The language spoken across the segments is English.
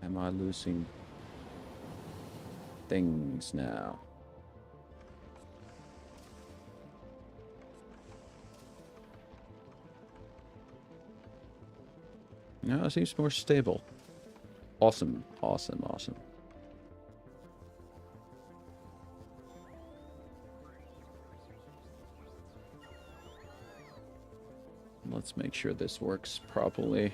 Am I losing things now? No, it seems more stable. Awesome, awesome, awesome. Let's make sure this works properly.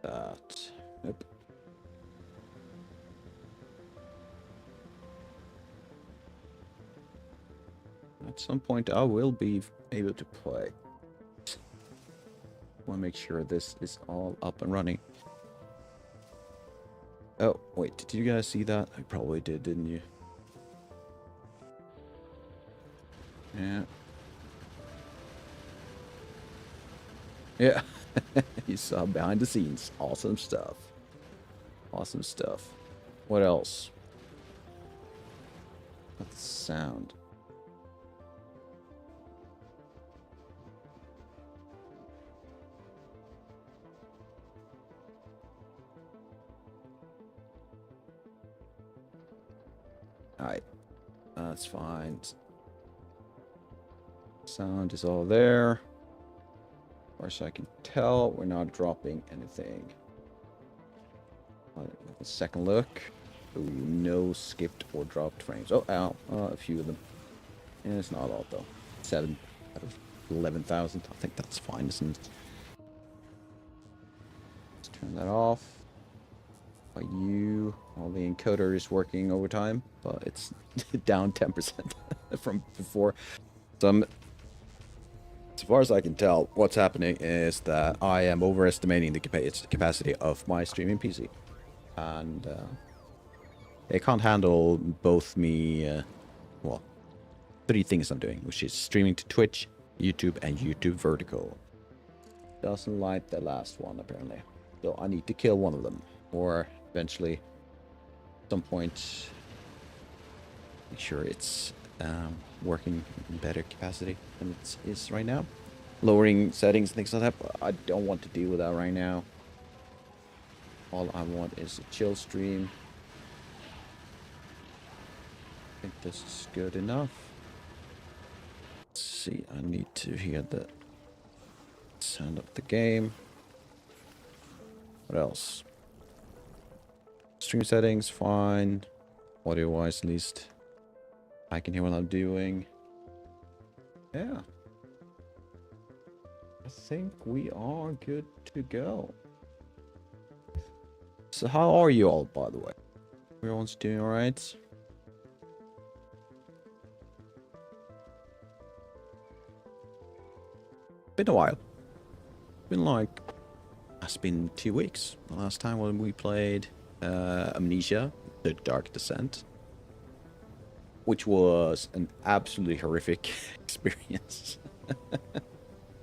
That. Nope. At some point, I will be able to play. Want to make sure this is all up and running. Oh, wait, did you guys see that? I probably did, didn't you? Yeah. Yeah. You saw behind the scenes. Awesome stuff. Awesome stuff. What else? What's the sound? Alright. That's fine. Sound is all there. As far as I can tell, we're not dropping anything. A second look. Ooh, no skipped or dropped frames. Oh, ow. A few of them. And it's not a lot, though. 7 out of 11,000. I think that's fine, isn't it? Let's turn that off. By you, all the encoder is working overtime, but it's down 10% from before. So as far as I can tell, what's happening is that I am overestimating the capacity of my streaming PC. And it can't handle both me, well, 3 things I'm doing, which is streaming to Twitch, YouTube, and YouTube Vertical. Doesn't like the last one, apparently. So I need to kill one of them, or eventually, at some point, make sure it's working in better capacity than it is right now. Lowering settings and things like that, but I don't want to deal with that right now. All I want is a chill stream. I think this is good enough. Let's see, I need to hear the sound of the game. What else? Stream settings, fine. Audio-wise, at least I can hear what I'm doing. Yeah. I think we are good to go. So how are you all, by the way? Everyone's doing alright? Been a while. Been like... It's been 2 weeks. The last time when we played Amnesia, The Dark Descent. Which was an absolutely horrific experience.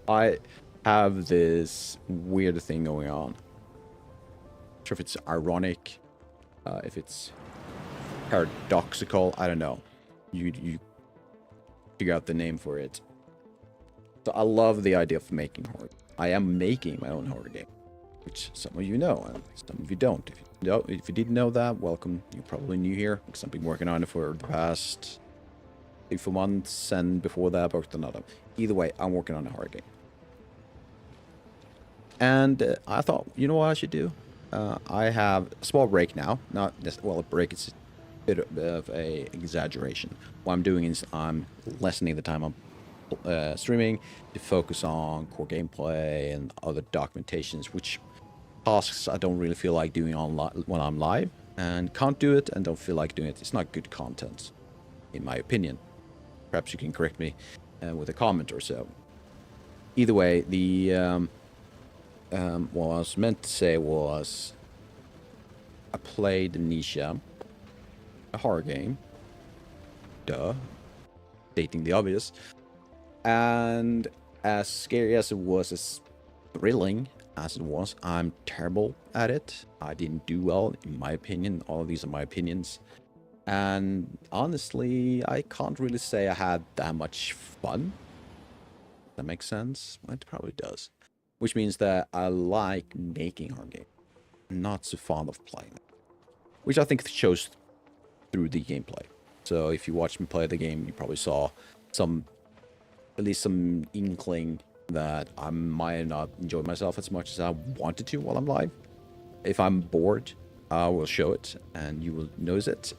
I have this weird thing going on. Not sure if it's ironic, if it's paradoxical, I don't know. You figure out the name for it. So I love the idea of making horror. I am making my own horror game, which some of you know, and some of you don't. If you didn't know that, welcome. You're probably new here, because I've been working on it for the past 3-4 months, and before that, I worked on another. Either way, I'm working on a horror game. And I thought, you know what I should do? I have a small break now. Not well, a break is a bit of a exaggeration. What I'm doing is I'm lessening the time I'm streaming to focus on core gameplay and other documentations, which tasks I don't really feel like doing when I'm live, and can't do it and don't feel like doing it. It's not good content, in my opinion. Perhaps you can correct me with a comment or so. Either way, the what I was meant to say was I played Amnesia. a horror game. Duh. Stating the obvious. And as scary as it was, as thrilling as it was, I'm terrible at it. I didn't do well, in my opinion. All of these are my opinions. And honestly, I can't really say I had that much fun. That makes sense? Well, it probably does. Which means that I like making horror games. Not so fond of playing them. Which I think shows through the gameplay. So if you watch me play the game, you probably saw at least some inkling that I might not enjoy myself as much as I wanted to while I'm live. If I'm bored, I will show it, and you will notice it,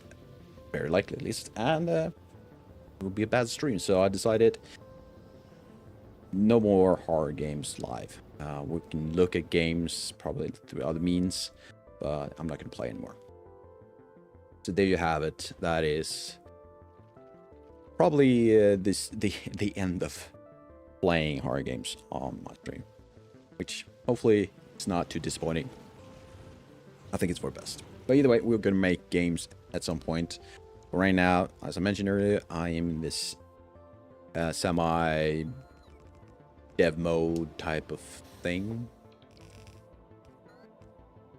very likely at least, and it will be a bad stream. So I decided no more horror games live. We can look at games probably through other means, but I'm not going to play anymore. So there you have it. That is probably the end of playing horror games on my stream, which hopefully it's not too disappointing. I think it's for the best. But either way, we're gonna make games at some point. But right now, as I mentioned earlier, I am in this semi dev mode type of thing.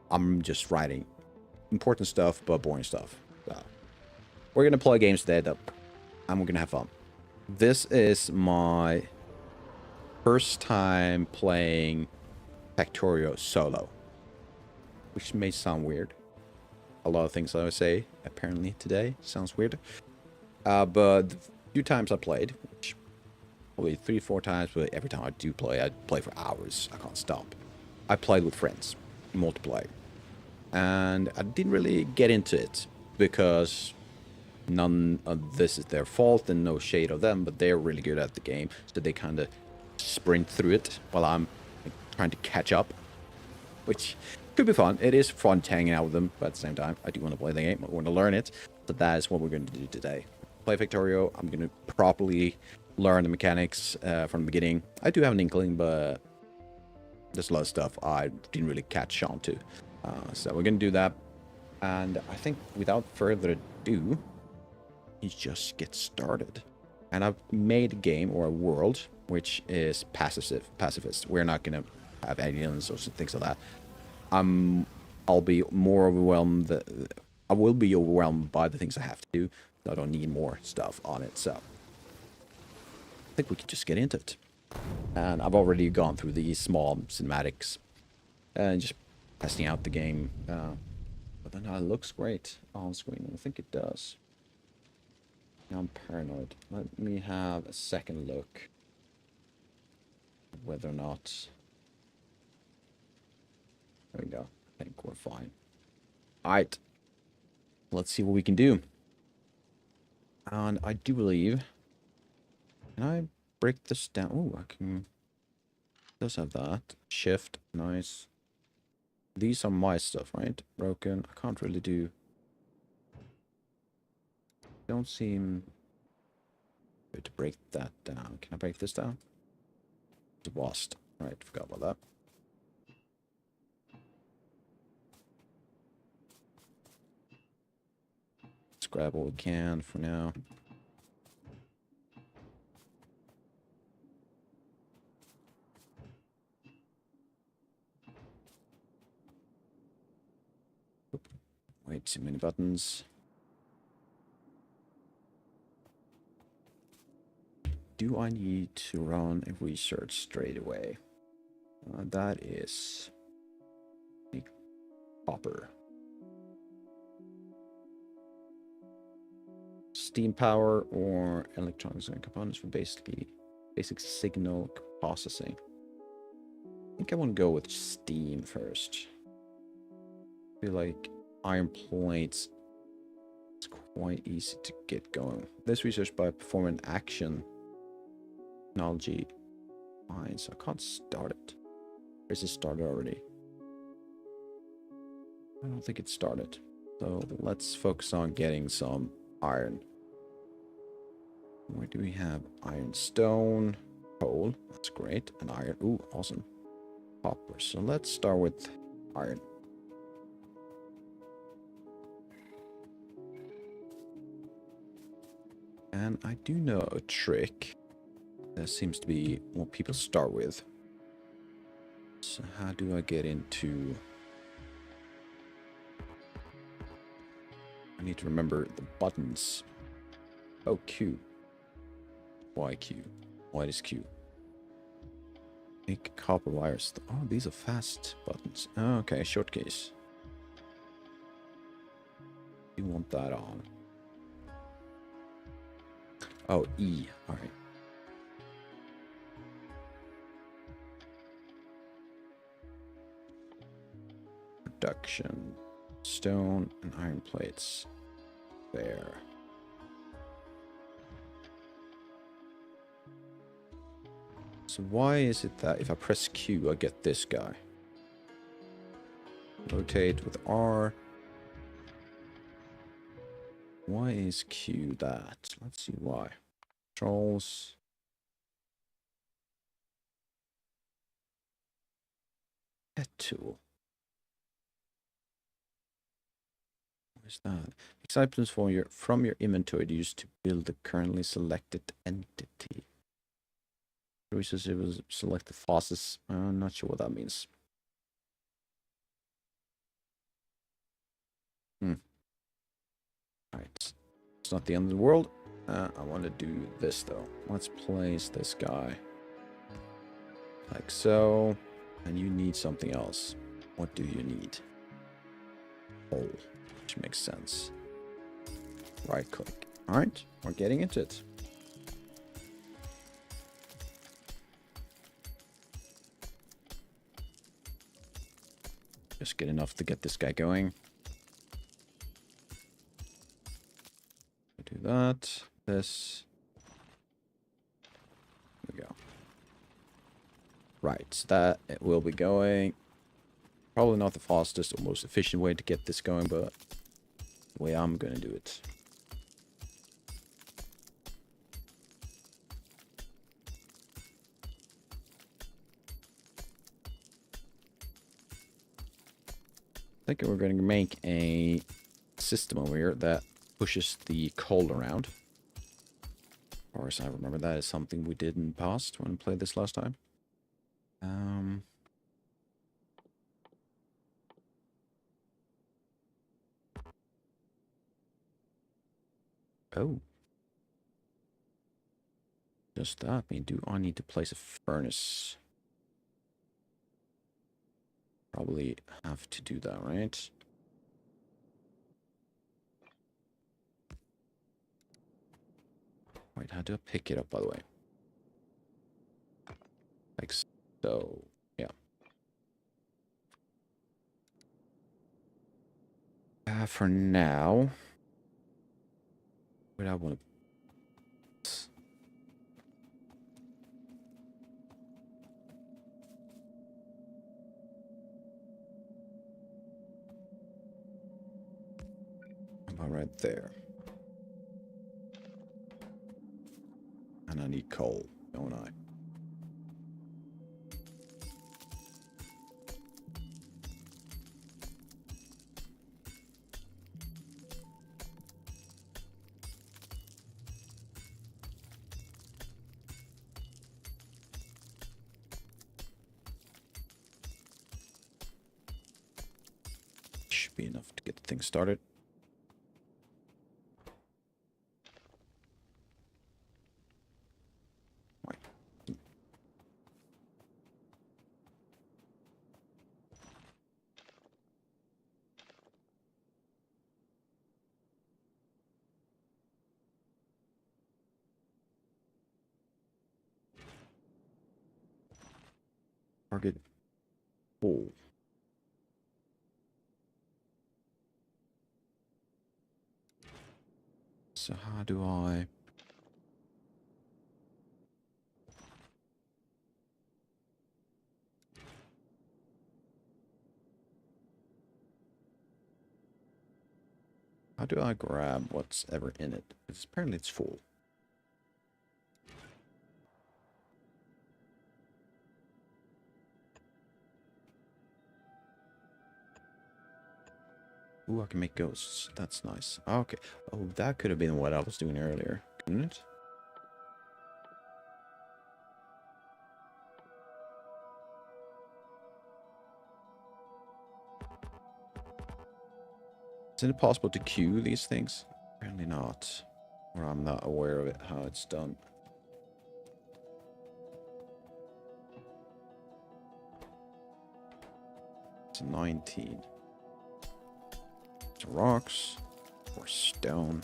I'm just writing important stuff, but boring stuff. So we're gonna play games today, though, and we're gonna have fun. This is my first time playing Factorio solo, which may sound weird. A lot of things I would say apparently today sounds weird. But the few times I played, which probably 3-4 times, but every time I do play, I play for hours. I can't stop. I played with friends, multiplayer, and I didn't really get into it because none of this is their fault and no shade of them, but they're really good at the game, so they kind of sprint through it while I'm trying to catch up, which could be fun. It is fun hanging out with them, but at the same time, I do want to play the game. I want to learn it, so that is what we're going to do today. Play Factorio. I'm going to properly learn the mechanics from the beginning. I do have an inkling, but there's a lot of stuff I didn't really catch on to. So we're going to do that, and I think without further ado, you just get started. And I've made a game or a world which is pacifist. We're not gonna have aliens or things like that. I'll be more overwhelmed. I will be overwhelmed by the things I have to do. So I don't need more stuff on it. So I think we can just get into it. And I've already gone through the small cinematics and just testing out the game. But then it looks great on screen. I think it does. I'm paranoid. Let me have a second look whether or not. There we go. I think we're fine. Alright. Let's see what we can do. And I do believe. Can I break this down? Oh, I can. It does have that. Shift. Nice. These are my stuff, right? Broken. I can't really do. Don't seem to break that down. Can I break this down? It's lost. Right, forgot about that. Let's grab what we can for now. Oop. Way too many buttons. Do I need to run a research straight away? That is a copper. Steam power or electronics and components for basic signal processing. I think I want to go with steam first. I feel like iron plates is quite easy to get going. This research by performing action technology mines. I can't start it. Or is it started already? I don't think it started. So let's focus on getting some iron. Where do we have iron? Stone, coal. That's great. And iron. Ooh, awesome. Copper. So let's start with iron. And I do know a trick. That seems to be what people start with. So how do I get into... I need to remember the buttons. Oh, Q. Y, Q. What is Q? Make copper wires. Oh, these are fast buttons. Oh, okay, short case. You want that on. Oh, E. Alright. Production. Stone and iron plates. There. So why is it that if I press Q, I get this guy? Rotate with R. Why is Q that? Let's see why. Controls. Pet tool. What is that? These items from your inventory used to build the currently selected entity. Choices it was select the fastest. I'm not sure what that means. Alright. It's not the end of the world. I want to do this though. Let's place this guy. Like so. And you need something else. What do you need? Hole. Which makes sense. Right click. Alright. We're getting into it. Just get enough to get this guy going. Do that. This. There we go. Right, so that it will be going. Probably not the fastest or most efficient way to get this going, but the way I'm going to do it. I think we're going to make a system over here that pushes the coal around. Or as I remember, that is something we did in the past when we played this last time. Oh. Just that. I mean, do I need to place a furnace? Probably have to do that, right? Wait, how do I pick it up, by the way? Like so. Yeah. For now. What I want to... About right there. And I need coal, don't I? Should be enough to get the thing started. Target full. So how do I... How do I grab what's ever in it? It's apparently it's full. Ooh, I can make ghosts. That's nice. Okay. Oh, that could have been what I was doing earlier. Couldn't it? Isn't it possible to queue these things? Apparently not. Or I'm not aware of it, how it's done. It's 19. It's rocks or stone.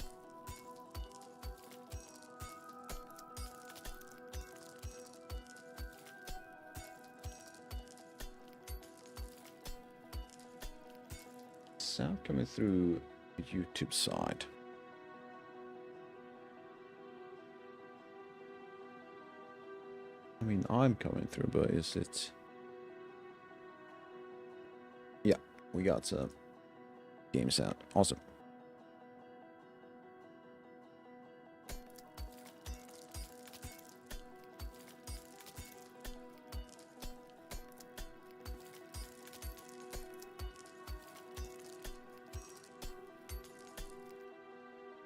Sound coming through the YouTube side. I mean, I'm coming through, but is it... Yeah, we got some game sound. Awesome.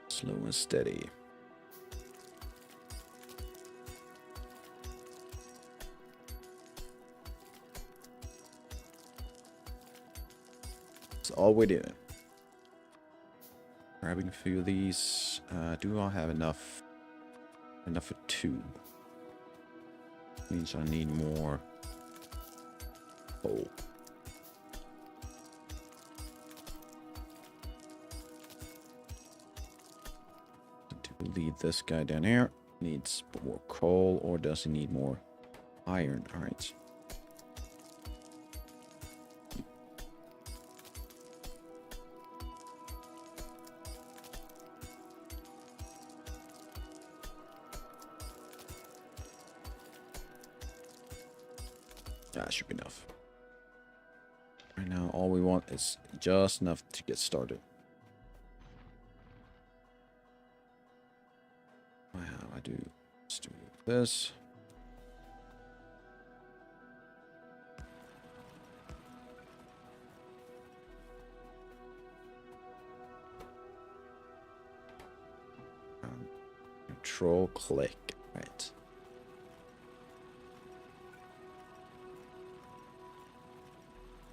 Slow and steady. That's all we do. Grabbing a few of these. Do I have enough? Enough for 2. Means I need more coal. To lead this guy down here. Needs more coal, or does he need more iron? Alright. That should be enough. Right now, all we want is just enough to get started. Wow, I do. Let's do this. Control click. Right.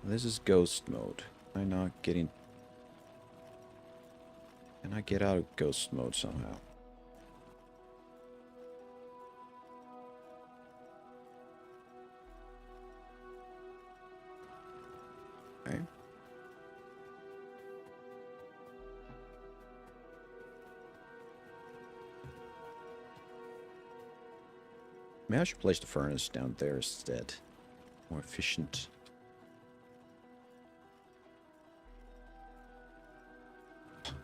This is ghost mode. Am I not getting... Can I get out of ghost mode somehow? Okay. Maybe I should place the furnace down there instead. More efficient.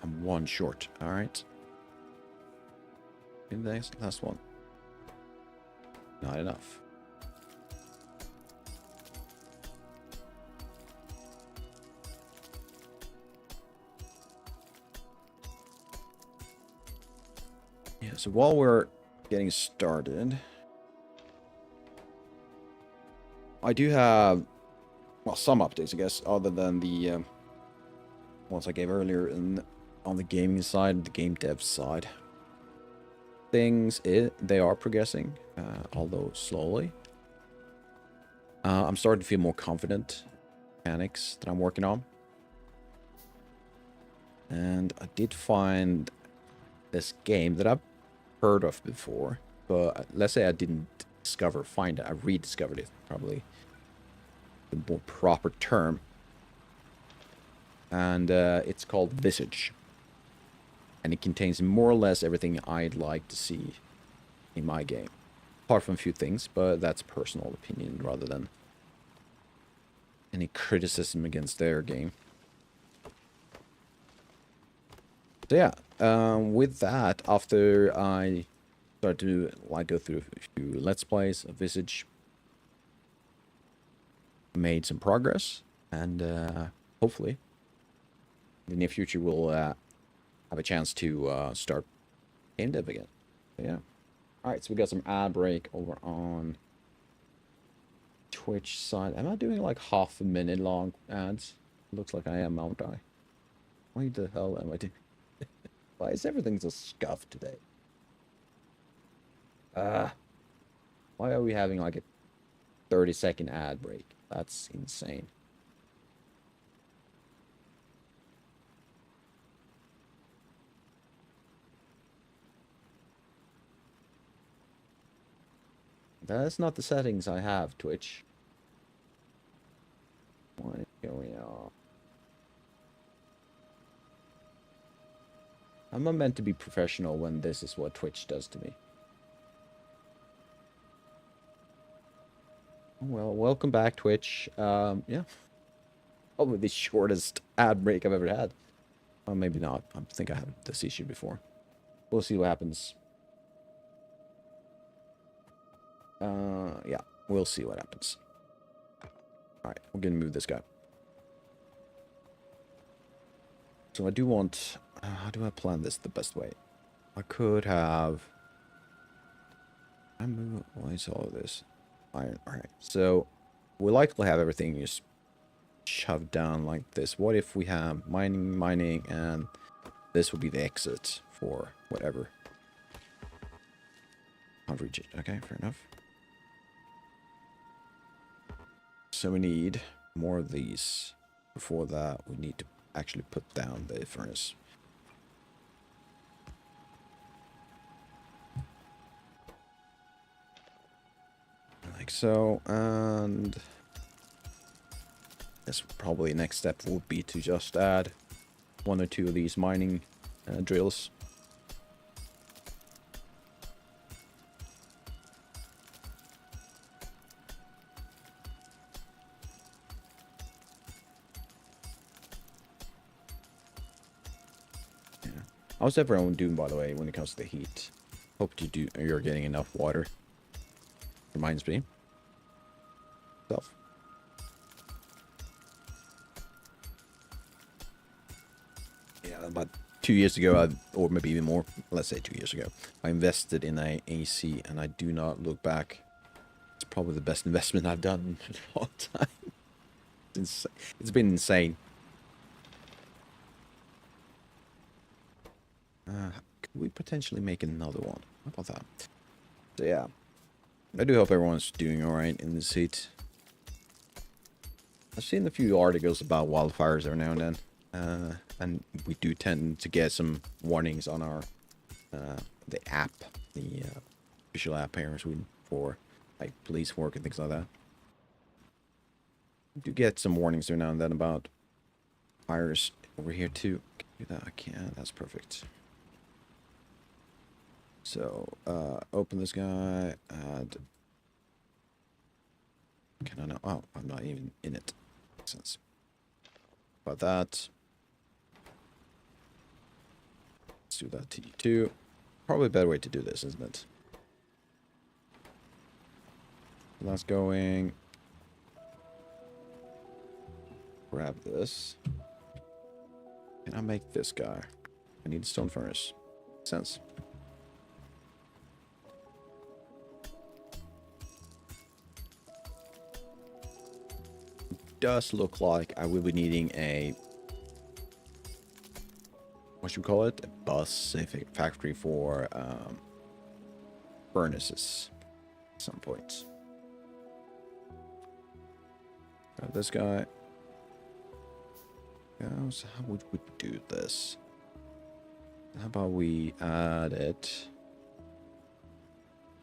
I'm 1 short. Alright. In the last one. Not enough. Yeah, so while we're getting started, I do have, well, some updates, I guess, other than the ones I gave earlier on the gaming side, the game dev side. They are progressing, although slowly. I'm starting to feel more confident in mechanics that I'm working on. And I did find this game that I've heard of before, but let's say I didn't find it. I rediscovered it, probably the more proper term. And it's called Visage. And it contains more or less everything I'd like to see in my game. Apart from a few things, but that's personal opinion rather than any criticism against their game. So yeah, with that, after I started to go through a few Let's Plays of Visage, made some progress, and hopefully in the near future we'll have a chance to start game dev again. So yeah. Alright, so we got some ad break over on Twitch side. Am I doing like half a minute long ads? Looks like I am, aren't I? Why the hell am I doing? Why is everything so scuffed today? Why are we having like a 30-second ad break? That's insane. That's not the settings I have, Twitch. What is going on? I'm not meant to be professional when this is what Twitch does to me. Well, welcome back, Twitch. Yeah. Probably the shortest ad break I've ever had. Well, maybe not. I think I had this issue before. We'll see what happens. Yeah, we'll see what happens. Alright, we're gonna move this guy. So I do want... how do I plan this the best way? I could have... why is all of this? Iron. Alright, so we'll likely have everything just shoved down like this. What if we have mining, and this will be the exit for whatever. Can't reach it. Okay, fair enough. So we need more of these. Before that, we need to actually put down the furnace. Like so, and this probably next step would be to just add 1 or 2 of these mining drills. Yeah. How's everyone doing, by the way, when it comes to the heat? Hope you're getting enough water. Reminds me. Stuff. Yeah, about 2 years ago, or maybe even more, let's say 2 years ago, I invested in a AC, and I do not look back. It's probably the best investment I've done in a long time. It's been insane. Could we potentially make another one? How about that? So yeah, I do hope everyone's doing alright in this heat. I've seen a few articles about wildfires every now and then. And we do tend to get some warnings on our the app, the official app here in Sweden for like police work and things like that. We do get some warnings every now and then about fires over here too. Can I do that? I can. That's perfect. So open this guy. Add. Can I know? Oh, I'm not even in it. Makes sense. About that. Let's do that T2. Probably a better way to do this, isn't it? That's going. Grab this. Can I make this guy? I need a stone furnace. Makes sense. It does look like I will be needing a... what should we call it? A bus, a factory for furnaces at some point. Got this guy. So how would we do this? How about we add it?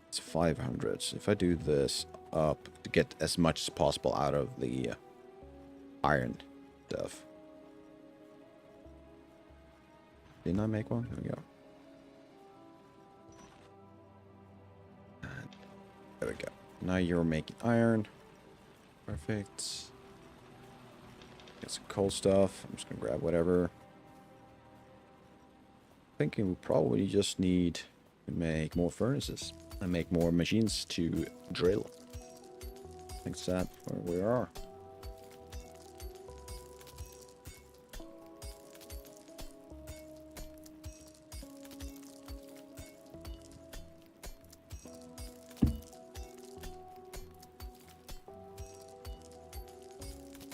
It's 500. So if I do this up to get as much as possible out of the iron stuff. Didn't I make one? There we go. And there we go. Now you're making iron. Perfect. Get some coal stuff. I'm just gonna grab whatever. Thinking we probably just need to make more furnaces and make more machines to drill. I think that's where we are.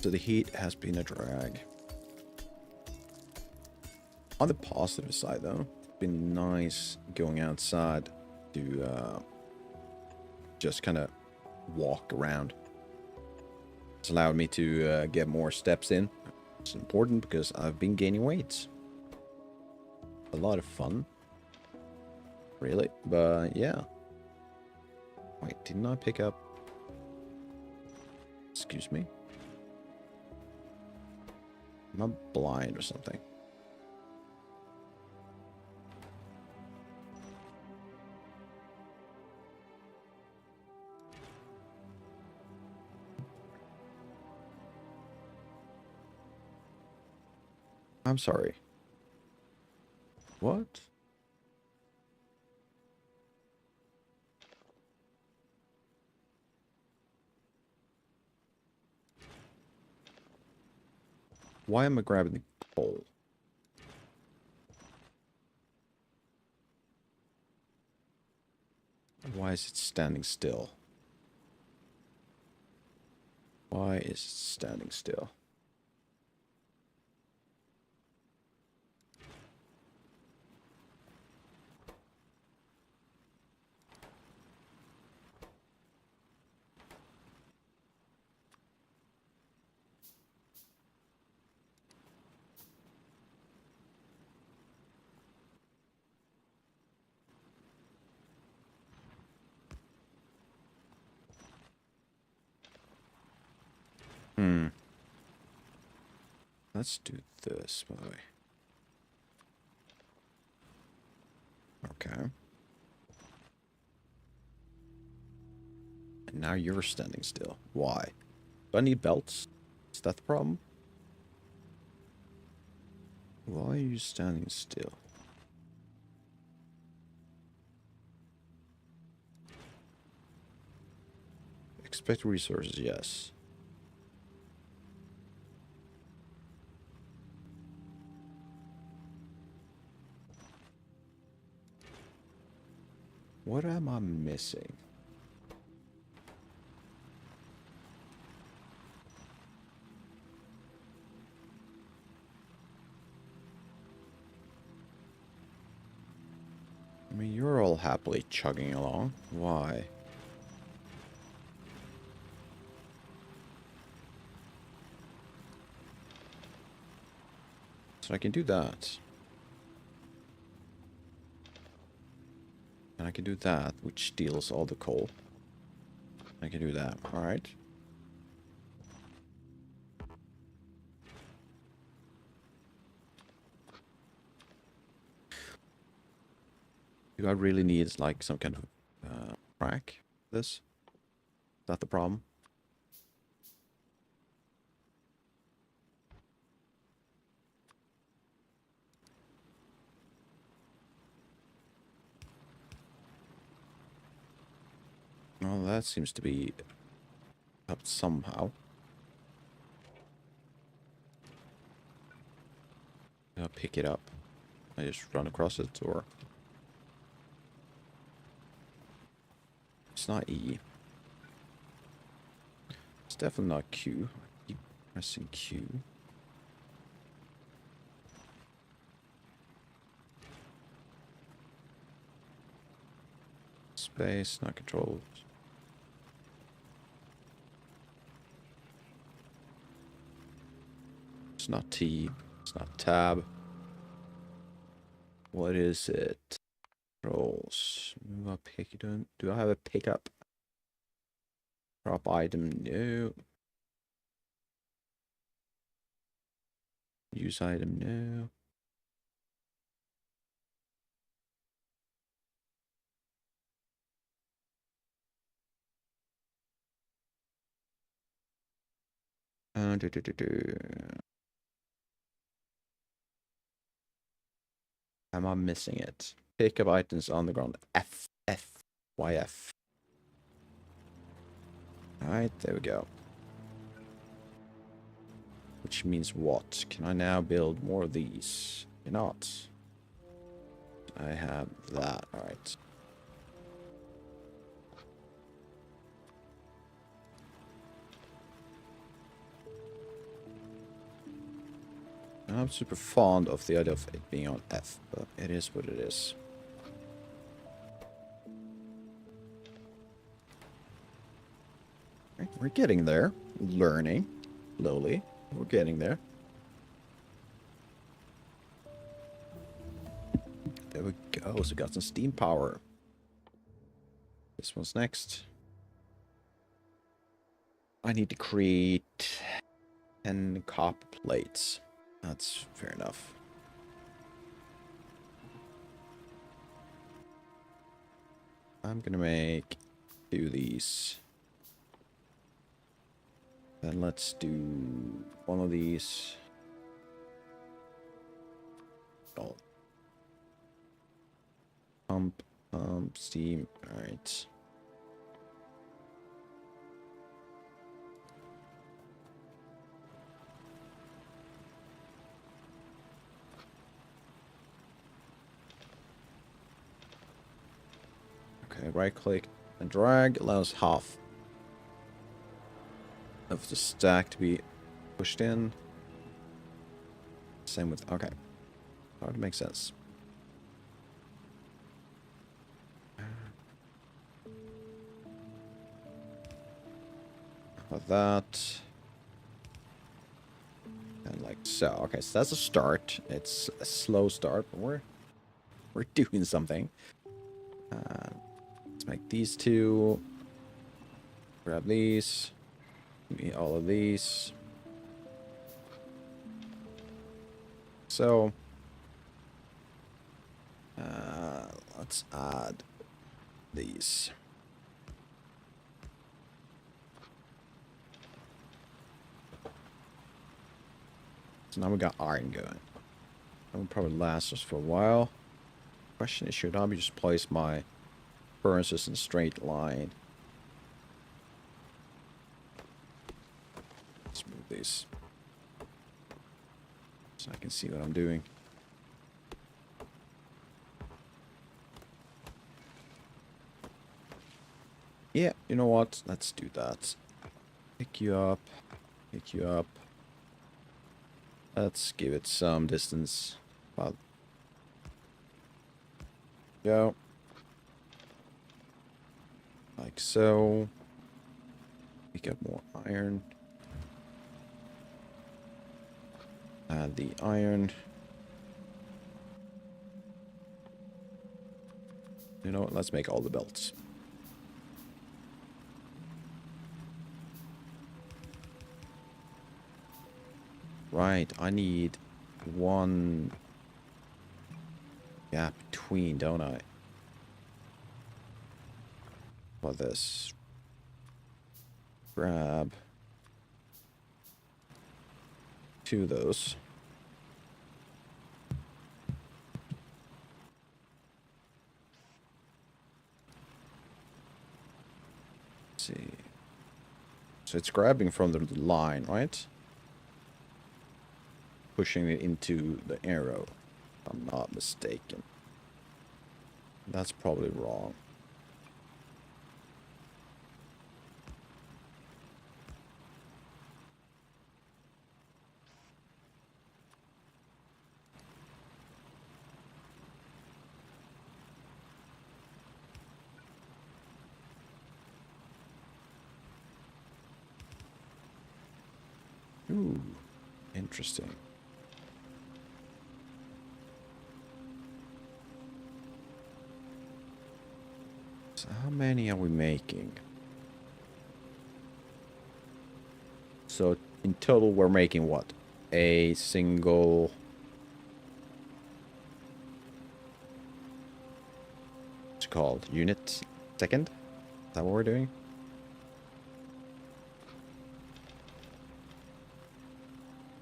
So the heat has been a drag. On the positive side, though, it's been nice going outside to just kind of walk around. It's allowed me to get more steps in. It's important because I've been gaining weight. A lot of fun. Really? But yeah. Wait, didn't I pick up... Excuse me? Am I blind or something? I'm sorry. What? Why am I grabbing the coal? Why is it standing still? Why is it standing still? Let's do this, by the way. Okay. And now you're standing still. Why? Do I need belts? Is that the problem? Why are you standing still? Expect resources, yes. What am I missing? I mean, you're all happily chugging along. Why? So I can do that. And I can do that, which steals all the coal. I can do that. Alright. Do I really need, like, some kind of track for this? Is that the problem? Well, that seems to be up somehow. I'll pick it up. I just run across it, or... It's not E. It's definitely not Q. I keep pressing Q. Space, not controlled. It's not T. It's not tab. What is it? Controls. Move up, pick it up. Do I have a pickup? Drop item, no. Use item, no. Do, do, do, do. Am I missing it? Pick up items on the ground. F, F, Y, F. Alright, there we go. Which means what? Can I now build more of these? Cannot. I have that. Alright. I'm super fond of the idea of it being on F, but it is what it is. Right, we're getting there. Learning. Slowly. We're getting there. There we go. So we got some steam power. This one's next. I need to create 10 copper plates. That's fair enough. I'm gonna make 2 of these. Then let's do 1 of these. Oh. Pump, steam. Alright. Okay, right click and drag allows half of the stack to be pushed in. Same with, okay. That would make sense. About that. And like so. Okay, so that's a start. It's a slow start, but we're doing something. Let's make these 2. Grab these. Give me all of these. So let's add these. So now we got iron going. That will probably last us for a while. Question is, should I just place my furnaces in a straight line? Let's move these so I can see what I'm doing. Yeah, you know what? Let's do that. Pick you up. Pick you up. Let's give it some distance. Well, go. Like so. Pick up more iron. Add the iron. You know what? Let's make all the belts. Right, I need 1 gap between, don't I? For this. Grab 2 of those. Let's see. So it's grabbing from the line, right? Pushing it into the arrow, if I'm not mistaken. That's probably wrong. Ooh, interesting. So how many are we making? So in total we're making what? A single... What's it called? Unit second? Is that what we're doing?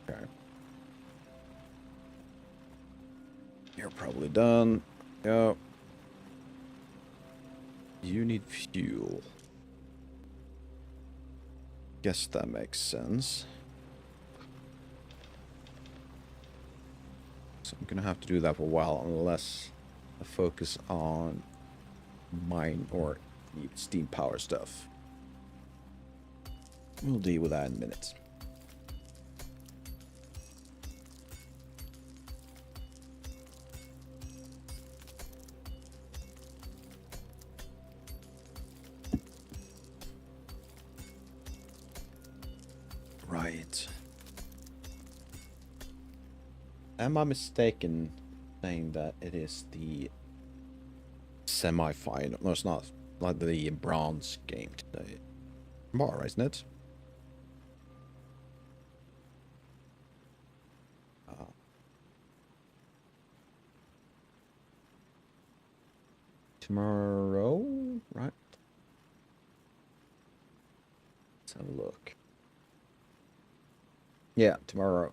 Okay. You're probably done. Go. You need fuel. Guess that makes sense. So I'm gonna have to do that for a while unless I focus on mine or the steam power stuff. We'll deal with that in minutes. Am I mistaken saying that it is the semi-final? No, it's not. Like the bronze game today. Tomorrow, isn't it? Uh, tomorrow, right? Let's have a look. Yeah, tomorrow.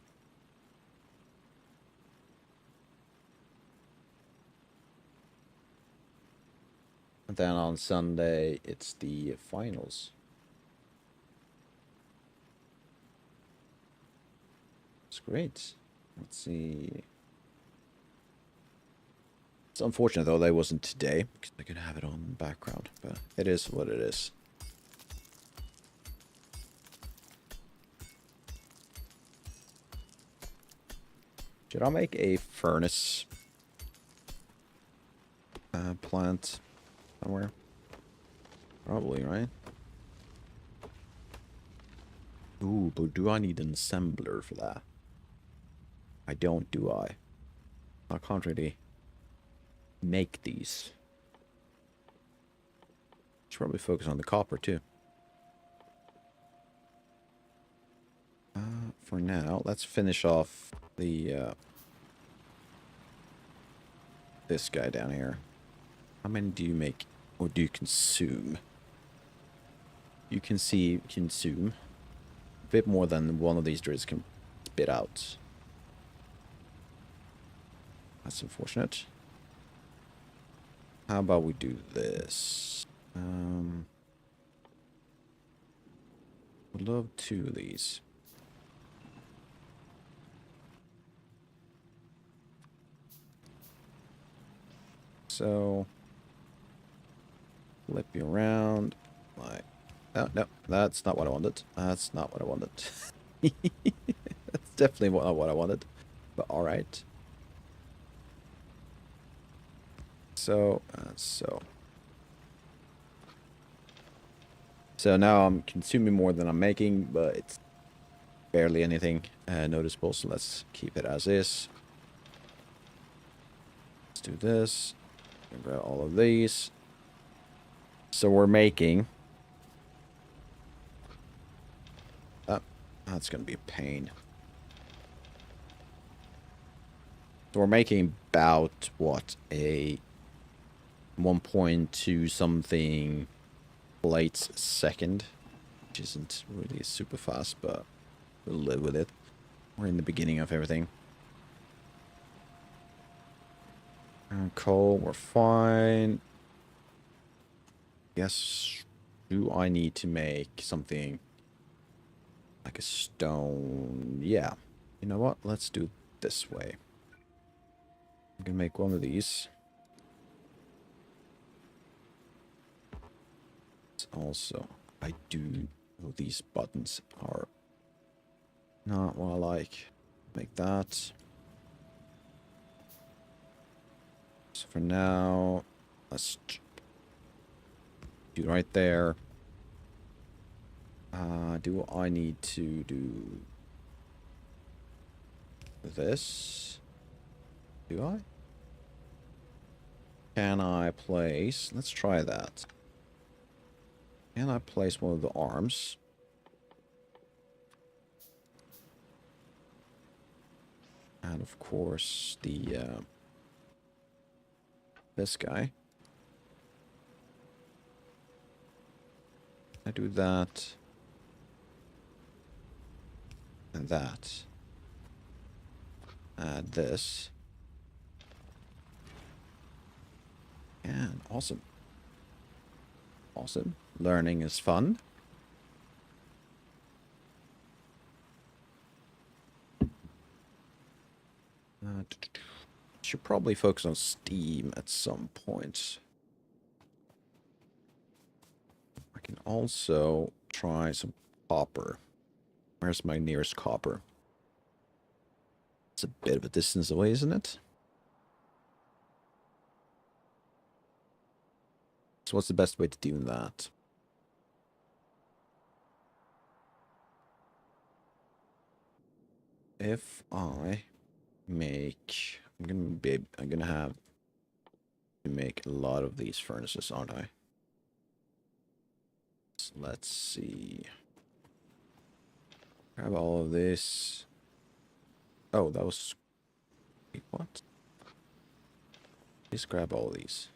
And then on Sunday, it's the finals. It's great. Let's see. It's unfortunate, though, that it wasn't today, because I could have it on in the background, but it is what it is. Should I make a furnace plant somewhere? Probably, right? Ooh, but do I need an assembler for that? I don't, do I? I can't really make these. Should probably focus on the copper, too. For now, let's finish off the this guy down here. How many do you make, or do you consume? You can see consume a bit more than one of these drills can spit out. That's unfortunate. How about we do this? Would love 2 of these. So flip you around. Like, oh, no, that's not what I wanted. That's not what I wanted. That's definitely not what I wanted. But all right. So, so now I'm consuming more than I'm making, but it's barely anything noticeable. So let's keep it as is. Let's do this. Grab all of these. So we're making. That's going to be a pain. So we're making about, what, a 1.2 something plates a second, which isn't really super fast, but we'll live with it. We're in the beginning of everything. Coal, we're fine. Guess, do I need to make something like a stone? Yeah. You know what? Let's do it this way. I'm gonna make one of these. It's also, I do know these buttons are not what I like. Make that. So for now, let's do right there. Do I need to do this? Do I? Can I place... Let's try that. Can I place one of the arms? And of course, the... this guy. I do that. And that. Add this. And awesome. Awesome. Learning is fun. Should probably focus on Steam at some point. I can also try some copper. Where's my nearest copper? It's a bit of a distance away, isn't it? So what's the best way to do that? If I make. I'm gonna have to make a lot of these furnaces, aren't I? So let's see. Grab all of this. Oh, that was. Wait, what? Please grab all of these.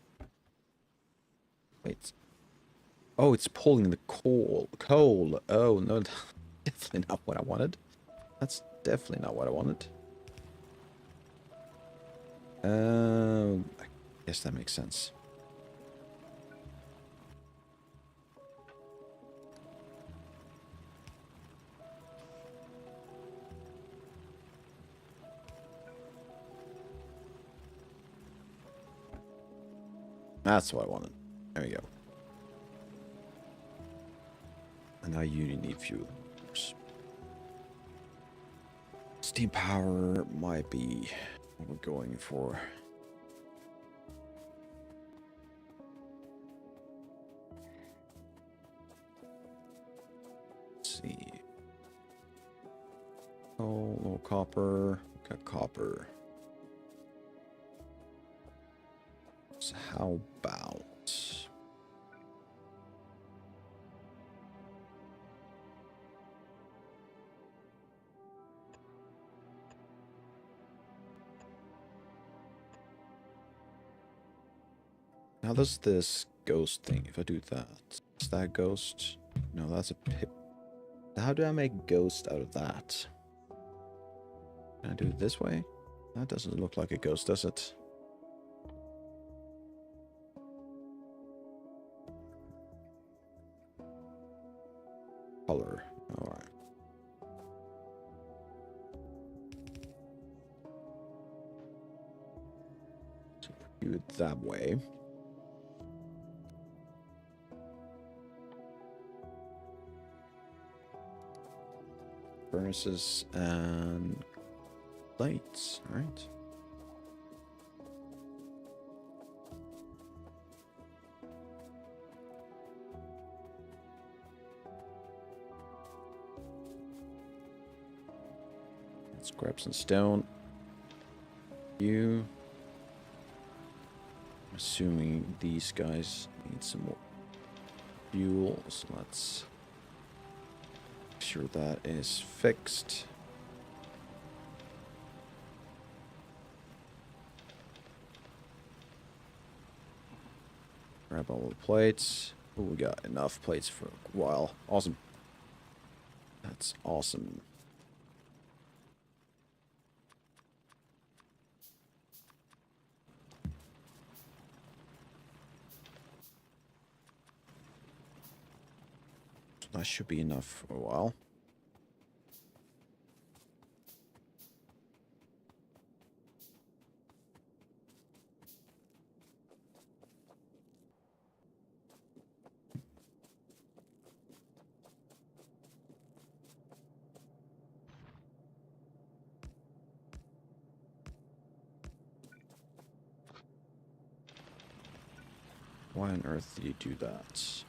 Wait. Oh, it's pulling the coal. Coal. Oh, no. Definitely not what I wanted. That's definitely not what I wanted. I guess that makes sense. That's what I wanted. There we go. And now you need fuel. Steam power might be what we're going for. Let's see. Oh, little copper. Got copper. So how about... How does this ghost thing, if I do that, is that ghost? No, that's a pip. How do I make ghost out of that? Can I do it this way? That doesn't look like a ghost, does it? Color. Alright. So do it that way. Furnaces and lights, alright. Let's grab some stone. I'm assuming these guys need some more fuel, so let's make sure that is fixed. Grab all the plates. Oh, we got enough plates for a while. Awesome. That's awesome. That should be enough for a while. Why on earth did you do that?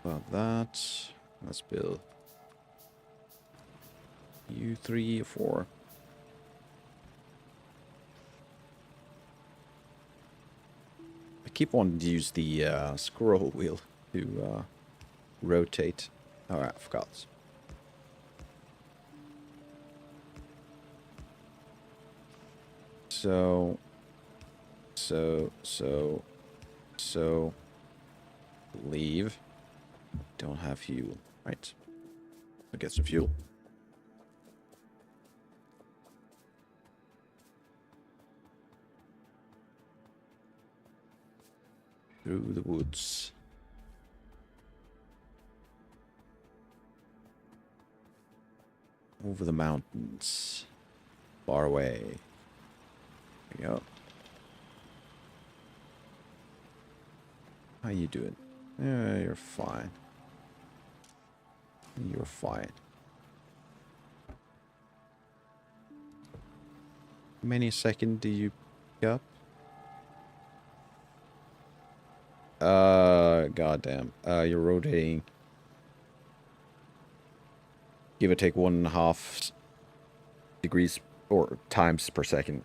About that. Let's build you 3 or 4. I keep wanting to use the scroll wheel to rotate. Alright, I forgot. So, leave. Don't have fuel. Right. I'll get some fuel. Through the woods. Over the mountains. Far away. There we go. How you doing? Yeah, you're fine. You're fine. How many second do you pick up? Goddamn. You're rotating. Give or take 1.5 degrees or times per second.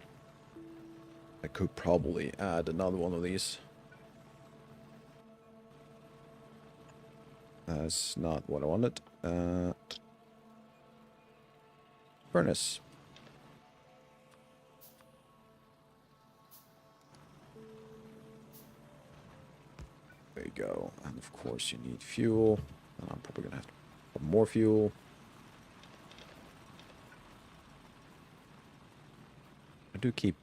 I could probably add another one of these. That's not what I wanted. Furnace. There you go. And of course you need fuel. And I'm probably gonna have to put more fuel. I do keep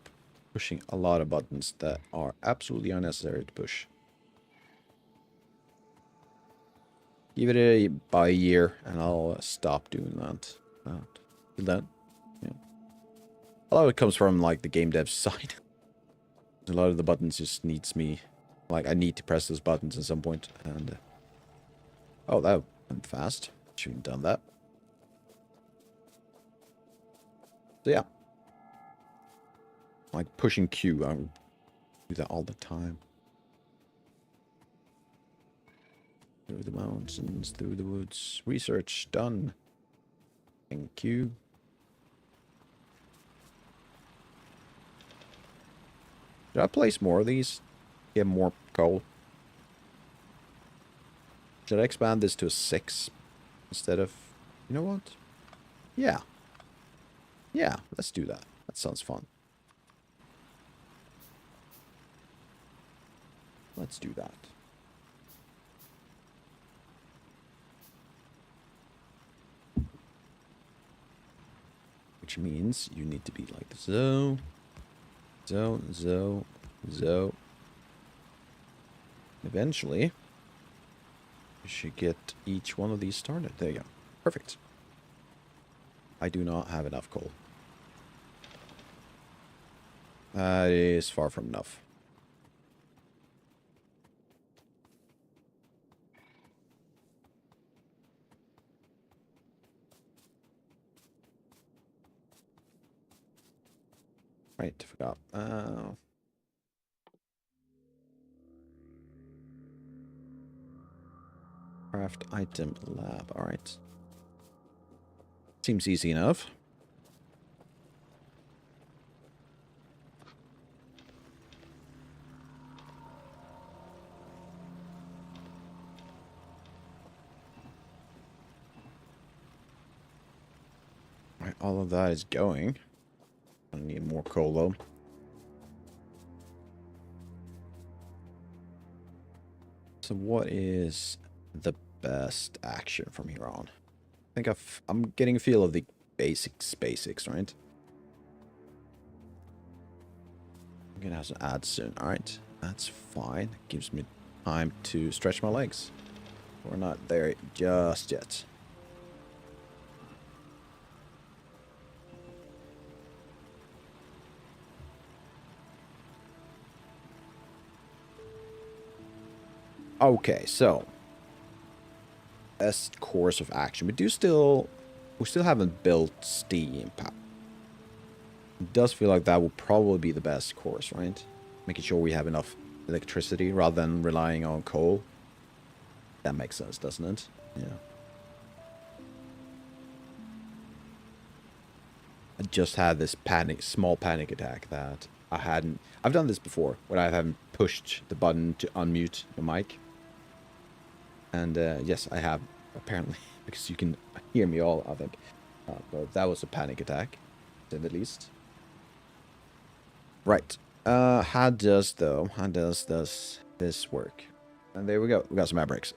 pushing a lot of buttons that are absolutely unnecessary to push. Give it by a year and I'll stop doing that. Till then, yeah. A lot of it comes from like the game dev side. A lot of the buttons just needs me, like I need to press those buttons at some point. And oh, that went fast. Shouldn't have done that. So yeah, like pushing Q, I do that all the time. Through the mountains, through the woods. Research done. Thank you. Should I place more of these? Get more coal. Should I expand this to a 6 instead of... You know what? Yeah. Yeah, let's do that. That sounds fun. Let's do that. Which means you need to be like so. Eventually, you should get each one of these started. There you go. Perfect. I do not have enough coal. That is far from enough. Right, forgot. Craft item lab. Alright. Seems easy enough. Alright, all of that is going. I need more coal though. So what is the best action from here on? I think I'm getting a feel of the basics, right? I'm gonna have some ads soon. Alright, that's fine. Gives me time to stretch my legs. We're not there just yet. Okay, so best course of action. We still haven't built steam power. It does feel like that will probably be the best course, right? Making sure we have enough electricity rather than relying on coal. That makes sense, doesn't it? Yeah. I just had this small panic attack that I've done this before, when I haven't pushed the button to unmute the mic. And yes, I have, apparently, because you can hear me all, I think. But that was a panic attack, to say the least. Right. How does this work? And there we go. We got some ad breaks.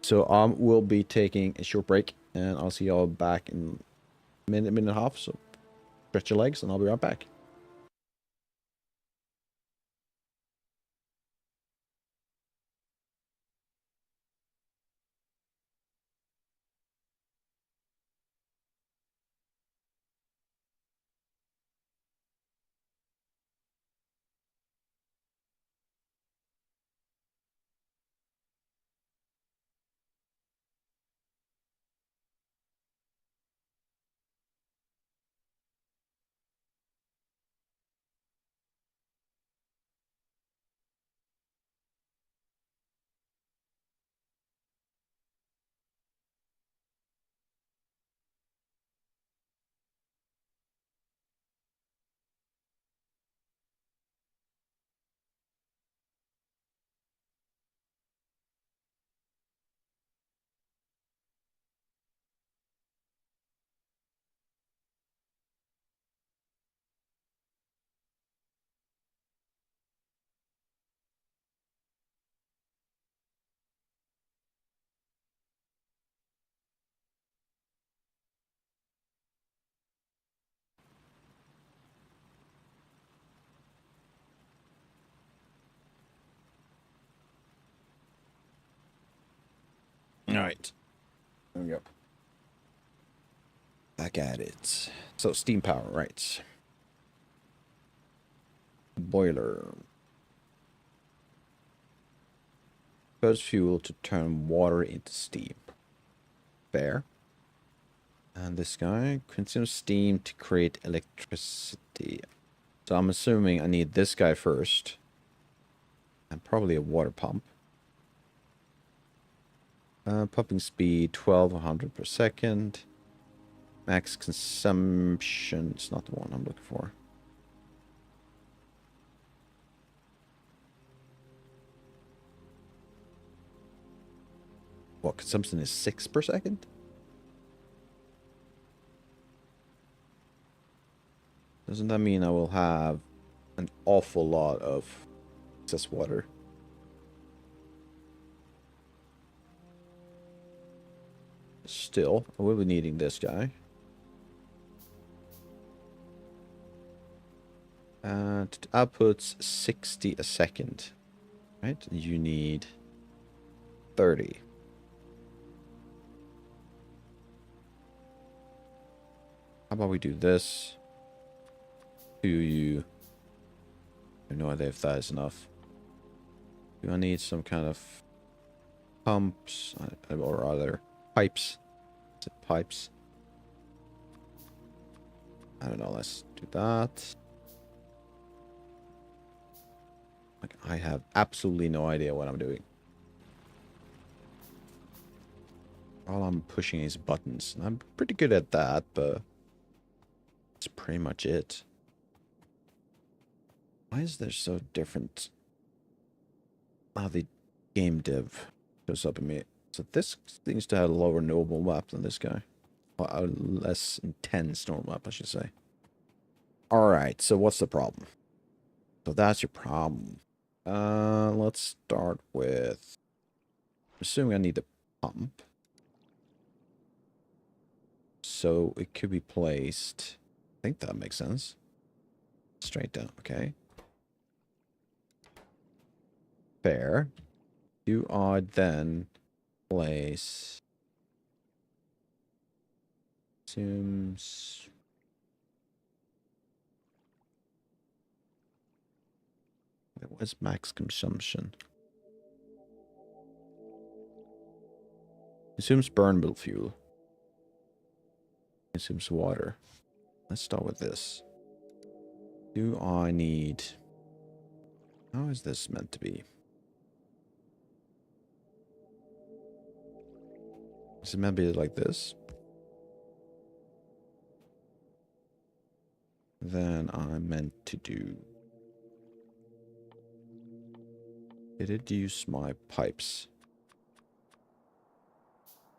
So we'll be taking a short break, and I'll see y'all back in a minute and a half. So stretch your legs, and I'll be right back. Alright. There we go. Back at it. So, steam power, right. Boiler. Burns fuel to turn water into steam. Fair. And this guy consumes steam to create electricity. So I'm assuming I need this guy first. And probably a water pump. Pumping speed 1200 per second. Max consumption. It's not the one I'm looking for. What, consumption is 6 per second? Doesn't that mean I will have an awful lot of excess water? Still, I will be needing this guy. And it outputs 60 a second. Right? You need 30. How about we do this? Do you... I have no idea if that is enough. Do I need some kind of pumps or other pipes? Is it pipes? I don't know. Let's do that. Like, I have absolutely no idea what I'm doing. All I'm pushing is buttons. And I'm pretty good at that, but that's pretty much it. Why is there so different how the game dev shows up in me? So this seems to have a lower normal map than this guy. Well, a less intense normal map, I should say. Alright, so what's the problem? So that's your problem. Let's start with... I'm assuming I need a pump. So it could be placed... I think that makes sense. Straight down, okay. Fair. Do I then place... Assumes... What's max consumption? Consumes burnable fuel. Consumes water. Let's start with this. Do I need... How is this meant to be? Is it meant to be like this? Then I'm meant to do... Did it use my pipes?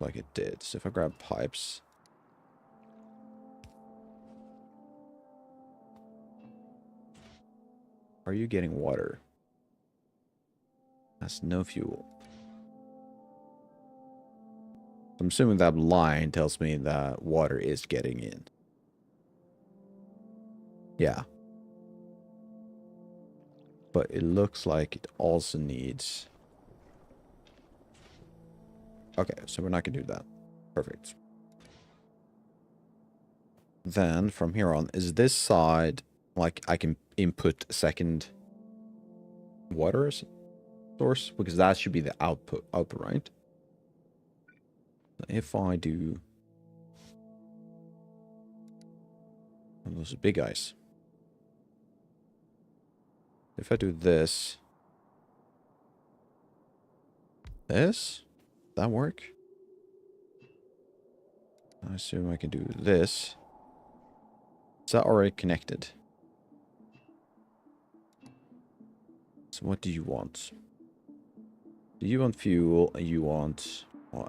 Like it did. So if I grab pipes... Are you getting water? That's no fuel. I'm assuming that line tells me that water is getting in. Yeah. But it looks like it also needs... Okay, so we're not going to do that. Perfect. Then, from here on, is this side... Like, I can input a second water source? Because that should be the output, right? If I do... Oh, those are big guys. If I do this... This? That work? I assume I can do this. Is that already connected? So what do you want? Do you want fuel and you want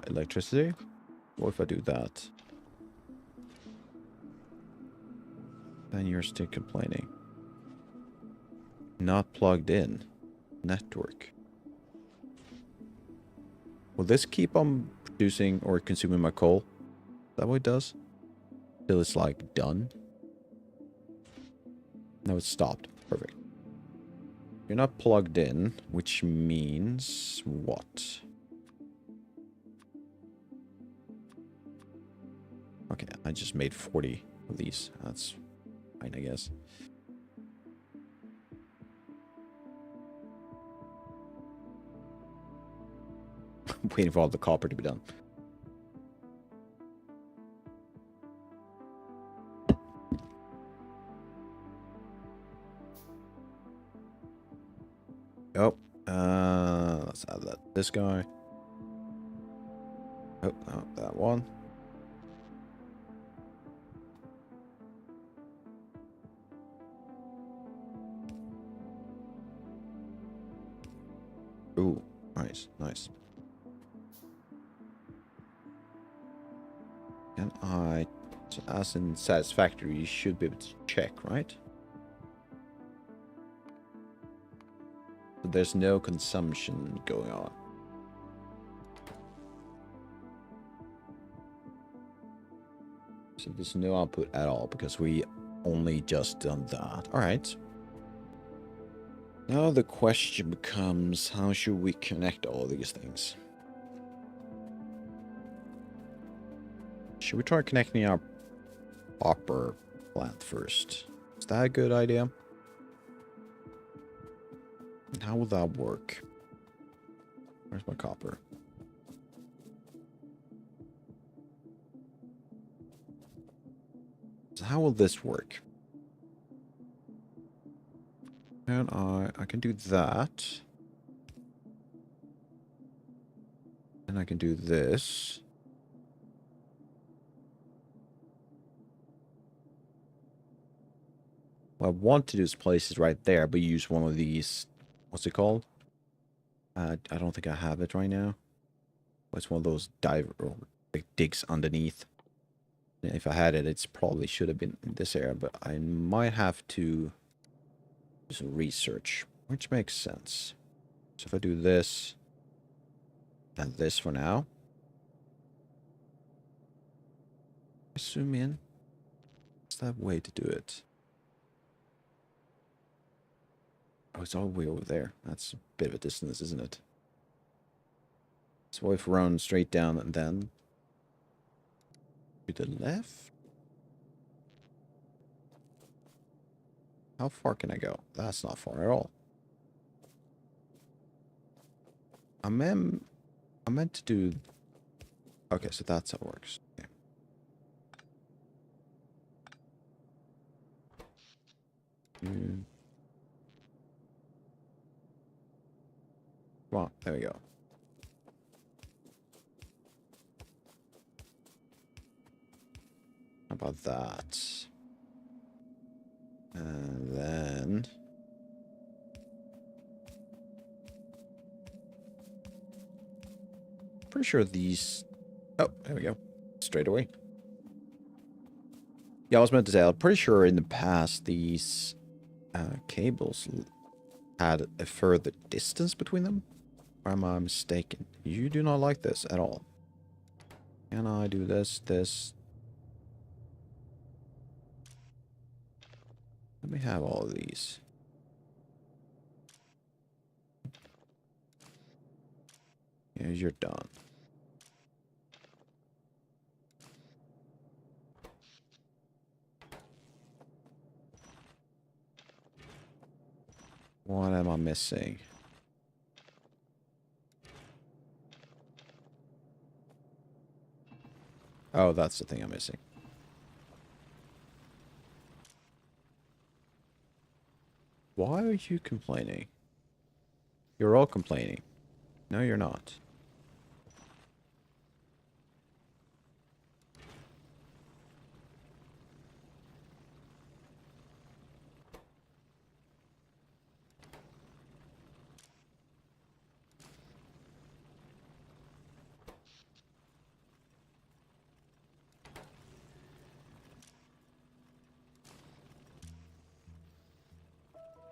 electricity? What if I do that? Then you're still complaining. Not plugged in. Network. Will this keep on producing or consuming my coal? Is that what it does? Till it's like done? No, it's stopped. Perfect. You're not plugged in, which means what? Okay, I just made 40 of these. That's fine, I guess. Waiting for all the copper to be done. Oh, let's add this guy. Oh, oh, that one. Ooh, nice, nice. Can I, so as in satisfactory, you should be able to check, right? So there's no consumption going on. So there's no output at all because we only just done that. All right. Now the question becomes, how should we connect all these things? Should we try connecting our copper plant first? Is that a good idea? And how will that work? Where's my copper? So how will this work? And I can do that. And I can do this. What I want to do is place it right there, but use one of these. What's it called? I don't think I have it right now. It's one of those diver or like digs underneath. If I had it, it's probably should have been in this area, but I might have to do some research, which makes sense. So if I do this and this for now, zoom in. What's that way to do it? Oh, it's all the way over there. That's a bit of a distance, isn't it? So if we run straight down and then to the left. How far can I go? That's not far at all. I meant to do... Okay, so that's how it works. Okay. Come on, there we go. How about that? And then... Pretty sure these... Oh, there we go. Straight away. Yeah, I was meant to say, I'm pretty sure in the past these cables had a further distance between them. Or am I mistaken? You do not like this at all. Can I do this, this? Let me have all of these. Yeah, you're done. What am I missing? Oh, that's the thing I'm missing. Why are you complaining? You're all complaining. No, you're not.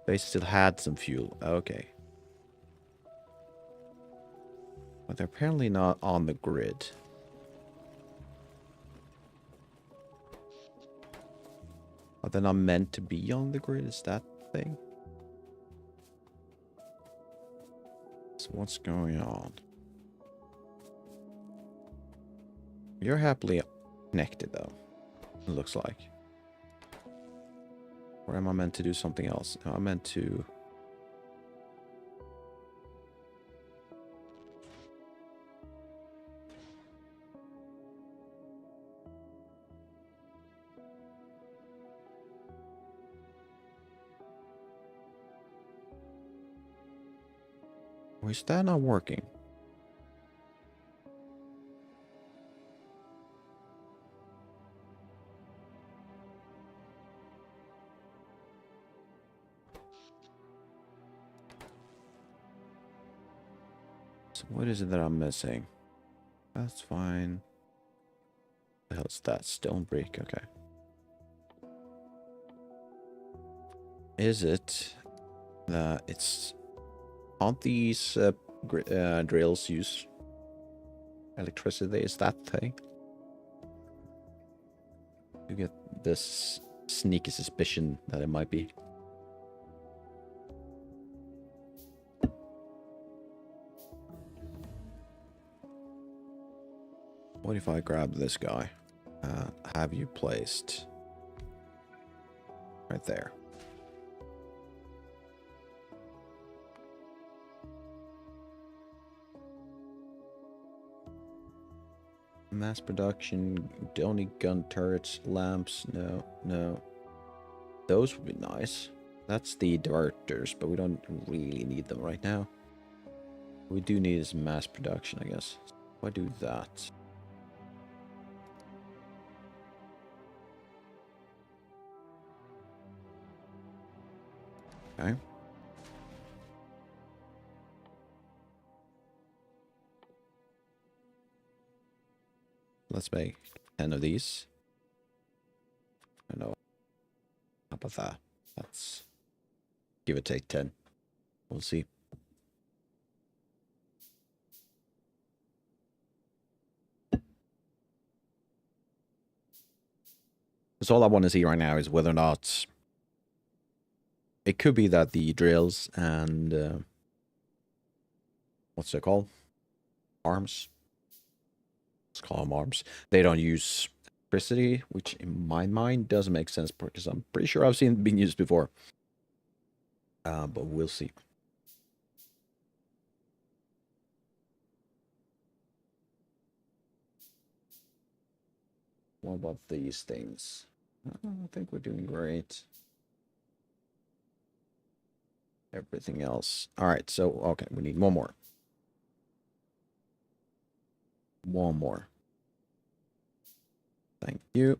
They still had some fuel. Okay. But they're apparently not on the grid. Are they not meant to be on the grid? Is that the thing? So what's going on? You're happily connected, though. It looks like. Or am I meant to do something else? No, I'm meant to... Or is that not working? So what is it that I'm missing? That's fine. What the hell's that? Stone brick, okay. Is it that it's... Aren't these drills use electricity? Is that thing? You get this sneaky suspicion that it might be. What if I grab this guy? Have you placed right there? Mass production, don't need gun turrets, lamps, no, no. Those would be nice. That's the diverters, but we don't really need them right now. What we do need is mass production, I guess. If I do that. Okay. Let's make 10 of these. I know. How about that? Let's give it take 10. We'll see. Because all I want to see right now is whether or not... It could be that the drills and... what's it called? Arms. Let's call them arms. They don't use electricity, which in my mind doesn't make sense because I'm pretty sure I've seen it being used before. But we'll see. What about these things? I think we're doing great. Everything else. All right, so, okay, we need one more. One more. Thank you.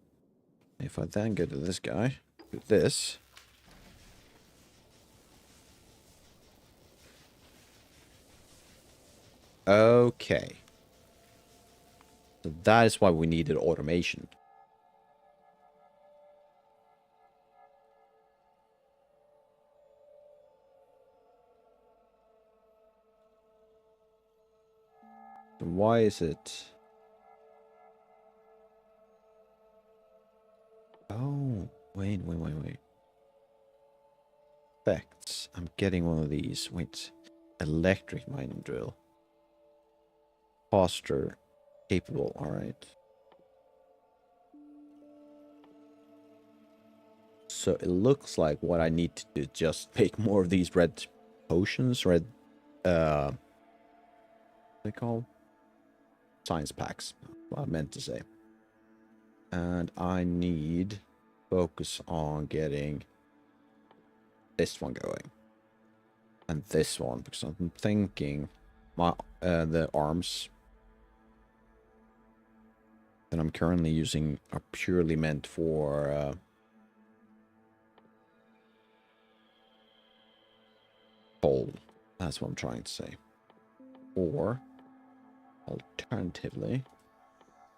If I then go to this guy, do this. Okay. So that is why we needed automation. So why is it... Oh, wait. Effects. I'm getting one of these. Wait. Electric mining drill. Faster. Capable. Alright. So it looks like what I need to do is just make more of these red potions. Red... what they call? Science packs. What I meant to say. And I need focus on getting this one going. And this one, because I'm thinking my the arms that I'm currently using are purely meant for coal. That's what I'm trying to say. Or alternatively,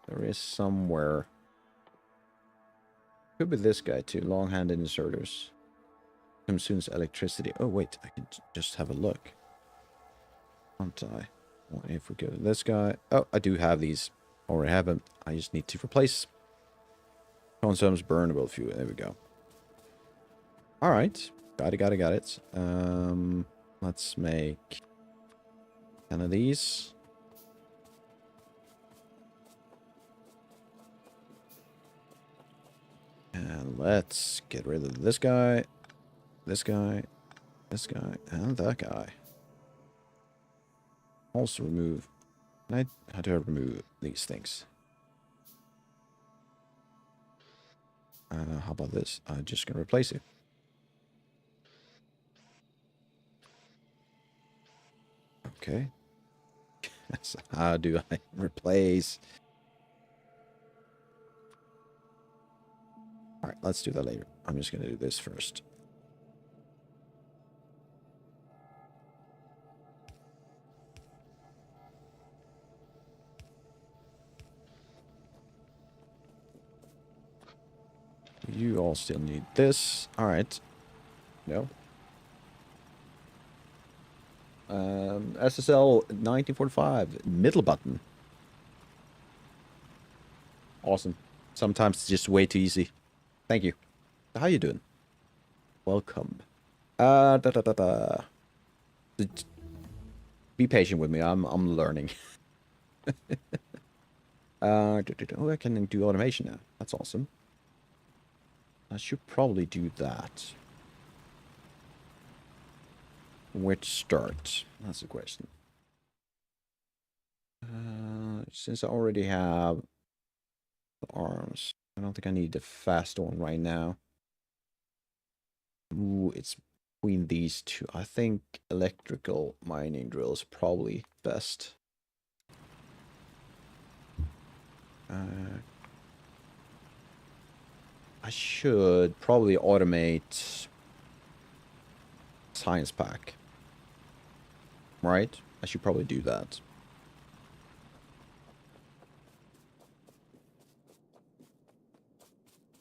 there is somewhere. Could be this guy too. Long-handed inserters. Consumes electricity. Oh wait, I can just have a look. Can't I? What if we go to this guy? Oh, I do have these. Already have them. I just need to replace. Consumes burnable fuel. There we go. All right. Got it. Let's make 10 of these. And let's get rid of this guy, this guy, this guy, and that guy. Also remove... How do I remove these things? How about this? I'm just going to replace it. Okay. So how do I replace? Alright, let's do that later. I'm just going to do this first. You all still need this. Alright. No. SSL 1945. Middle button. Awesome. Sometimes it's just way too easy. Thank you. How you doing? Welcome. Be patient with me. I'm learning. Oh, I can do automation now. That's awesome. I should probably do that. Where to start? That's the question. Since I already have the arms, I don't think I need the fast one right now. Ooh, it's between these two. I think electrical mining drill is probably best. I should probably automate science pack. Right? I should probably do that.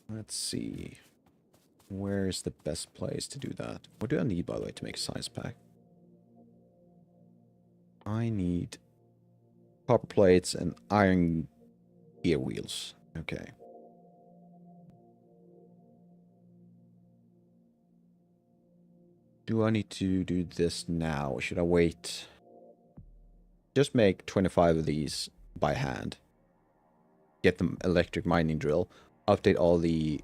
Let's see. Where is the best place to do that? What do I need, by the way, to make a science pack? I need copper plates and iron gear wheels. Okay. Do I need to do this now, or should I wait? Just make 25 of these by hand. Get the electric mining drill. Update all the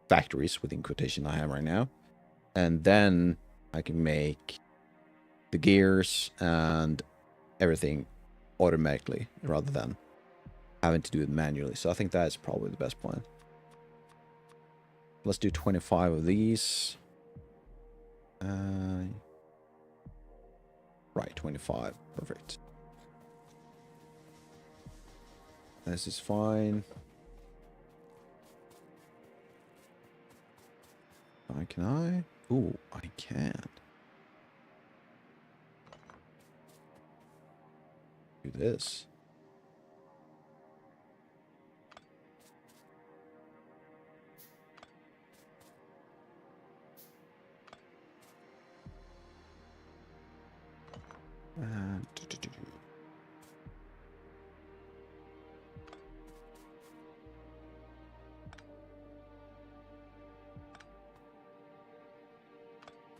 factories, within quotation I have right now. And then I can make the gears and everything automatically, rather than having to do it manually. So I think that is probably the best plan. Let's do 25 of these. Right, 25. Perfect. This is fine. Can I? Ooh, I can. Do this.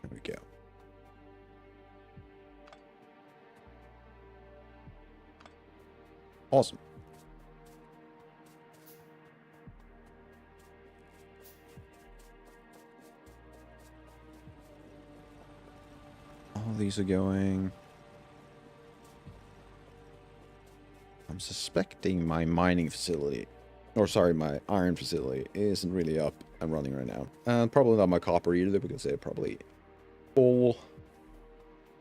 There we go. Awesome. All these are going. I'm suspecting my mining facility, or sorry, my iron facility isn't really up and running right now. And probably not my copper either, because they're probably full.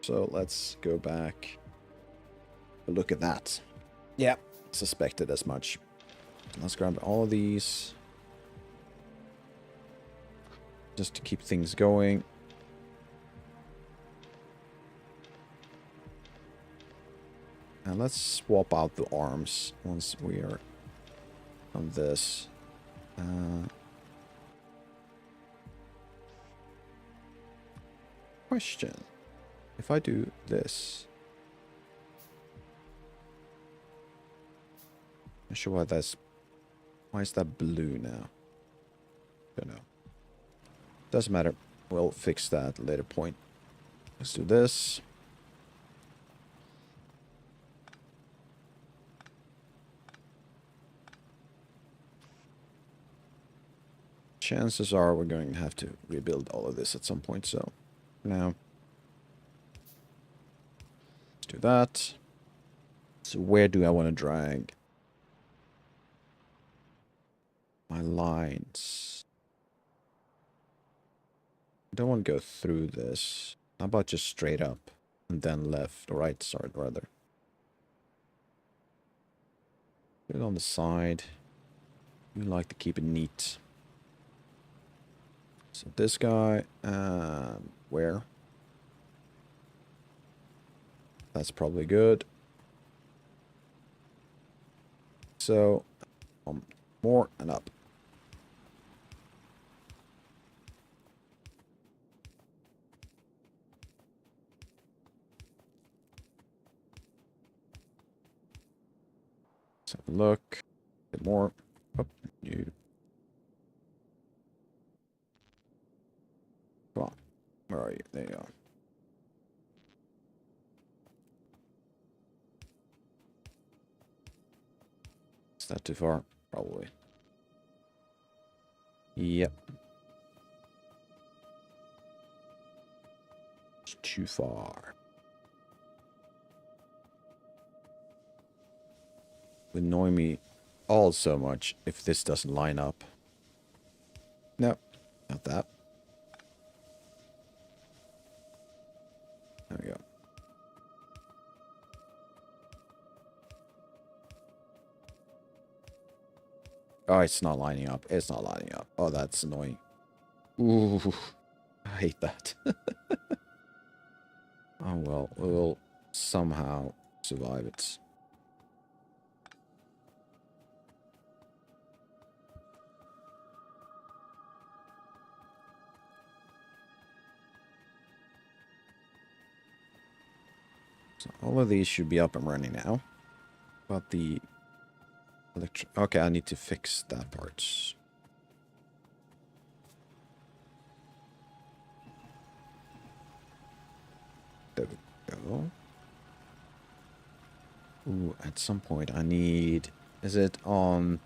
So let's go back. Look at that. Yeah, suspected as much. Let's grab all of these. Just to keep things going. And let's swap out the arms once we are on this. Question. If I do this. Not sure why that's... Why is that blue now? Don't know. Doesn't matter. We'll fix that at a later point. Let's do this. chances are we're going to have to rebuild all of this at some point, so for now, let's do that. So where do I want to drag my lines? I don't want to go through this. How about just straight up and then left or right side rather? Put it on the side. We like to keep it neat. So this guy, where? That's probably good. So, more and up. Let's have a look. A bit more. Oh, you. Come on. Where are you? There you are. Is that too far? Probably. Yep. It's too far. Would annoy me all so much if this doesn't line up. No, not that. There we go. Oh, it's not lining up. It's not lining up. Oh, that's annoying. Ooh, I hate that. Oh well, we'll somehow survive it. So all of these should be up and running now. But the okay, I need to fix that part. There we go. Ooh, at some point I need... Is it on...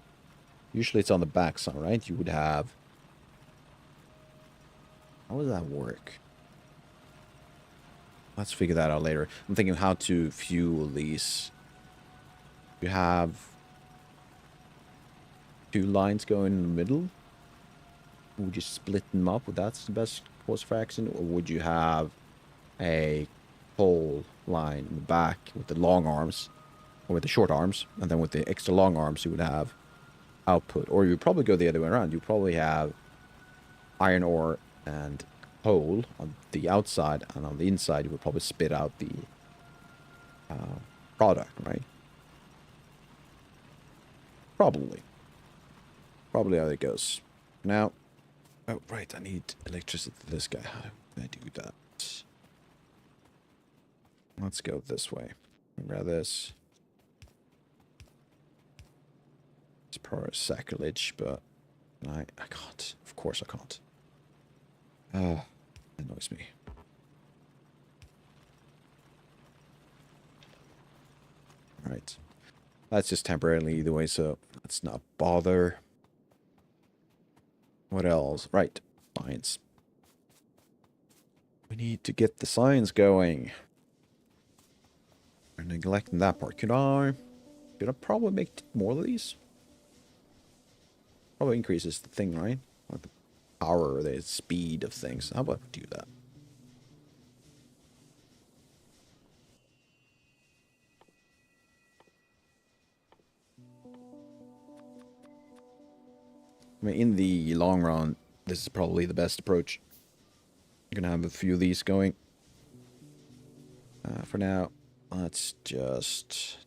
Usually it's on the back side, right? You would have... How does that work? Let's figure that out later. I'm thinking how to fuel these. You have... 2 lines going in the middle? Would you split them up? Would that's the best course for action? Or would you have a pole line in the back with the long arms? Or with the short arms? And then with the extra long arms you would have output. Or you would probably go the other way around. You probably have iron ore and coal on the outside, and on the inside you would probably spit out the product, right? Probably how it goes. Now, oh right, I need electricity to this guy. How can I do that? Let's go this way. Grab this. It's probably sacrilege, but I can't. Of course I can't. Annoys me. Alright. That's just temporarily either way, so let's not bother. What else? Right. Science. We need to get the science going. We're neglecting that part. Could I probably make more of these? Probably increases the thing, right? Like the power or the speed of things. How about do that? I mean, in the long run, this is probably the best approach. You're gonna have a few of these going. For now, let's just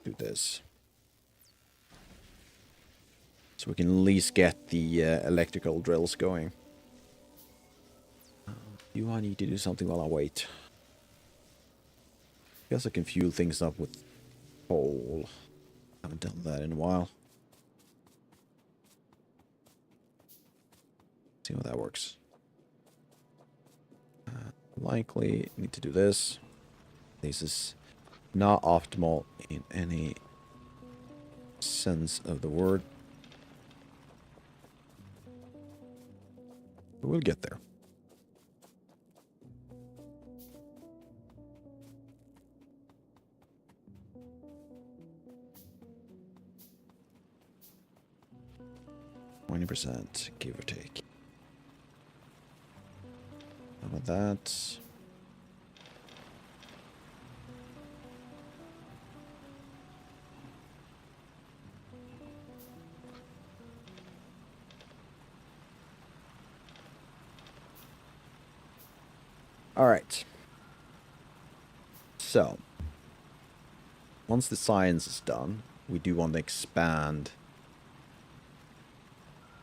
do this. So we can at least get the electrical drills going. Do I need to do something while I wait? Guess I can fuel things up with coal. Haven't done that in a while. See how that works. Likely need to do this. This is not optimal in any sense of the word. we'll get there. %, give or take. How about that? All right. So, once the science is done, we do want to expand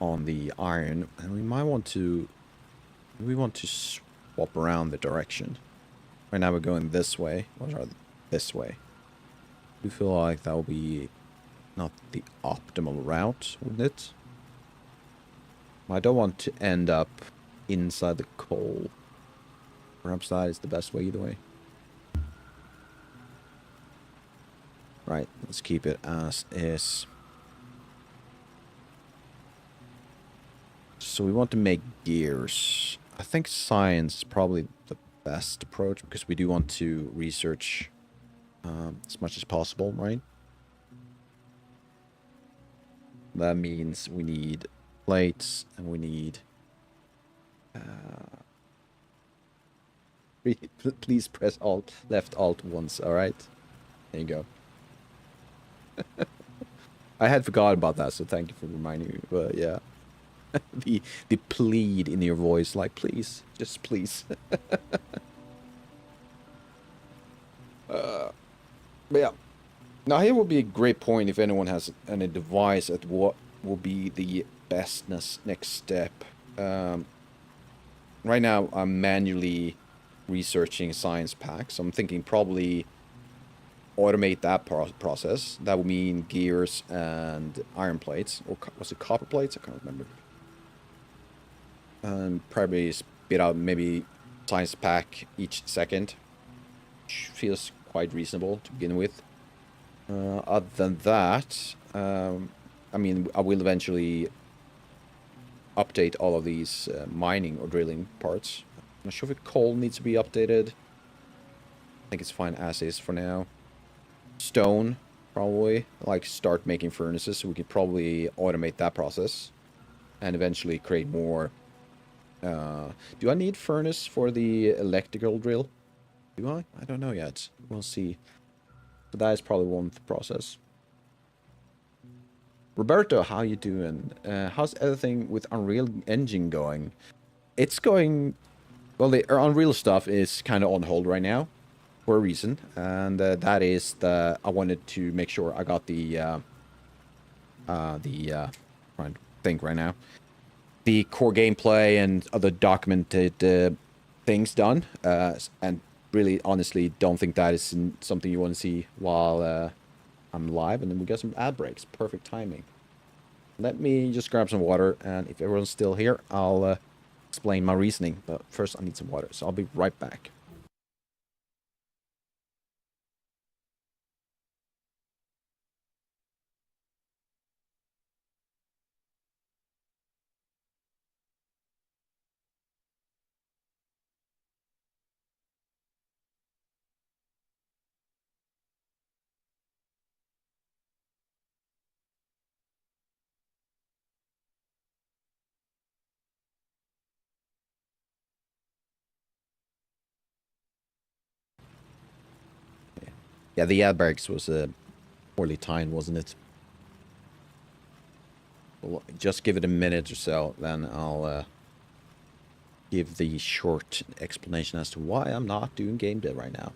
on the iron, and we want to swap around the direction. Right now we're going this way, or rather this way. We feel like that will be not the optimal route, wouldn't it? I don't want to end up inside the coal. Perhaps that is the best way either way. Right, let's keep it as is. So we want to make gears. I think science is probably the best approach because we do want to research as much as possible, right? That means we need plates and we need... please press Alt, left Alt once, alright? There you go. I had forgot about that, so thank you for reminding me, but yeah. the plead in your voice, like, please, just please. But yeah. Now here would be a great point if anyone has any advice at what will be the best next step. Right now I'm manually researching science packs. I'm thinking probably automate that process. That would mean gears and iron plates, or was it copper plates? I can't remember. And probably spit out maybe science pack each second, which feels quite reasonable to begin with. Other than that, I mean, I will eventually update all of these mining or drilling parts. I'm not sure if coal needs to be updated. I think it's fine as is for now. Stone, probably. Like, start making furnaces, so we could probably automate that process. And eventually create more. Do I need furnace for the electrical drill? Do I? I don't know yet. We'll see. So that is probably one process. Roberto, how you doing? How's everything with Unreal Engine going? It's going... Well, the Unreal stuff is kind of on hold right now. For a reason. And that is the... I wanted to make sure I got trying to think right now. The core gameplay and other documented things done. And really, honestly, don't think that is something you want to see while I'm live. And then we got some ad breaks. Perfect timing. Let me just grab some water. And if everyone's still here, I'll explain my reasoning. But first, I need some water. So I'll be right back. Yeah, the ad breaks was poorly timed, wasn't it? Well, just give it a minute or so, then I'll give the short explanation as to why I'm not doing game dev right now.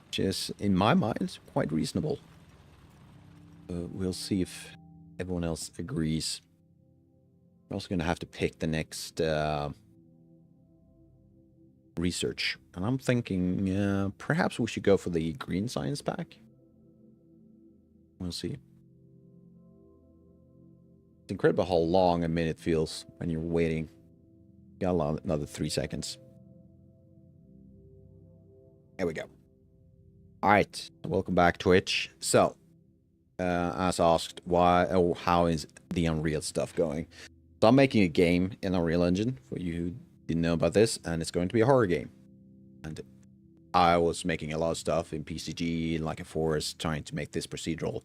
Which is, in my mind, quite reasonable. We'll see if everyone else agrees. We're also going to have to pick the next research. And I'm thinking perhaps we should go for the green science pack. We'll see. It's incredible how long a minute feels when you're waiting. Got another 3 seconds. There we go. Alright, welcome back, Twitch. So, as asked, how is the Unreal stuff going? So I'm making a game in Unreal Engine, for you who didn't know about this, and it's going to be a horror game. And I was making a lot of stuff in PCG, in like a forest, trying to make this procedural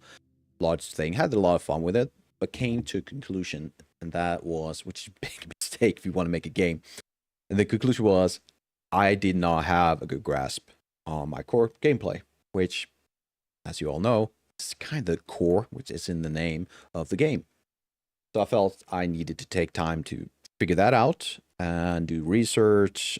large thing. Had a lot of fun with it, but came to a conclusion, and that was, which is a big mistake if you want to make a game. And the conclusion was, I did not have a good grasp on my core gameplay, which, as you all know, is kind of the core, which is in the name of the game. So I felt I needed to take time to figure that out and do research,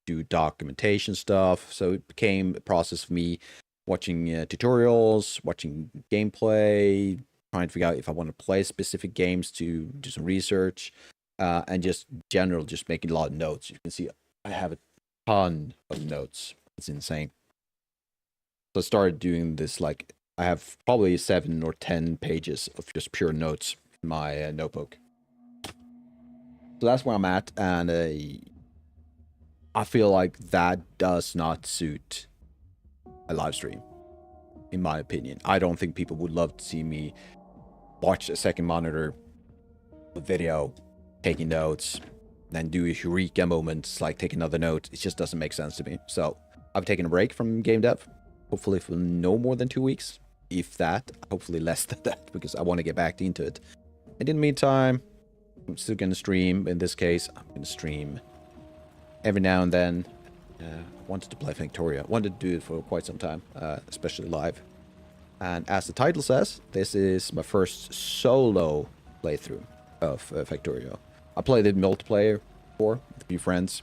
do documentation stuff. So it became a process for me watching tutorials, watching gameplay, trying to figure out if I want to play specific games, to do some research, and just general, just making a lot of notes. You can see I have a ton of notes. It's insane. So I started doing this, like, I have probably 7 or 10 pages of just pure notes in my notebook. So that's where I'm at, and I feel like that does not suit a live stream, in my opinion. I don't think people would love to see me watch a second monitor video, taking notes, then do a eureka moment, like take another note. It just doesn't make sense to me. So I've taken a break from game dev, hopefully for no more than 2 weeks, if that, hopefully less than that, because I want to get back into it. And in the meantime, I'm still going to stream. In this case, I'm going to stream every now and then. I wanted to play Factorio. I wanted to do it for quite some time, especially live. And as the title says, this is my first solo playthrough of Factorio. I played it multiplayer before with a few friends,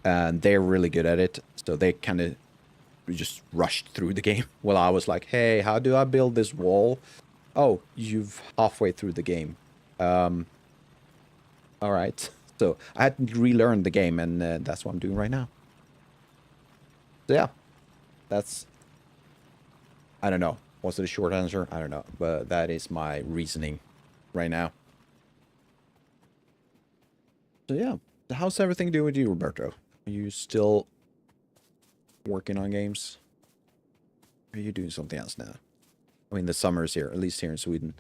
and they're really good at it. So they kind of just rushed through the game while I was like, hey, how do I build this wall? Oh, you've halfway through the game. All right. So I had to relearn the game, and that's what I'm doing right now. So yeah, that's, I don't know. Was it a short answer? I don't know. But that is my reasoning right now. So yeah, how's everything doing with you, Roberto? Are you still working on games? Or are you doing something else now? I mean, the summer is here, at least here in Sweden.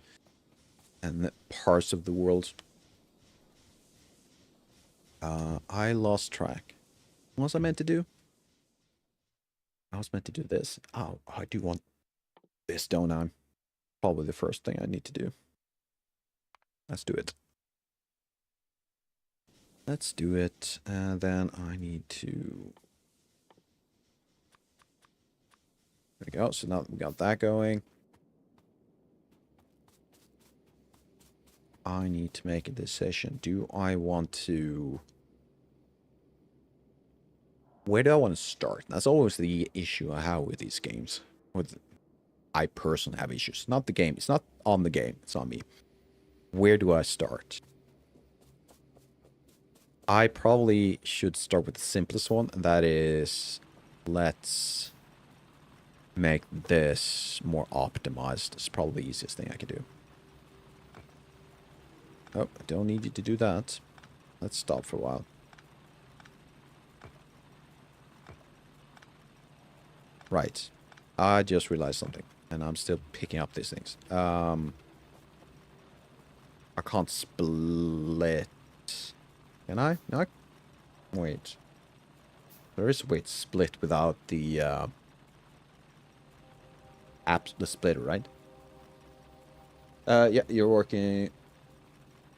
And the parts of the world. I lost track. What was I meant to do? I was meant to do this. Oh, I do want this, don't I? Probably the first thing I need to do. Let's do it. Let's do it. And then I need to... There we go. So now that we got that going, I need to make a decision. Do I want to... Where do I want to start? That's always the issue I have with these games. I personally have issues. Not the game. It's not on the game. It's on me. Where do I start? I probably should start with the simplest one. And that is, let's make this more optimized. It's probably the easiest thing I can do. Oh, I don't need you to do that. Let's stop for a while. Right. I just realized something. And I'm still picking up these things. I can't split. Can I? No. Wait. There is a way to split without the the splitter, right? Yeah, you're working.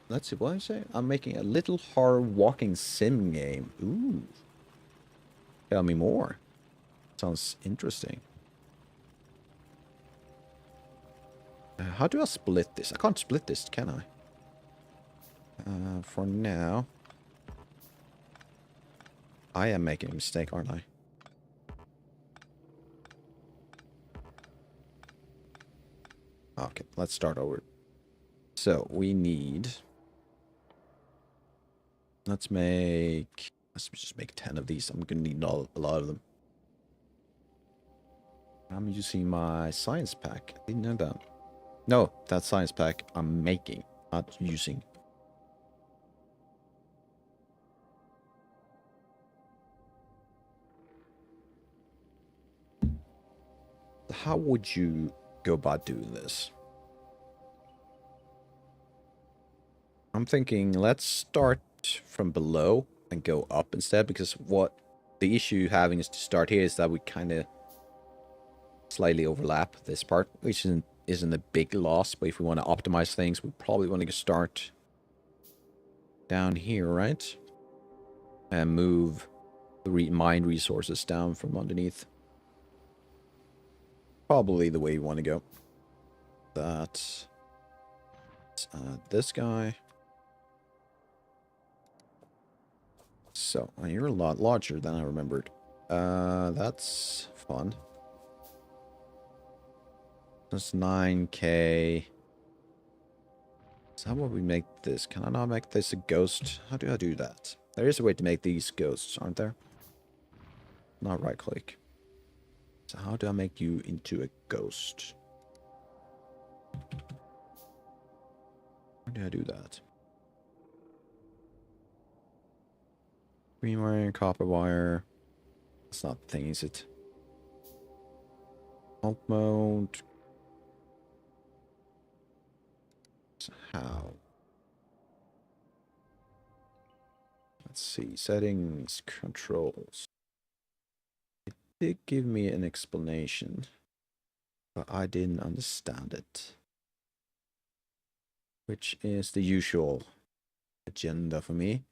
Let's see what I say. I'm making a little horror walking sim game. Ooh. Tell me more. Sounds interesting. How do I split this? I can't split this, can I? For now, I am making a mistake, aren't I? Okay, let's start over. So we need... Let's just make 10 of these. I'm gonna need a lot of them. I'm using my science pack. I didn't know that. No, that science pack I'm making, not using. How would you go about doing this? I'm thinking let's start from below and go up instead, because what the issue having is to start here is that we kind of slightly overlap this part, which isn't a big loss, but if we want to optimize things, we probably want to start down here, right? And move the mine resources down from underneath. Probably the way you want to go. That's this guy. So, you're a lot larger than I remembered. That's fun. That's 9k. Is that what we make this? Can I not make this a ghost? How do I do that? There is a way to make these ghosts, aren't there? Not right click. So how do I make you into a ghost? How do I do that? Green wire, copper wire. That's not the thing, is it? Alt mode. So how? Let's see. Settings, controls. It did give me an explanation, but I didn't understand it. Which is the usual agenda for me.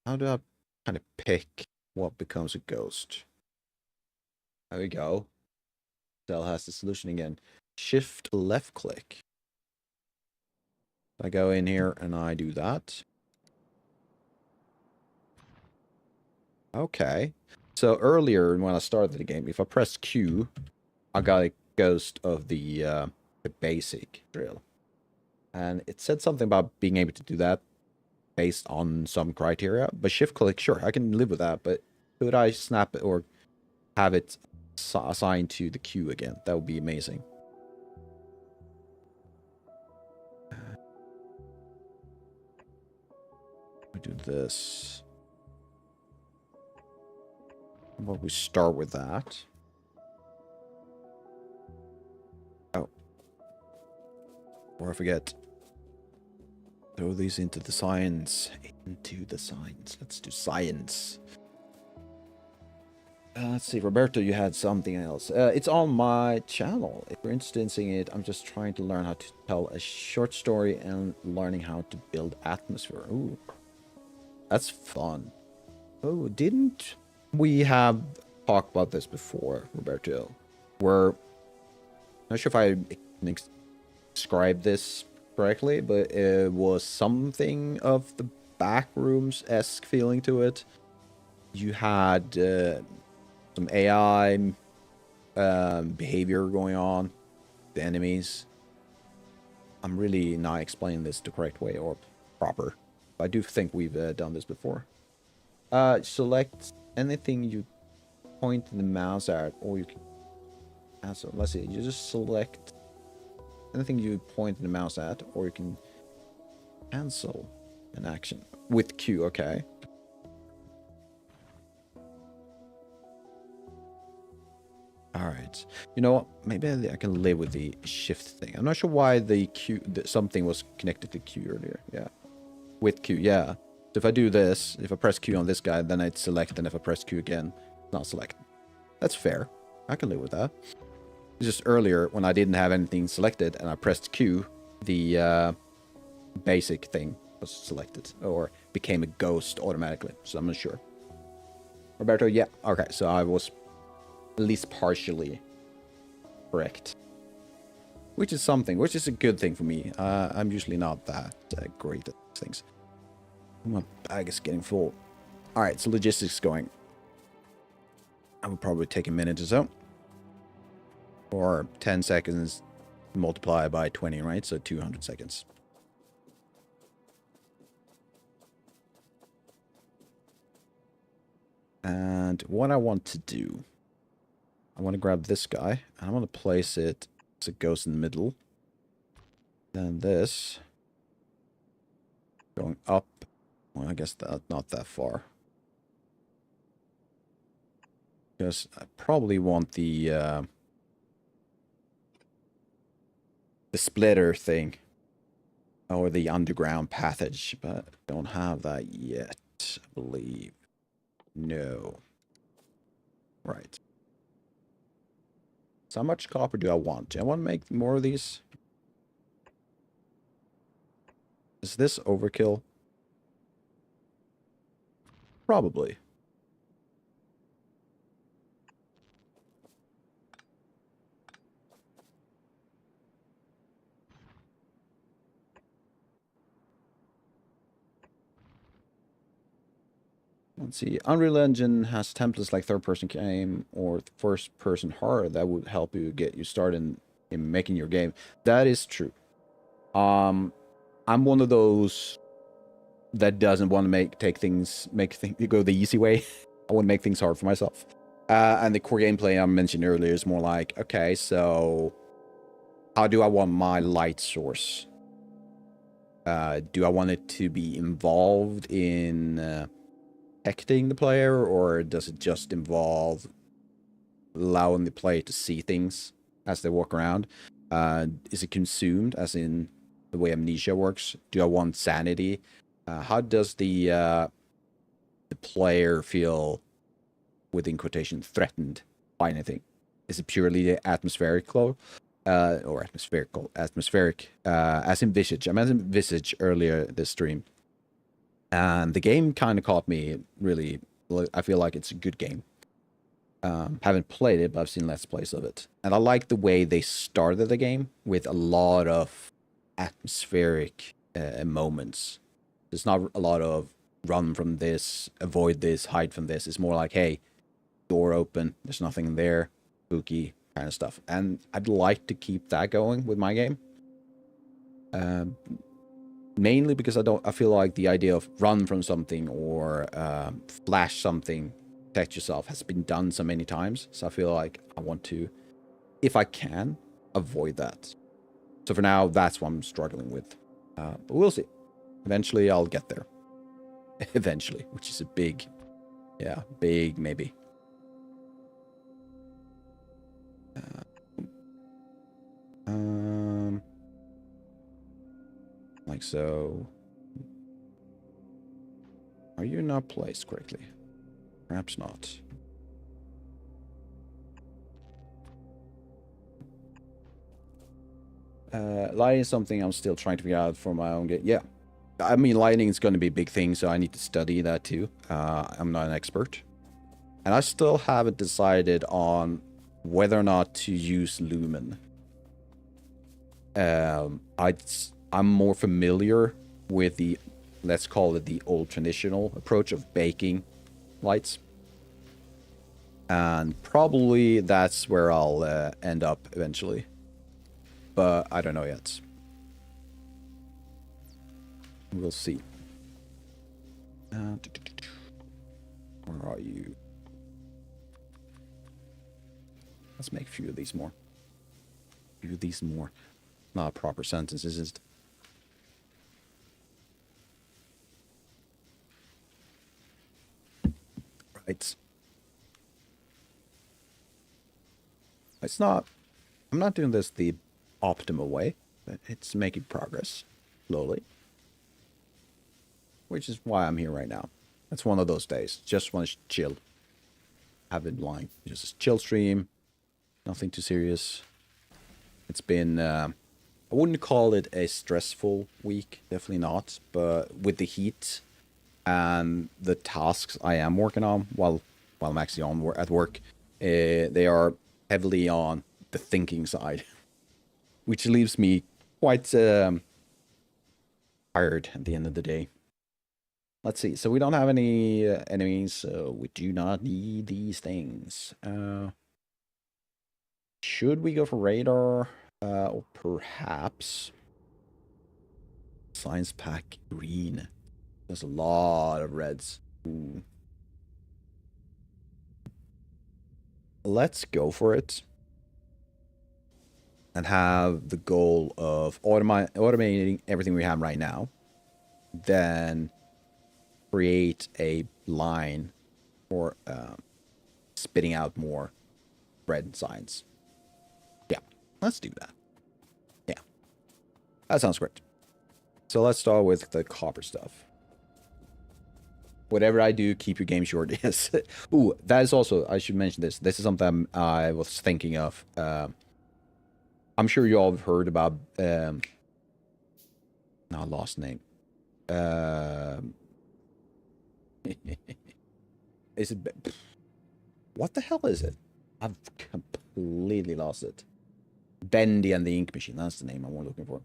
How do I kind of pick what becomes a ghost? There we go. Cell has the solution again. Shift left click. I go in here and I do that. Okay. So earlier when I started the game, if I pressed Q, I got a ghost of the basic drill. And it said something about being able to do that based on some criteria. But shift click, sure, I can live with that. But could I snap it or have it assigned to the queue again? That would be amazing. We do this. Well, we start with that. Oh. Or I forget. Throw these into the science. Into the science. Let's do science. Let's see, Roberto, you had something else. It's on my channel. If you're interested in seeing it, I'm just trying to learn how to tell a short story and learning how to build atmosphere. Ooh. That's fun. Oh, didn't we have talked about this before, Roberto? Where, I'm not sure if I described this correctly, but it was something of the backrooms-esque feeling to it. You had some AI behavior going on, the enemies. I'm really not explaining this the correct way or proper. I do think we've done this before. Select anything you point the mouse at, or you can cancel. Let's see, you just select anything you point the mouse at, or you can cancel an action with Q. Okay. All right. You know what? Maybe I can live with the shift thing. I'm not sure why the Q, something was connected to Q earlier. Yeah. With Q, yeah. So if I do this, if I press Q on this guy, then I'd select, and if I press Q again, it's not select. That's fair. I can live with that. Just earlier, when I didn't have anything selected, and I pressed Q, the basic thing was selected, or became a ghost automatically, so I'm not sure. Roberto, yeah. Okay, so I was at least partially correct. Which is something, which is a good thing for me. I'm usually not that great at things. My bag is getting full. Alright, so logistics going. I will probably take a minute or so. Or 10 seconds multiplied by 20, right? So 200 seconds. And what I want to do, I want to grab this guy, and I want to place it as it goes in the middle. Then this going up. Well, I guess that not that far. Because I probably want the splitter thing or the underground passage, but don't have that yet, I believe. No. Right. So how much copper do I want? Do I want to make more of these? Is this overkill? Probably. Let's see. Unreal Engine has templates like third-person game or first-person horror that would help you get you started in making your game. That is true. I'm one of those that doesn't want to make things go the easy way. I want to make things hard for myself. And the core gameplay I mentioned earlier is more like, okay, so how do I want my light source? Do I want it to be involved in affecting the player, or does it just involve allowing the player to see things as they walk around? Is it consumed, as in the way Amnesia works? Do I want sanity? How does the player feel, within quotation, threatened by anything? Is it purely atmospherical? Or atmospheric, as in Visage. I mentioned Visage earlier this stream. And the game kind of caught me, really. I feel like it's a good game. Haven't played it, but I've seen Let's Plays of it. And I like the way they started the game with a lot of atmospheric moments. There's not a lot of run from this, avoid this, hide from this. It's more like, hey, door open, there's nothing there, spooky kind of stuff. And I'd like to keep that going with my game. Mainly because I feel like the idea of run from something or flash something, protect yourself, has been done so many times. So I feel like I want to, if I can, avoid that. So for now, that's what I'm struggling with. But we'll see. Eventually, I'll get there. Eventually, which is a big, big maybe. Like so. Are you not placed correctly? Perhaps not. Lighting is something I'm still trying to figure out for my own game. Yeah. I mean, lighting is going to be a big thing, so I need to study that too. I'm not an expert. And I still haven't decided on whether or not to use lumen. I'm more familiar with the, let's call it the old traditional approach of baking lights. And probably that's where I'll end up eventually. But I don't know yet. We'll see. Where are you? Let's make a few of these more. Not a proper sentence, is it? Right. It's not... I'm not doing this the optimal way, but it's making progress. Slowly. Which is why I'm here right now. It's one of those days. Just want to chill. Have it lying. Just a chill stream. Nothing too serious. It's been... I wouldn't call it a stressful week. Definitely not. But with the heat and the tasks I am working on while I'm actually at work, they are heavily on the thinking side. Which leaves me quite tired at the end of the day. Let's see. So we don't have any enemies, so we do not need these things. Should we go for radar? Or perhaps science pack green. There's a lot of reds. Ooh. Let's go for it. And have the goal of automating everything we have right now. Then create a line for spitting out more red signs. Yeah, let's do that. Yeah, that sounds great. So let's start with the copper stuff. Whatever I do, keep your game short. Yes. Ooh, that is also, I should mention this. This is something I was thinking of. I'm sure you all have heard about, now I lost name. Is it, what the hell is it? I've completely lost it. Bendy and the Ink Machine. That's the name I'm looking for.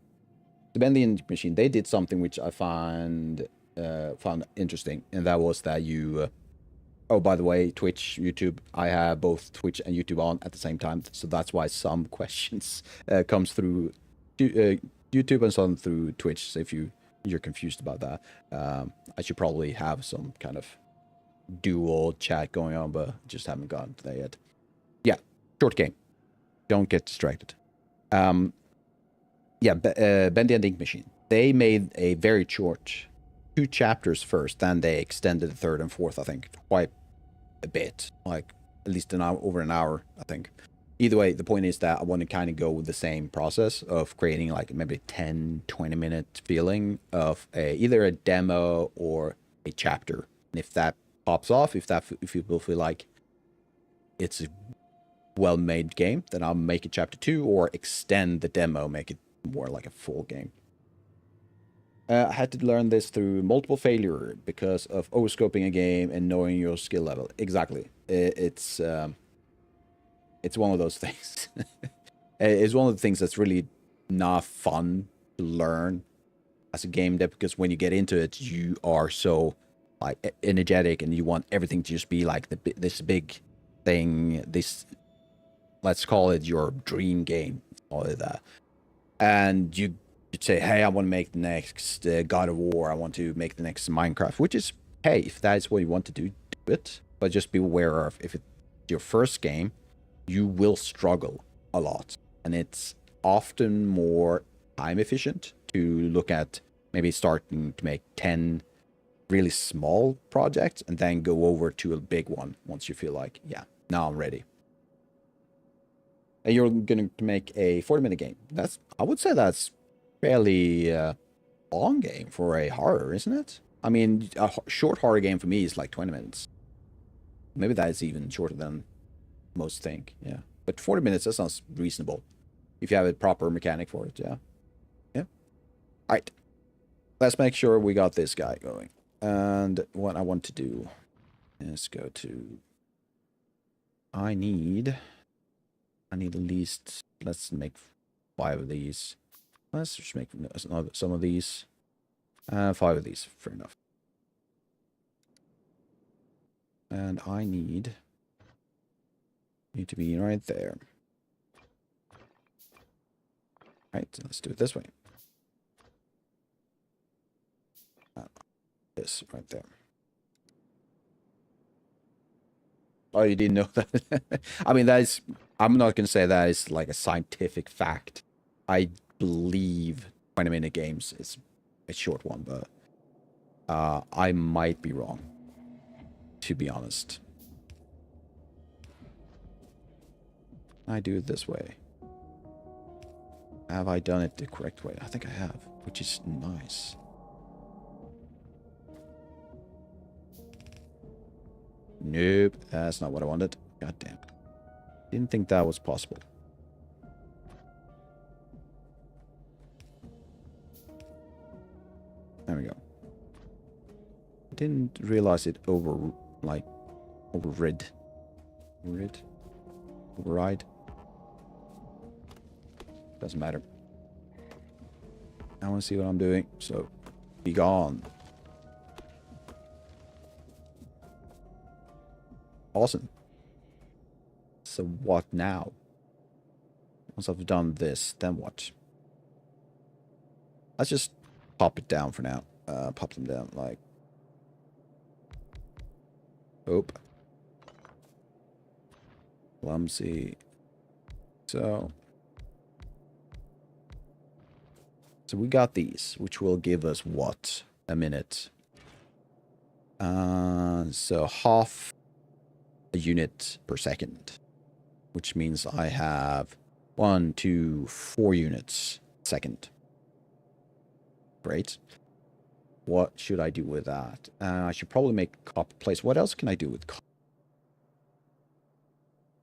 The Bendy and Ink Machine. They did something which I found interesting, and that was that you. Oh, by the way, Twitch, YouTube. I have both Twitch and YouTube on at the same time, so that's why some questions comes through YouTube and some through Twitch. So if you're confused about that, I should probably have some kind of dual chat going on, but just haven't gotten to that yet. Yeah, short game. Don't get distracted. Yeah, Bendy and Ink Machine. They made a very short 2 chapters first, then they extended the 3rd and 4th, I think, quite a bit, like at least an hour, over an hour, I think. Either way, the point is that I want to kind of go with the same process of creating like maybe 10-20 minute feeling of either a demo or a chapter. And if that pops off, if people feel like it's a well-made game, then I'll make it chapter 2 or extend the demo, make it more like a full game. I had to learn this through multiple failure because of overscoping a game and knowing your skill level. Exactly. It's one of those things. It's one of the things that's really not fun to learn as a game dev, because when you get into it, you are so like energetic and you want everything to just be like this big thing. This, let's call it your dream game, call it that. And you'd say, hey, I want to make the next God of War. I want to make the next Minecraft, which is, hey, if that is what you want to do, do it. But just be aware of, if it's your first game, you will struggle a lot. And it's often more time efficient to look at maybe starting to make 10 really small projects and then go over to a big one once you feel like, yeah, now I'm ready. And you're going to make a 40-minute game. I would say that's fairly long game for a horror, isn't it? I mean, a short horror game for me is like 20 minutes. Maybe that is even shorter than most think, yeah. But 40 minutes, that sounds reasonable. If you have a proper mechanic for it, yeah. Yeah. All right. Let's make sure we got this guy going. And what I want to do is go to... I need at least... Let's make 5 of these. Let's just make some of these. 5 of these, fair enough. And I need to be right there. Right, so let's do it this way. This right there. Oh, you didn't know that? I mean, I'm not going to say that is like a scientific fact. I believe 20-minute games is a short one, but I might be wrong, to be honest. I do it this way. Have I done it the correct way? I think I have, which is nice. Nope, that's not what I wanted. God damn. Didn't think that was possible. There we go. Didn't realize it override. Override. Doesn't matter. I want to see what I'm doing, so be gone. Awesome. So what now? Once I've done this, then what? Let's just pop it down for now. Pop them down like... Oop. Clumsy. So we got these, which will give us what? A minute. So half a unit per second, which means I have 1, 2, 4 units a second. Great. What should I do with that? I should probably make copper plates. What else can I do with copper?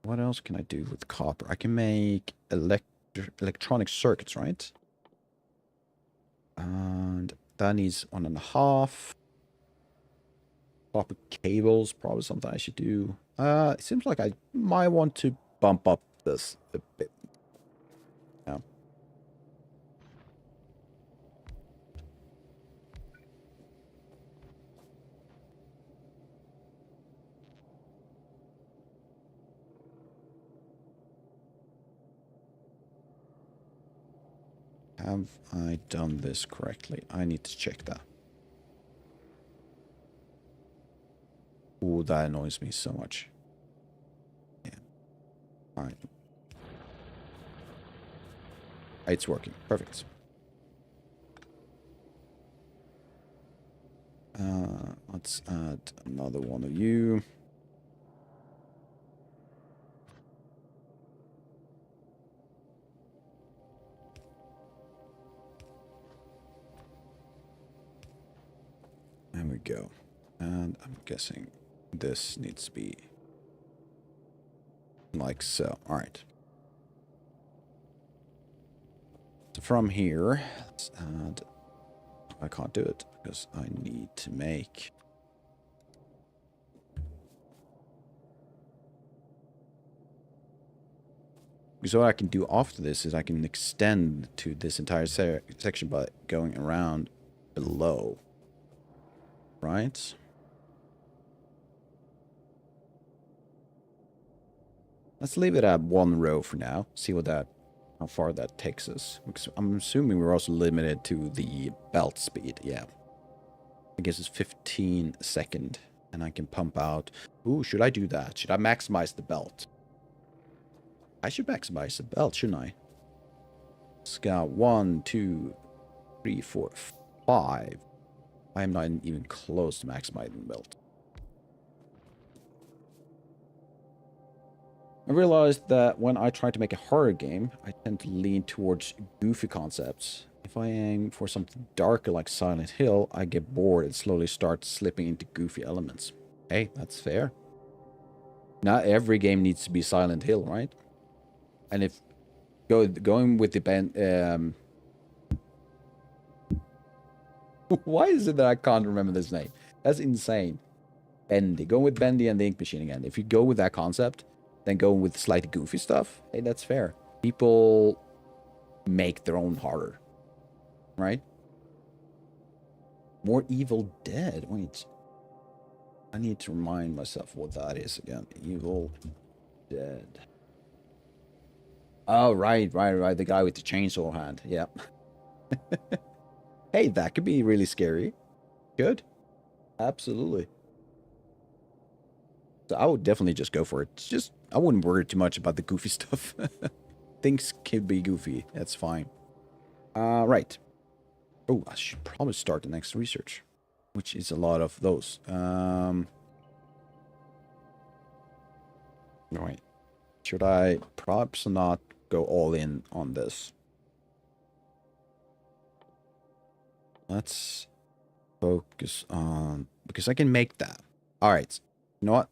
What else can I do with copper? I can make electronic circuits, right? And that needs 1.5. Copper cables, probably something I should do. It seems like I might want to bump up this a bit. Yeah. Have I done this correctly? I need to check that. Ooh, that annoys me so much. Yeah. Alright. It's working. Perfect. Let's add another one of you. There we go. And I'm guessing this needs to be like so. All right. So from here, let's add... I can't do it because I need to make... So what I can do after this is I can extend to this entire section by going around below. Right? Let's leave it at 1 row for now. See what that, how far that takes us. Because I'm assuming we're also limited to the belt speed. Yeah. I guess it's 15 a second. And I can pump out... Ooh, should I do that? Should I maximize the belt? I should maximize the belt, shouldn't I? It's got 1, 2, 3, 4, 5. I am not even close to maximizing the belt. I realized that when I try to make a horror game, I tend to lean towards goofy concepts. If I aim for something darker like Silent Hill, I get bored and slowly start slipping into goofy elements. Hey, that's fair. Not every game needs to be Silent Hill, right? And if going with the band, why is it that I can't remember this name? That's insane. Bendy. Going with Bendy and the Ink Machine again. If you go with that concept, then going with slightly goofy stuff, hey, that's fair. People make their own horror, right? More Evil Dead. Wait. I need to remind myself what that is again. Evil Dead. Oh, right. The guy with the chainsaw hand. Yeah. Hey, that could be really scary. Good. Absolutely. So I would definitely just go for it. It's just, I wouldn't worry too much about the goofy stuff. Things can be goofy. That's fine. Right. Oh, I should probably start the next research, which is a lot of those. Right. Should I perhaps not go all in on this? Let's focus on... Because I can make that. All right. You know what?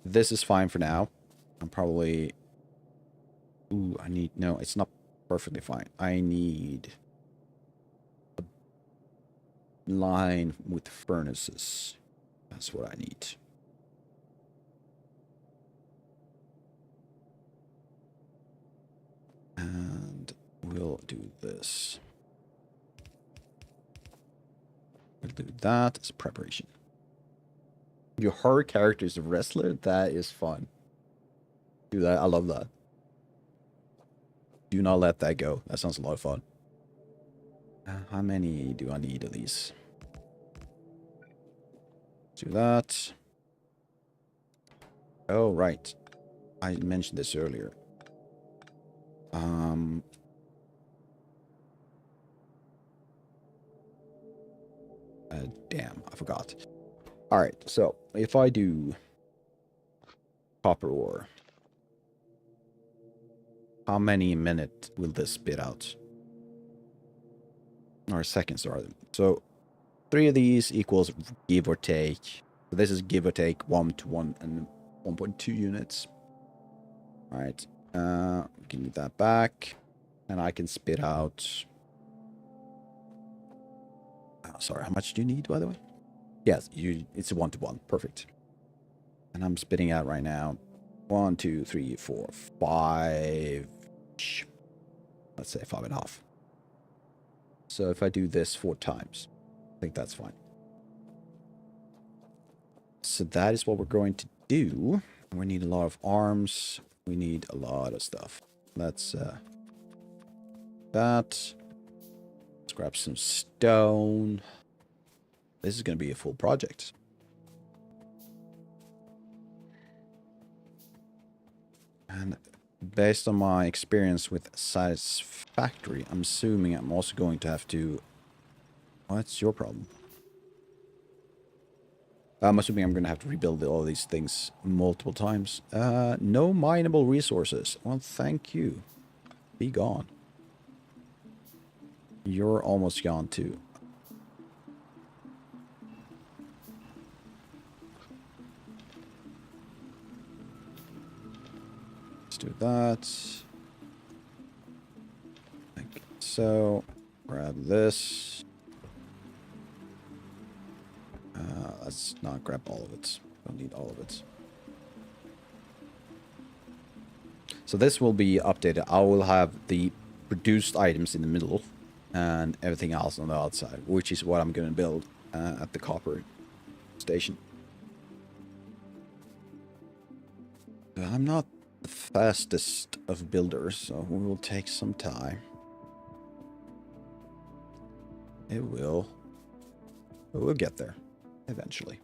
This is fine for now. I'm probably... Ooh, I need... No, it's not perfectly fine. I need a line with furnaces. That's what I need. And we'll do this. We'll do that as preparation. Your horror character is a wrestler? That is fun. Do that. I love that. Do not let that go. That sounds a lot of fun. How many do I need of these? Do that. Oh, right. I mentioned this earlier. Damn, I forgot. All right, so if I do copper ore, how many a minute will this spit out? or seconds rather. So 3 of these equals give or take. So this is give or take 1 to 1 and 1.2 units. All right. We can move that back, and I can spit out. Oh, sorry, how much do you need, by the way? Yes, it's a 1 to 1. Perfect. And I'm spitting out right now 1, 2, 3, 4, 5. Let's say 5.5. So if I do this 4 times, I think that's fine. So that is what we're going to do. We need a lot of arms. We need a lot of stuff. Let's let's grab some stone. This is going to be a full project. And based on my experience with Factory, I'm assuming I'm also going to have to... What's your problem? I'm assuming I'm going to have to rebuild all these things multiple times. No mineable resources. Well, thank you. Be gone. You're almost gone too. Let's do that. Like so. Grab this. Let's not grab all of it. Don't need all of it. So this will be updated. I will have the produced items in the middle and everything else on the outside, which is what I'm going to build at the copper station. I'm not the fastest of builders, so we will take some time. It will. But we'll get there eventually.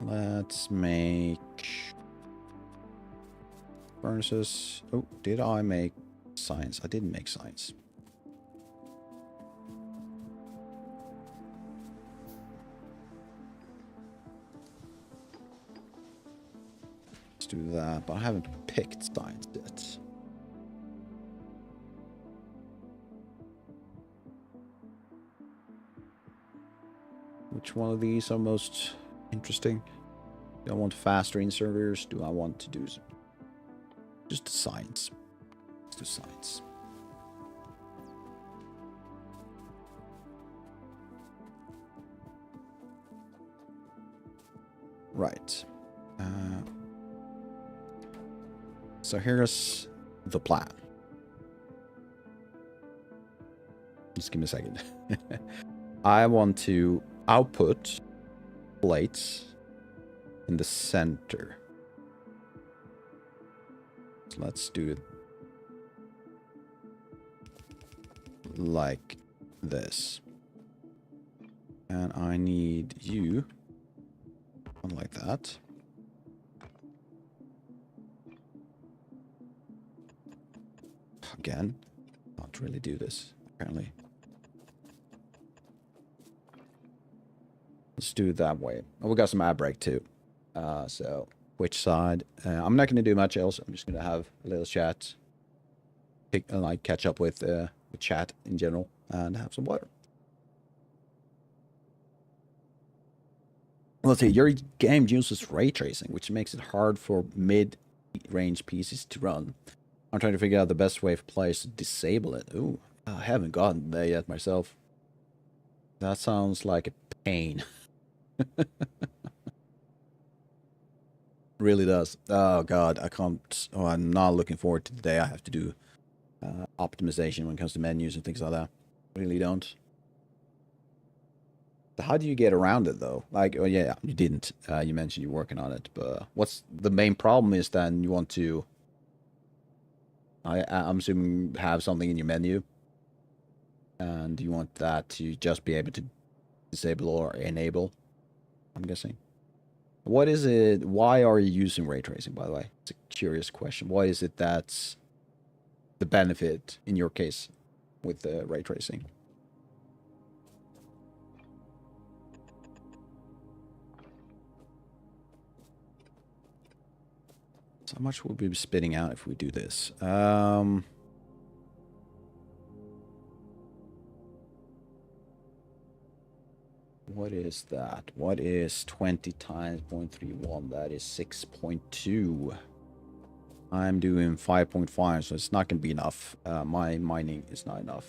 Let's make furnaces. Oh, did I make science? I didn't make science. Let's do that, but I haven't picked science yet. Which one of these are most interesting? Do I want faster inserters? Do I want to do just science? Let's do science. Right. So here's the plan. Just give me a second. I want to output plates in the center. So let's do it like this. And I need you like that. Again, not really do this, apparently. Let's do it that way. Oh, we got some ad break too. So which side? I'm not going to do much else. I'm just going to have a little chat, like catch up with chat in general, and have some water. Let's see. Your game uses ray tracing, which makes it hard for mid-range PCs to run. I'm trying to figure out the best way for players to disable it. Ooh, I haven't gotten there yet myself. That sounds like a pain. Really does. Oh god, I can't. Oh, I'm not looking forward to the day I have to do optimization when it comes to menus and things like that. Really don't. How do you get around it though? Like, oh yeah, you didn't. You mentioned you're working on it, but what's the main problem? Is then you want to? I'm assuming have something in your menu, and you want that to just be able to disable or enable. I'm guessing. What is it? Why are you using ray tracing, by the way? It's a curious question. Why is it that's the benefit in your case with the ray tracing? So how much will we be spitting out if we do this? what is that? What is 20 times 0.31? That is 6.2. I'm doing 5.5, so it's not going to be enough. My mining is not enough.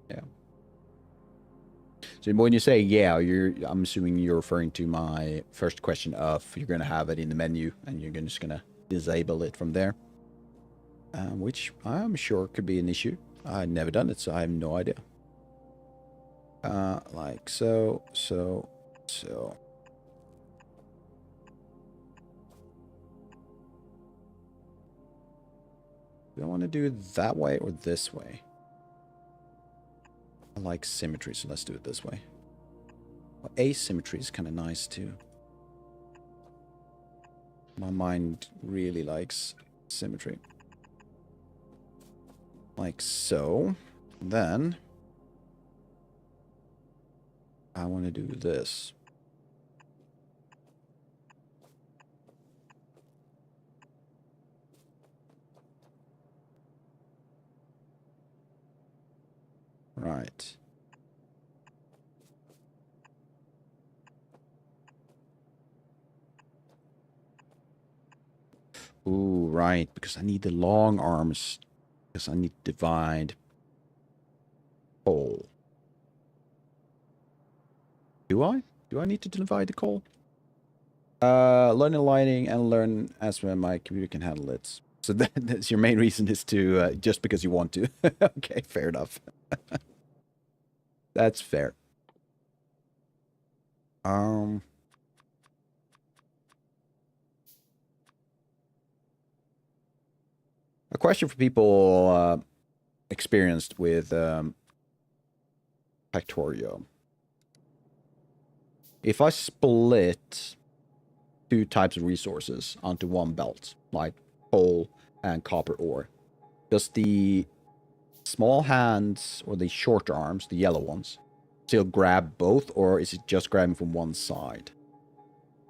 Yeah. So when you say yeah, I'm assuming you're referring to my first question of you're going to have it in the menu and you're just going to disable it from there. Which I'm sure could be an issue. I've never done it, so I have no idea. Like so. Do I want to do it that way or this way? I like symmetry, so let's do it this way. Well, asymmetry is kind of nice too. My mind really likes symmetry. Like so. Then I want to do this. Right. Ooh, right. Because I need the long arms. Because I need to divide coal. Do I? Do I need to divide the coal? Learn aligning and learn as when my computer can handle it. So that's your main reason is to, just because you want to. Okay, fair enough. That's fair. A question for people experienced with Factorio. If I split two types of resources onto one belt, like coal and copper ore, does the small hands or the short arms, the yellow ones, still grab both, or is it just grabbing from one side?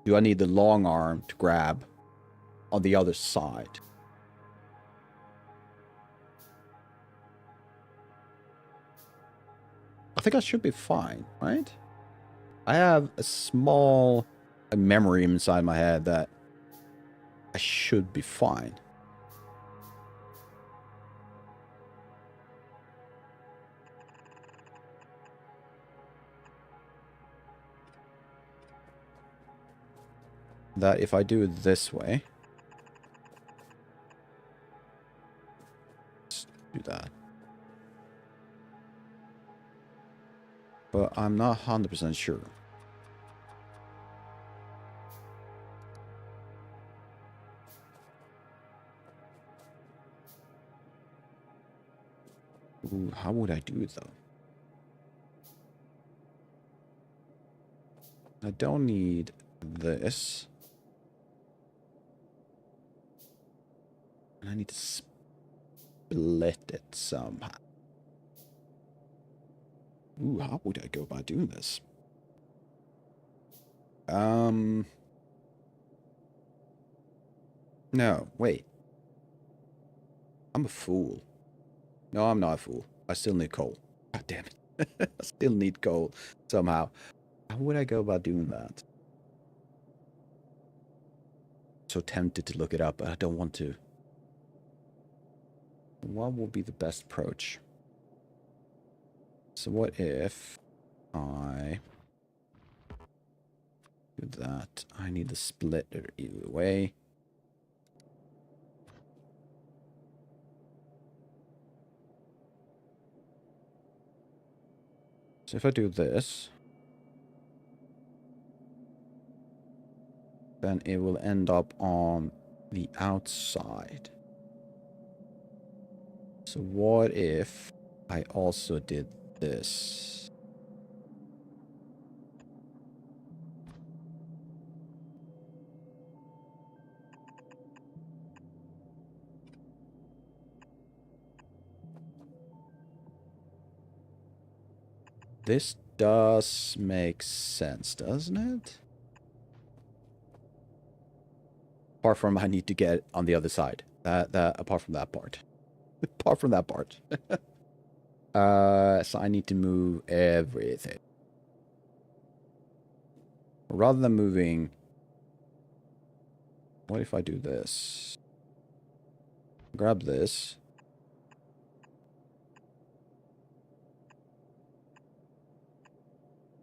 Do I need the long arm to grab on the other side? I think I should be fine, right? I have a small memory inside my head that I should be fine. That if I do it this way, let's do that. But I'm not 100% sure. Ooh, how would I do it though? I don't need this. I need to split it somehow. Ooh, how would I go about doing this? No, wait. I'm a fool. No, I'm not a fool. I still need coal. God damn it. I still need coal somehow. How would I go about doing that? So tempted to look it up, but I don't want to. What will be the best approach? So what if I do that? I need the splitter either way. So if I do this, then it will end up on the outside. So what if I also did this? This does make sense, doesn't it? Apart from I need to get on the other side. Apart from that part. Apart from that part. So I need to move everything. Rather than moving... What if I do this? Grab this.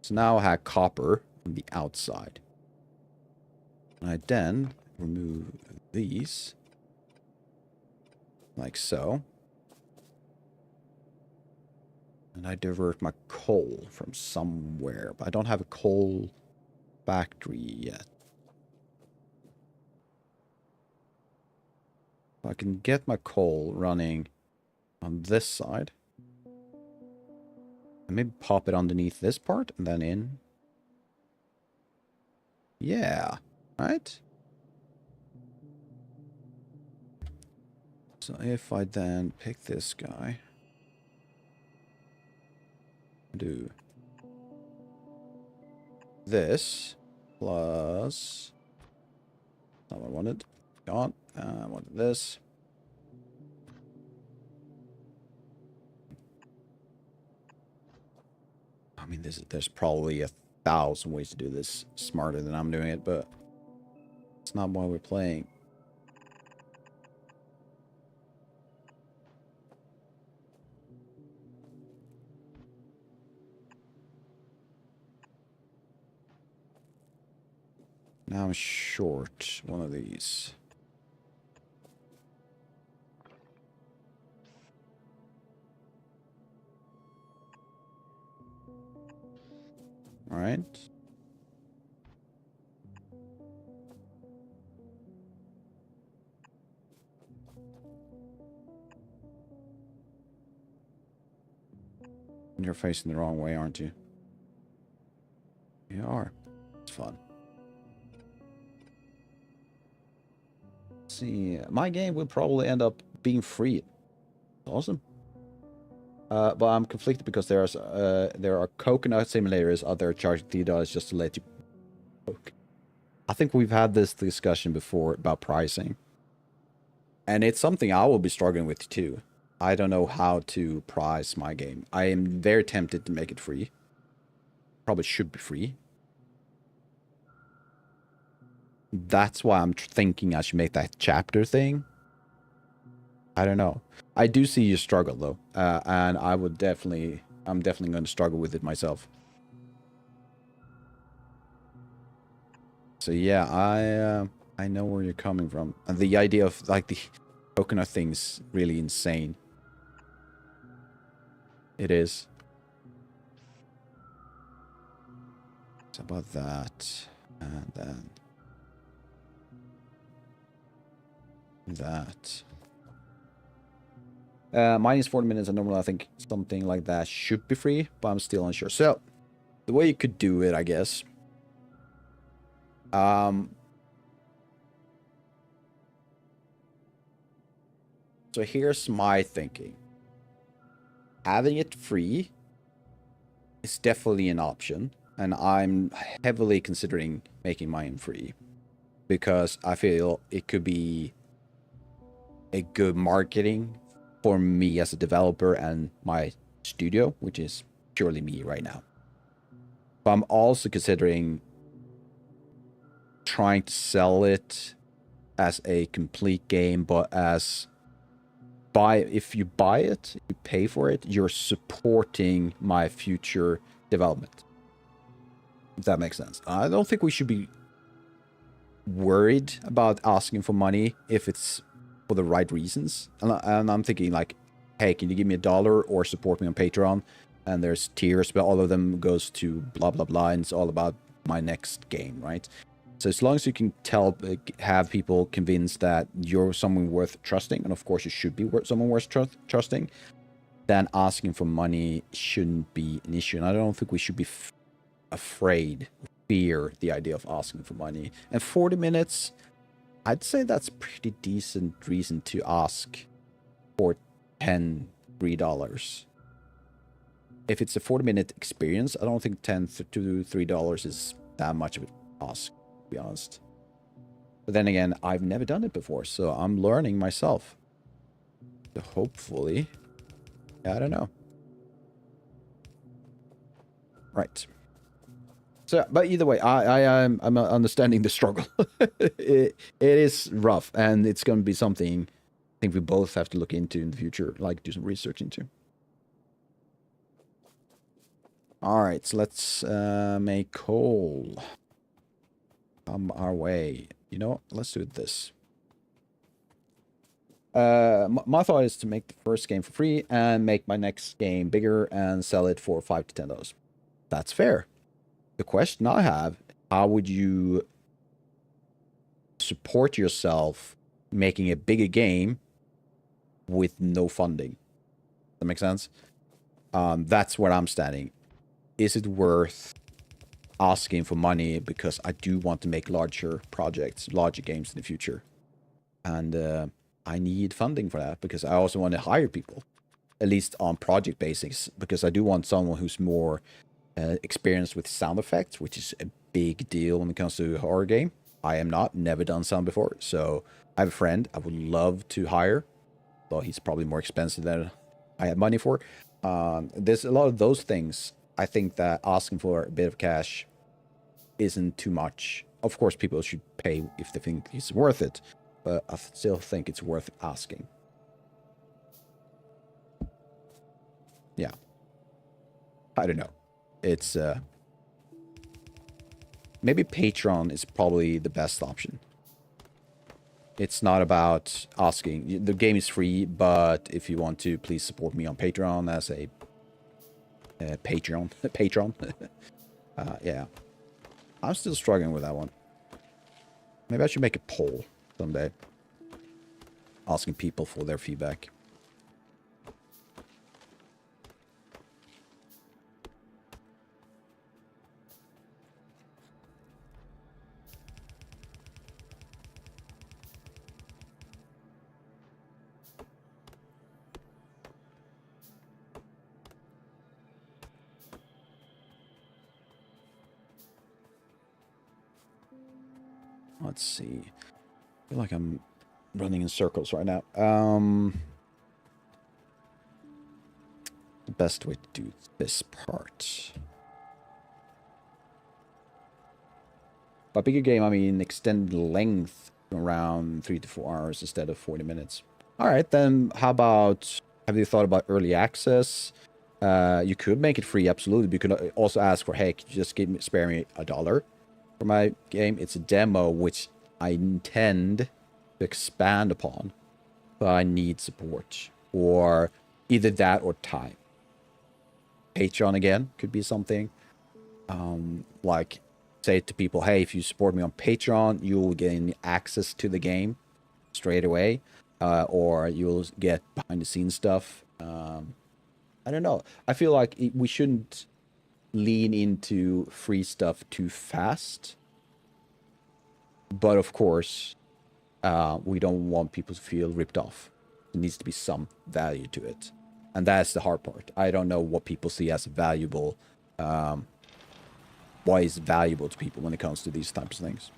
So now I have copper on the outside. And I then remove these. Like so. And I divert my coal from somewhere. But I don't have a coal factory yet. I can get my coal running on this side. And maybe pop it underneath this part and then in. Yeah, right? So if I then pick this guy. Do this plus... Not what I wanted. Gone. I wanted this. I mean, there's probably 1,000 ways to do this smarter than I'm doing it, but it's not why we're playing. Now I'm short one of these. All right. You're facing the wrong way, aren't you? You are. It's fun. Let's see, my game will probably end up being free. Awesome. But I'm conflicted because there are coconut simulators out there charging $3 just to let you cook. I think we've had this discussion before about pricing. And it's something I will be struggling with too. I don't know how to price my game. I am very tempted to make it free. Probably should be free. That's why I'm thinking I should make that chapter thing. I don't know. I do see you struggle though. And I'm definitely going to struggle with it myself. So yeah, I know where you're coming from. And the idea of like the coconut thing is really insane. It is. So about that. And then that. Mine is 40 minutes and normally I think something like that should be free, but I'm still unsure. So, the way you could do it, I guess. So here's my thinking. Having it free is definitely an option, and I'm heavily considering making mine free because I feel it could be a good marketing for me as a developer and my studio, which is purely me right now. But I'm also considering trying to sell it as a complete game, but as if you buy it, you pay for it, you're supporting my future development. If that makes sense. I don't think we should be worried about asking for money if it's for the right reasons. And I'm thinking like, hey, can you give me $1 or support me on Patreon? And there's tiers, but all of them goes to blah, blah, blah. And it's all about my next game, right? So as long as you can have people convinced that you're someone worth trusting, and of course you should be someone worth trusting, then asking for money shouldn't be an issue. And I don't think we should be afraid, fear the idea of asking for money. And 40 minutes, I'd say that's pretty decent reason to ask for $3. If it's a 40-minute experience, I don't think $10 to $3 is that much of an ask, to be honest. But then again, I've never done it before, so I'm learning myself. So hopefully, I don't know. Right. So, but either way, I'm understanding the struggle. It is rough, and it's going to be something I think we both have to look into in the future, like do some research into. All right, so let's make coal come our way. You know what? Let's do this. My thought is to make the first game for free and make my next game bigger and sell it for $5 to $10. That's fair. The question I have, how would you support yourself making a bigger game with no funding? That makes sense? That's where I'm standing. Is it worth asking for money because I do want to make larger projects, larger games in the future? And I need funding for that because I also want to hire people, at least on project basis, because I do want someone who's more experienced with sound effects, which is a big deal when it comes to a horror game. I am not, never done sound before. So I have a friend I would love to hire, though he's probably more expensive than I have money for. There's a lot of those things. I think that asking for a bit of cash isn't too much. Of course, people should pay if they think it's worth it, but I still think it's worth asking. Yeah. I don't know. It's maybe Patreon is probably the best option. It's not about asking. The game is free, but if you want to, please support me on Patreon as a Patreon. Patreon. Yeah. I'm still struggling with that one. Maybe I should make a poll someday. Asking people for their feedback. Let's see. I feel like I'm running in circles right now. The best way to do this part. By bigger game, I mean extend length around 3 to 4 hours instead of 40 minutes. All right, then how about, have you thought about early access? You could make it free, absolutely. You could also ask for, hey, could you just spare me $1 for my game? It's a demo, which I intend to expand upon, but I need support. Or either that or time. Patreon again could be something. Like say to people, hey, if you support me on Patreon, you'll gain access to the game straight away, or you'll get behind the scenes stuff. I don't know. I feel like we shouldn't lean into free stuff too fast, but of course, we don't want people to feel ripped off. There needs to be some value to it, and that's the hard part. I don't know what people see as valuable. Why is valuable to people when it comes to these types of things?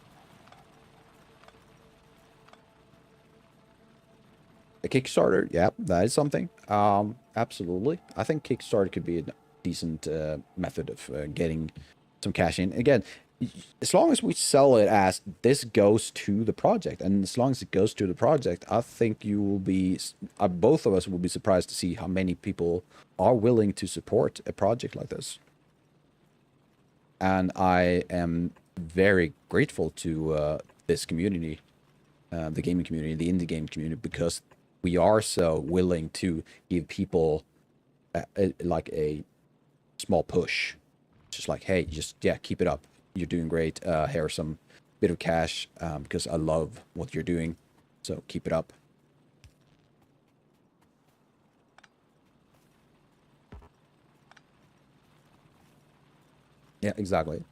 A Kickstarter, yeah, that is something. Absolutely. I think Kickstarter could be a decent method of getting some cash in. Again, as long as we sell it as this goes to the project, and as long as it goes to the project, I think you will be, both of us will be surprised to see how many people are willing to support a project like this. And I am very grateful to this community, the gaming community, the indie game community, because we are so willing to give people like a small push. Just like, hey, just, yeah, keep it up. You're doing great. Here's some bit of cash because I love what you're doing. So keep it up. Yeah, exactly.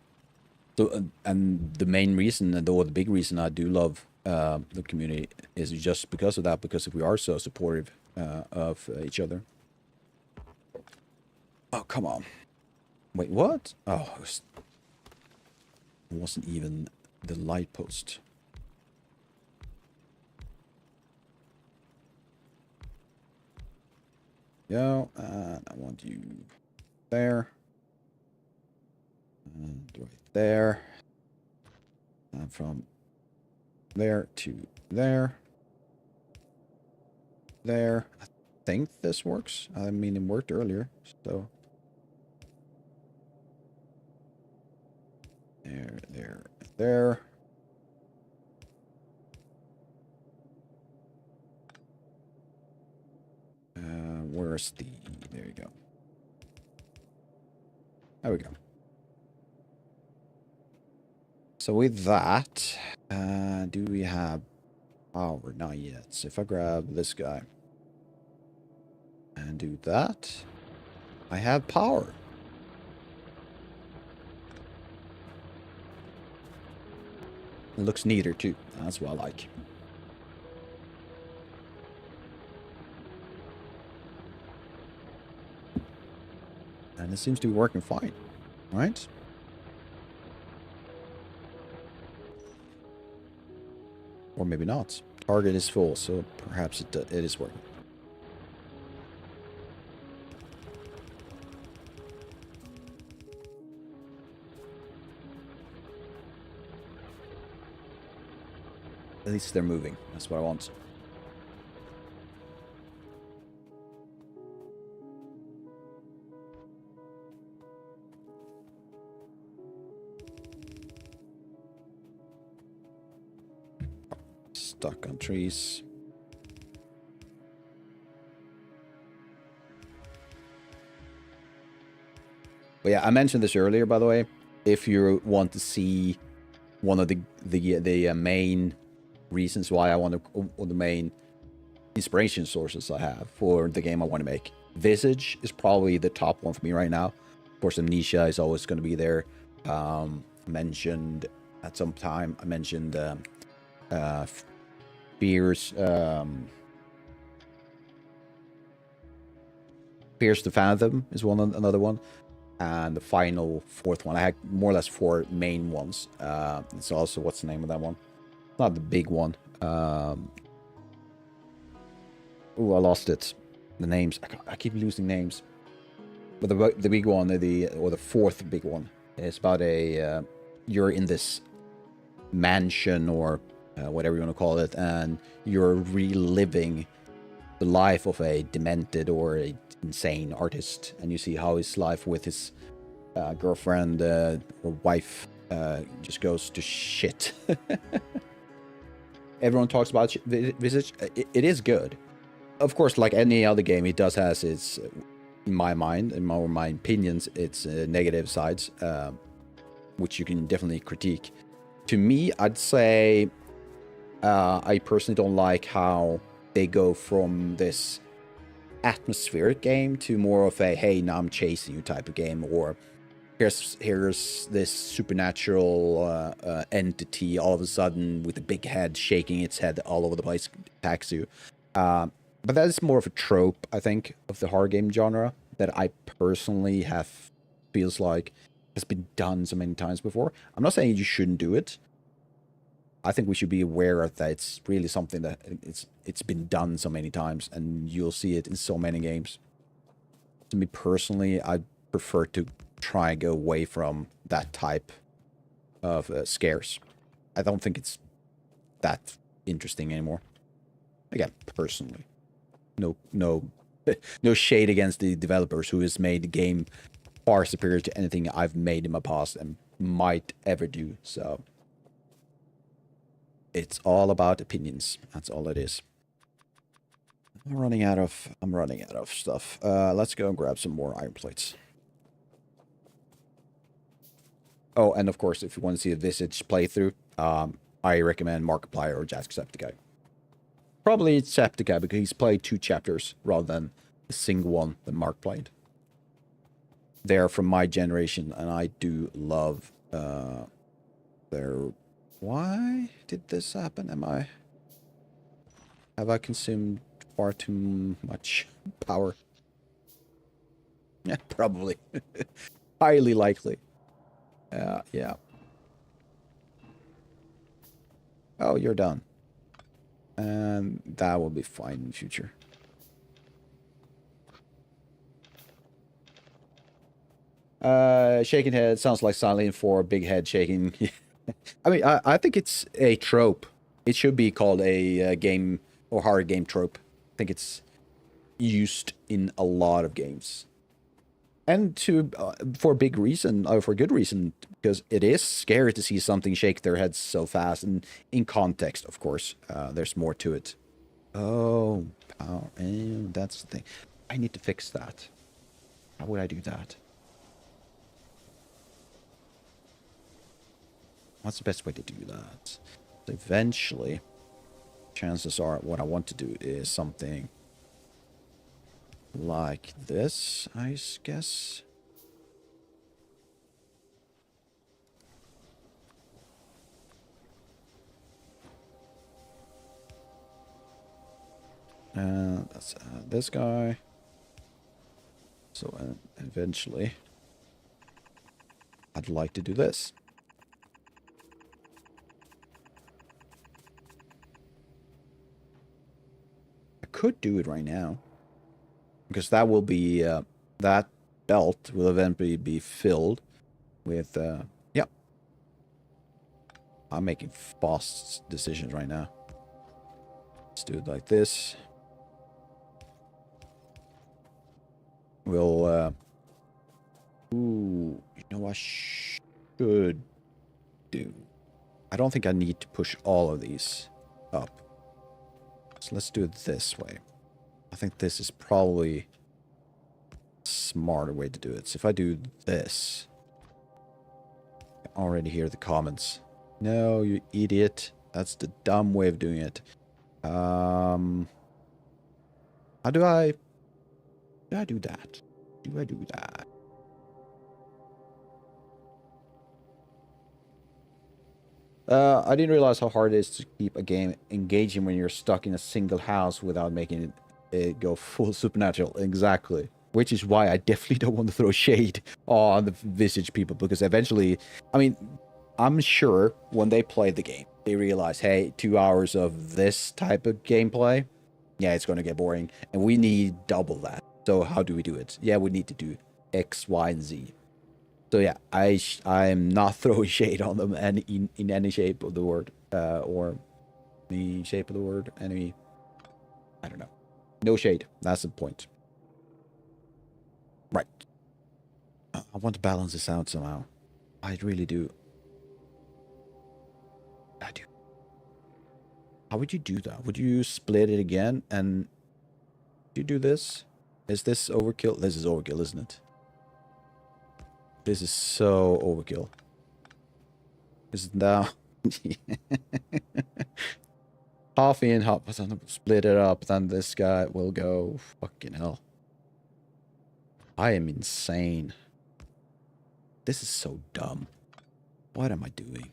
So, and the main reason, or the big reason I do love the community is just because of that, because we are so supportive of each other. Oh, come on. Wait, what? Oh, it wasn't even the light post. Yeah, I want you there. And right there. And from there to there. There. I think this works. I mean, it worked earlier, so. There. Where's the... There you go. There we go. So with that, do we have power? Not yet. So if I grab this guy and do that, I have power. It looks neater too. That's what I like. And it seems to be working fine, right? Or maybe not. Target is full, so perhaps it is working. At least they're moving. That's what I want. Stuck on trees. But yeah, I mentioned this earlier, by the way. If you want to see one of the main reasons why I want to, or the main inspiration sources I have for the game I want to make, Visage is probably the top one for me right now. Of course, Amnesia is always going to be there. Mentioned at some time. I mentioned Fears. Fears the Fathom is another one. And the final fourth one. I had more or less 4 main ones. It's also, what's the name of that one? Not the big one. Ooh, I lost it. The names. I keep losing names. But the big one, or the fourth big one, is about a you're in this mansion or whatever you want to call it, and you're reliving the life of a demented or a insane artist, and you see how his life with his girlfriend or wife just goes to shit. Everyone talks about Visage. It is good. Of course, like any other game, it does has its, in my mind, in my opinions, its negative sides, which you can definitely critique. To me, I'd say I personally don't like how they go from this atmospheric game to more of a, hey, now I'm chasing you type of game, or here's this supernatural entity all of a sudden with a big head shaking its head all over the place, attacks you. But that is more of a trope, I think, of the horror game genre that I personally have feels like has been done so many times before. I'm not saying you shouldn't do it. I think we should be aware of that it's really something that it's been done so many times, and you'll see it in so many games. To me personally, I prefer to try and go away from that type of scares. I don't think it's that interesting anymore. Again, personally. No shade against the developers who has made the game far superior to anything I've made in my past and might ever do. So it's all about opinions. That's all it is. I'm running out of stuff. Let's go and grab some more iron plates. Oh, and of course, if you want to see a Visage playthrough, I recommend Markiplier or Jacksepticeye. Probably Jacksepticeye because he's played 2 chapters rather than a single one that Mark played. They're from my generation, and I do love their... Why did this happen? Have I consumed far too much power? Yeah, probably. Highly likely. Yeah. Oh, you're done. And that will be fine in the future. Shaking head sounds like Silent 4, big head shaking. I mean, I think it's a trope. It should be called a game or horror game trope. I think it's used in a lot of games. And for a big reason, or for a good reason, because it is scary to see something shake their heads so fast. And in context, of course, there's more to it. Oh, power, and that's the thing. I need to fix that. How would I do that? What's the best way to do that? So eventually, chances are what I want to do is something like this, I guess. That's this guy. So eventually, I'd like to do this. I could do it right now. Because that will be, that belt will eventually be filled with, yeah. I'm making fast decisions right now. Let's do it like this. We'll, ooh, you know what I should do? I don't think I need to push all of these up. So let's do it this way. I think this is probably a smarter way to do it. So if I do this, I already hear the comments. No, you idiot. That's the dumb way of doing it. How do I do that? Do I do that? I didn't realize how hard it is to keep a game engaging when you're stuck in a single house without making it go full supernatural. Exactly. Which is why I definitely don't want to throw shade on the Visage people, because eventually, I mean, I'm sure when they play the game, they realize, hey, 2 hours of this type of gameplay, yeah, it's going to get boring, and we need double that. So how do we do it? Yeah, we need to do X, Y, and Z. So yeah, I'm not throwing shade on them in any shape of the word, or the shape of the word, any, I don't know. No shade. That's the point. Right. I want to balance this out somehow. I really do. I do. How would you do that? Would you split it again and you do this? Is this overkill? This is overkill, isn't it? This is so overkill. Is now half in, half split it up, then this guy will go. Fucking hell. I am insane. This is so dumb. What am I doing?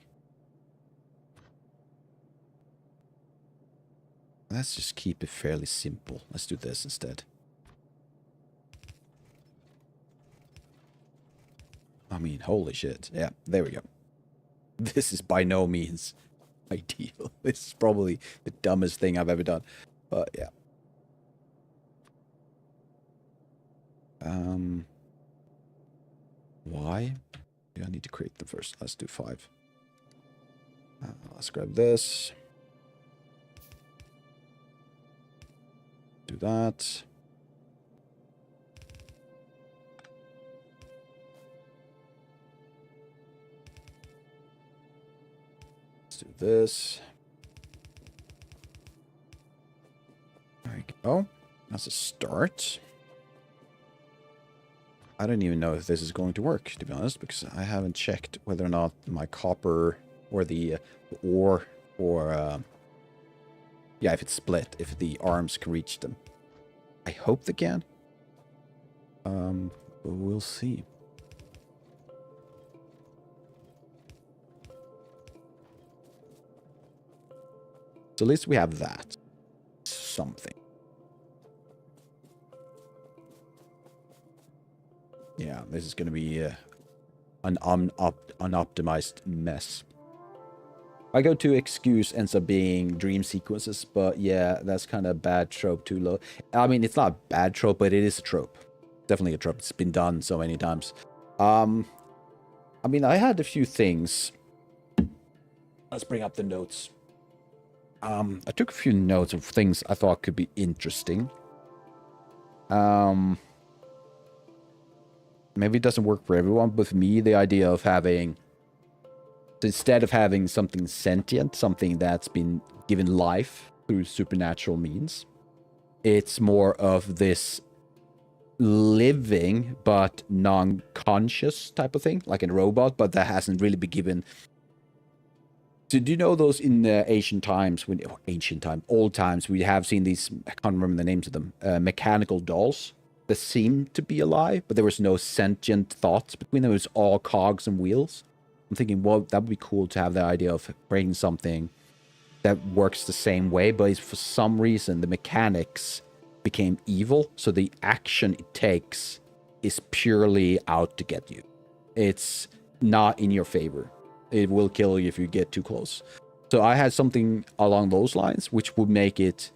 Let's just keep it fairly simple. Let's do this instead. I mean, holy shit. Yeah, there we go. This is by no means ideal. This is probably the dumbest thing I've ever done. But yeah. Why? Yeah, I need to create them first. Let's do 5. Let's grab this. Do that. Let's do this. There we go. That's a start. I don't even know if this is going to work, to be honest, because I haven't checked whether or not my copper or the ore or yeah, if it's split, if the arms can reach them. I hope they can. But we'll see. So at least we have that. Something. Yeah, this is going to be an unoptimized mess. My go-to excuse ends up being dream sequences, but yeah, that's kind of a bad trope too low. I mean, it's not a bad trope, but it is a trope. Definitely a trope. It's been done so many times. Um, I mean, I had a few things. Let's bring up the notes. I took a few notes of things I thought could be interesting. Um, Maybe it doesn't work for everyone, but for me, the idea of having, instead of having something sentient, something that's been given life through supernatural means, it's more of this living but non-conscious type of thing, like a robot, but that hasn't really been given. So do you know those in ancient times, old times, we have seen these, I can't remember the names of them, mechanical dolls that seemed to be alive, but there was no sentient thoughts between them. It was all cogs and wheels. I'm thinking, well, that would be cool to have the idea of creating something that works the same way, but for some reason the mechanics became evil, so the action it takes is purely out to get you. It's not in your favor. It will kill you if you get too close. So I had something along those lines, which would make it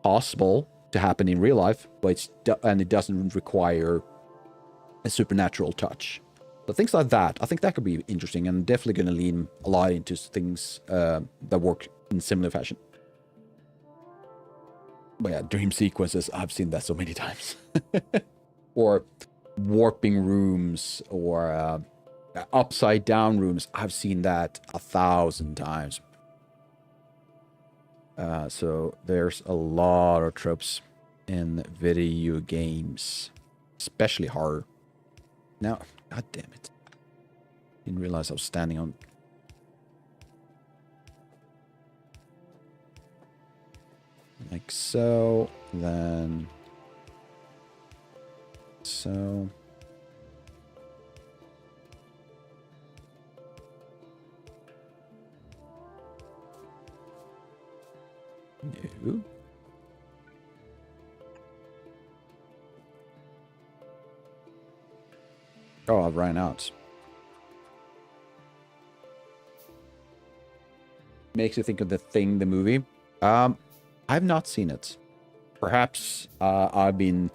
possible to happen in real life, but it doesn't require a supernatural touch. So things like that, I think that could be interesting, and definitely going to lean a lot into things that work in similar fashion. But yeah, dream sequences, I've seen that so many times. Or warping rooms, or upside down rooms. I've seen that 1,000 times. So there's a lot of tropes in video games, especially horror. Now, god damn it. Didn't realize I was standing on. Like so, then so. No. Oh, I've ran out. Makes you think of The Thing, the movie. I've not seen it. Perhaps I've been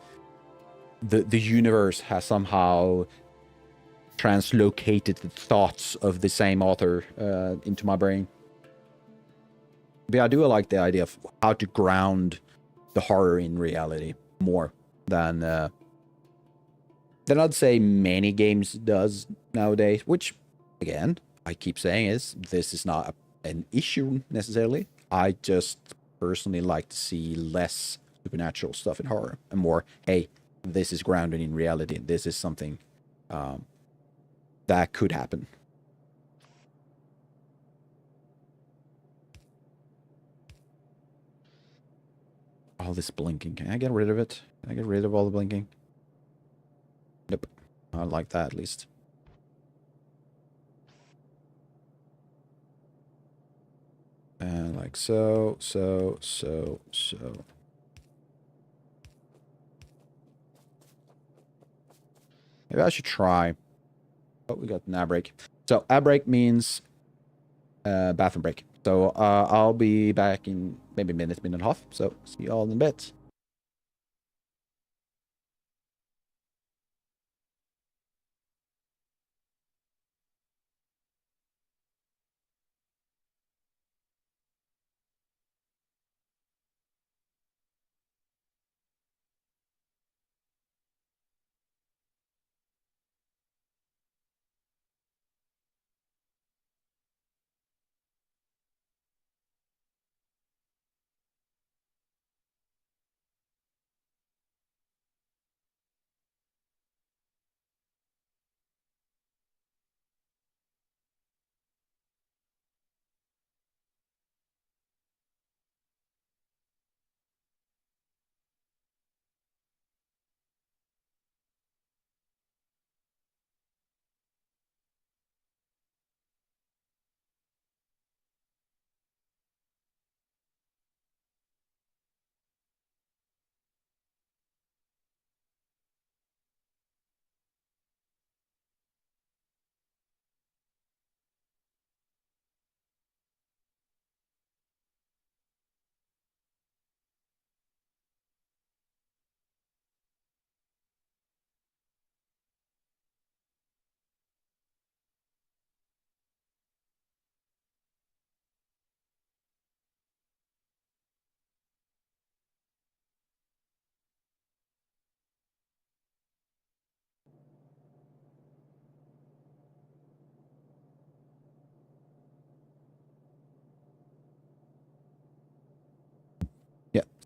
the universe has somehow translocated the thoughts of the same author into my brain. But I do like the idea of how to ground the horror in reality more than I'd say many games does nowadays. Which, again, I keep saying this is not an issue necessarily. I just personally like to see less supernatural stuff in horror and more, hey, this is grounded in reality. This is something um, that could happen. All this blinking. Can I get rid of it? Can I get rid of all the blinking? Nope. I like that at least. And like so. Maybe I should try. Oh, we got an ad break. So ad break means bathroom break. So I'll be back in maybe a minute, minute and a half. So see you all in a bit.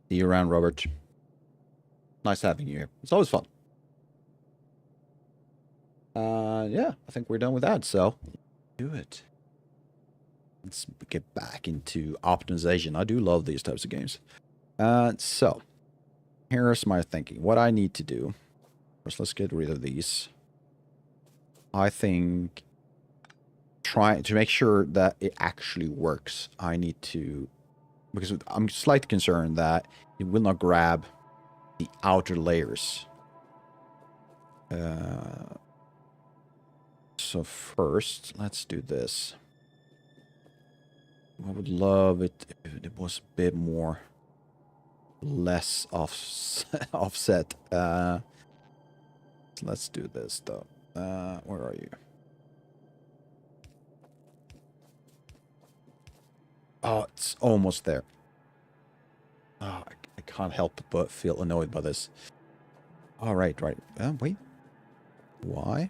See you around, Robert. Nice having you here. It's always fun. Yeah, I think we're done with that, so do it. Let's get back into optimization. I do love these types of games. So here's my thinking. What I need to do. First, let's get rid of these. I think trying to make sure that it actually works, I need to, because I'm slightly concerned that it will not grab the outer layers. So first, let's do this. I would love it if it was a bit more, less offset. Let's do this though. Where are you? Oh, it's almost there. Oh, I can't help but feel annoyed by this. All right, right. Wait. Why?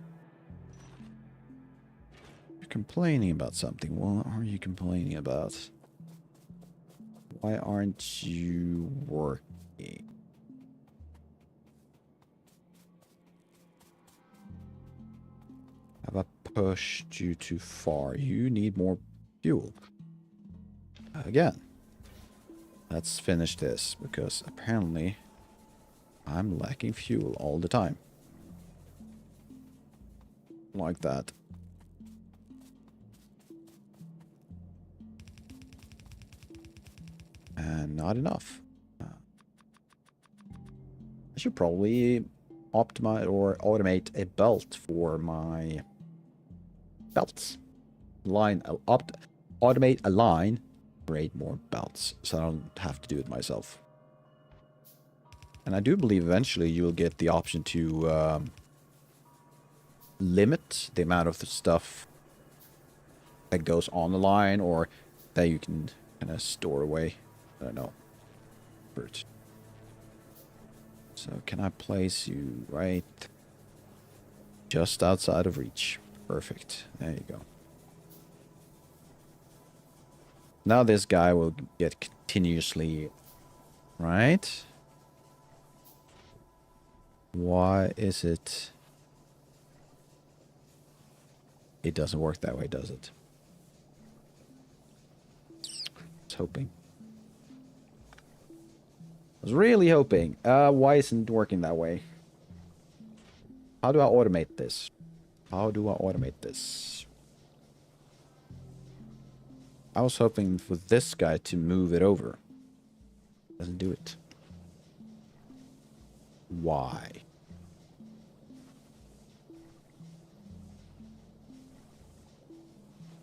You're complaining about something. What are you complaining about? Why aren't you working? Have I pushed you too far? You need more fuel. Again. Let's finish this, because apparently I'm lacking fuel all the time. Like that. And not enough. I should probably optimize or automate a belt for my belts. Automate a line, create more belts, so I don't have to do it myself. And I do believe eventually you will get the option to limit the amount of the stuff that goes on the line, or that you can kind of store away. I don't know. So can I place you right just outside of reach? Perfect. There you go. Now this guy will get continuously, right? Why is it? It doesn't work that way, does it? I was hoping. I was really hoping. Why isn't it working that way? How do I automate this? How do I automate this? I was hoping for this guy to move it over. Doesn't do it. Why?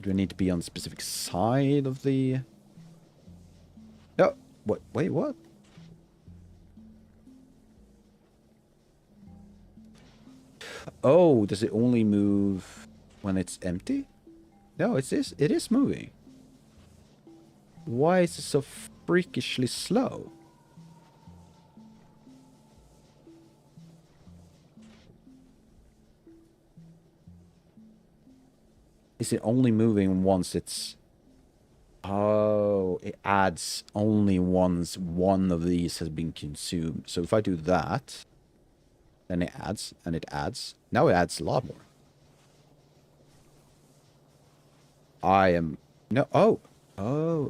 Do I need to be on the specific side of the... Oh, what? Wait, what? Oh, does it only move when it's empty? No, it is moving. Why is it so freakishly slow? Is it only moving once it's... Oh, it adds only once one of these has been consumed. So if I do that, then it adds, and it adds. Now it adds a lot more. I am... No, oh,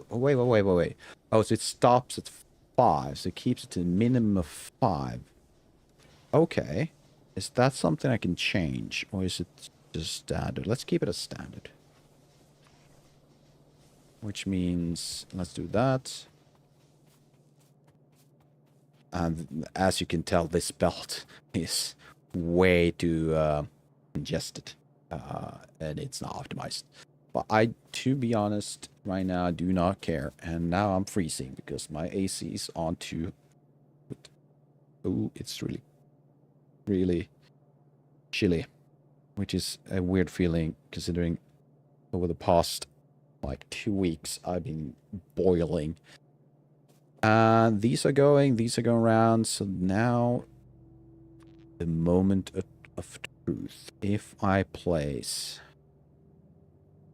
wait. Oh, so it stops at 5, so it keeps it to a minimum of 5. Okay. Is that something I can change, or is it just standard? Let's keep it as standard. Which means, let's do that. And as you can tell, this belt is way too congested. And it's not optimized. But to be honest, right now, I do not care. And now I'm freezing because my AC is on to... Oh, it's really, really chilly. Which is a weird feeling, considering over the past, like, 2 weeks, I've been boiling. These are going around, so now the moment of truth. If I place...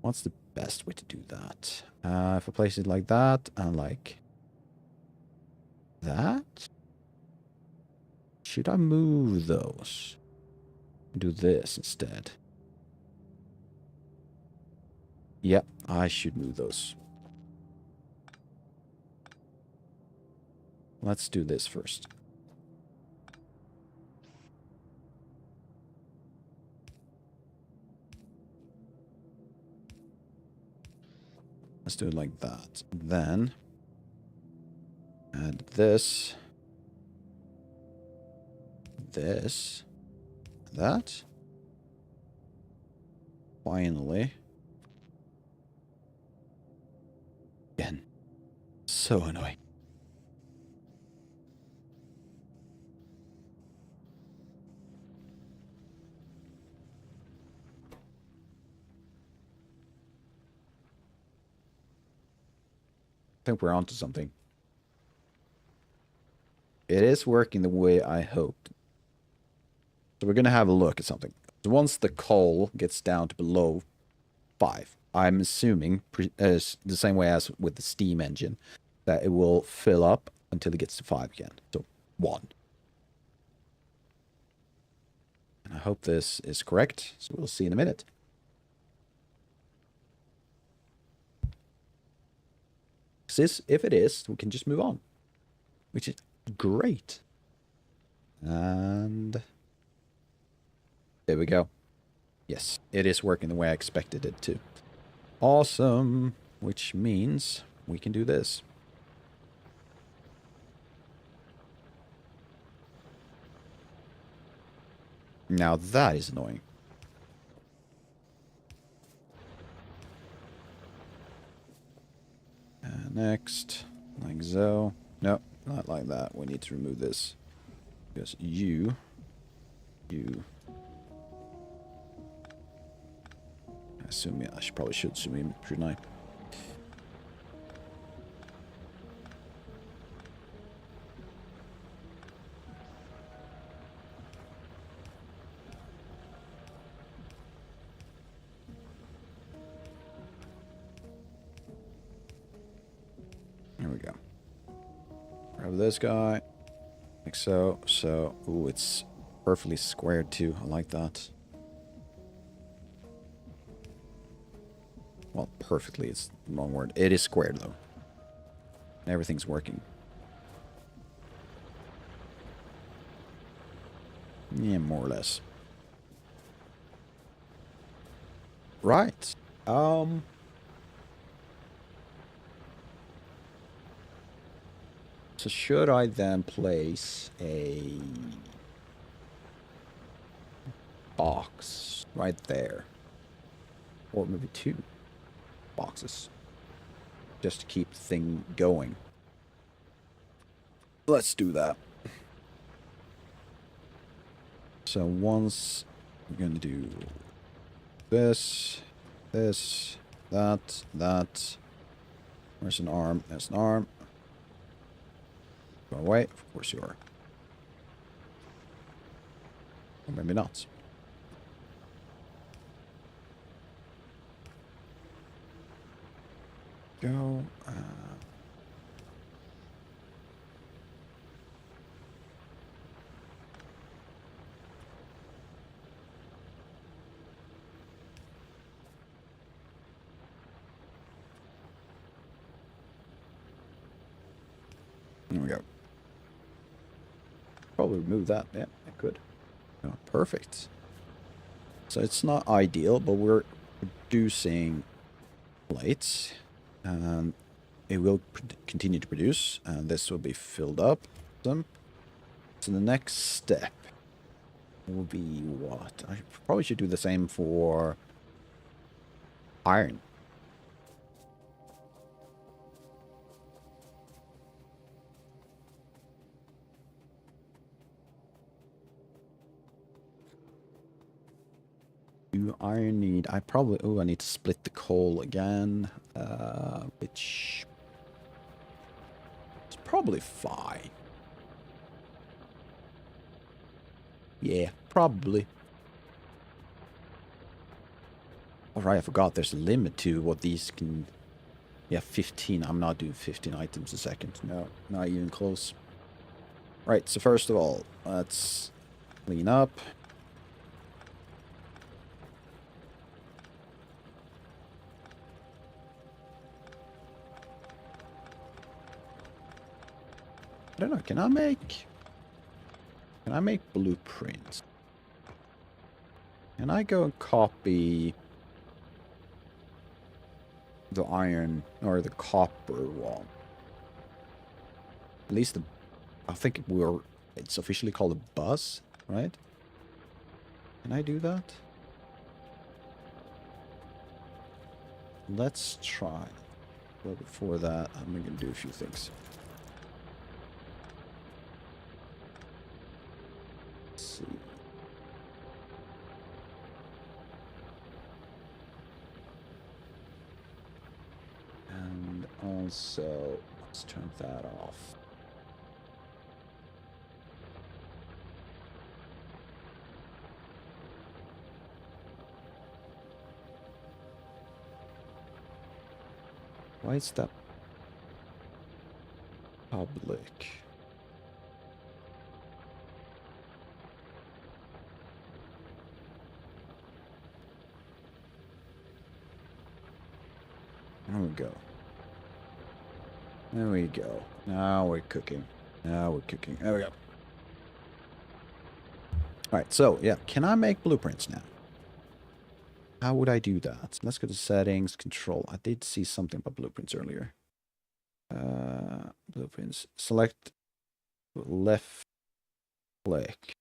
What's the best way to do that? If I place it like that, and like... that. Should I move those? Do this instead. Yep, I should move those. Let's do this first. Let's do it like that. Then add this. This. That. Finally. Again. So annoying. I think we're onto something. It is working the way I hoped. So we're going to have a look at something. So once the coal gets down to below 5, I'm assuming, as the same way as with the steam engine, that it will fill up until it gets to 5 again. So 1. And I hope this is correct. So we'll see in a minute. If it is, we can just move on, which is great. And there we go. Yes, it is working the way I expected it to. Awesome, which means we can do this. Now that is annoying. Next, like so. No, not like that. We need to remove this. Because you. I assume, yeah, I probably should zoom in, shouldn't I? There we go. Grab this guy. Like so. So, ooh, it's perfectly squared too. I like that. Well, perfectly is the wrong word. It is squared though. Everything's working. Yeah, more or less. Right. So should I then place a box right there? Or maybe 2 boxes. Just to keep the thing going. Let's do that. So once we're going to do this, that. Where's an arm? There's an arm. Go away. Of course you are. Or maybe not. Go. There we go. Probably remove that. Yeah, I could. Oh, perfect. So it's not ideal, but we're producing plates. And it will continue to produce. And this will be filled up. So the next step will be what? I probably should do the same for iron. Do iron need... I probably... Oh, I need to split the coal again. Which... It's probably fine. Yeah, probably. Alright, I forgot there's a limit to what these can... Yeah, 15. I'm not doing 15 items a second. No, not even close. Right, so first of all, let's clean up. I don't know, can I make blueprints? Can I go and copy the iron or the copper one? At least I think it's officially called a bus, right? Can I do that? Let's try. But before that, I'm gonna do a few things. Let's see. And also, let's turn that off. Why is that public? There we go. There we go. Now we're cooking. Now we're cooking. There we go. Alright, so, yeah. Can I make blueprints now? How would I do that? Let's go to settings, control. I did see something about blueprints earlier. Blueprints. Select left click.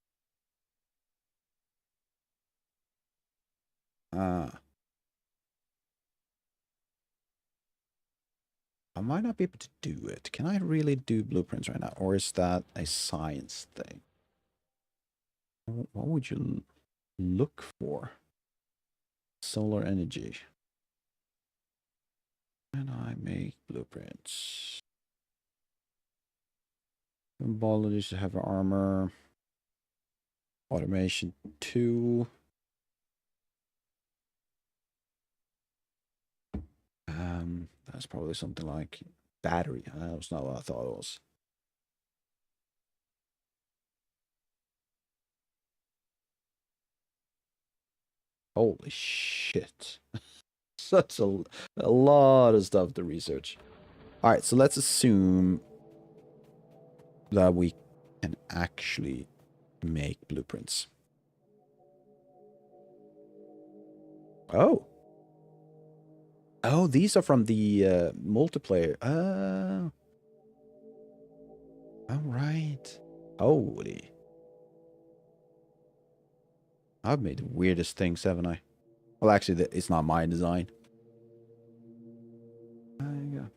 I might not be able to do it. Can I really do blueprints right now? Or is that a science thing? What would you look for? Solar energy. Can I make blueprints? Symbologies to have armor. Automation 2. That's probably something like battery. That was not what I thought it was. Holy shit. Such a lot of stuff to research. Alright, so let's assume that we can actually make blueprints. Oh. Oh, these are from the multiplayer. Oh. Alright. Holy. I've made the weirdest things, haven't I? Well, actually, it's not my design. There you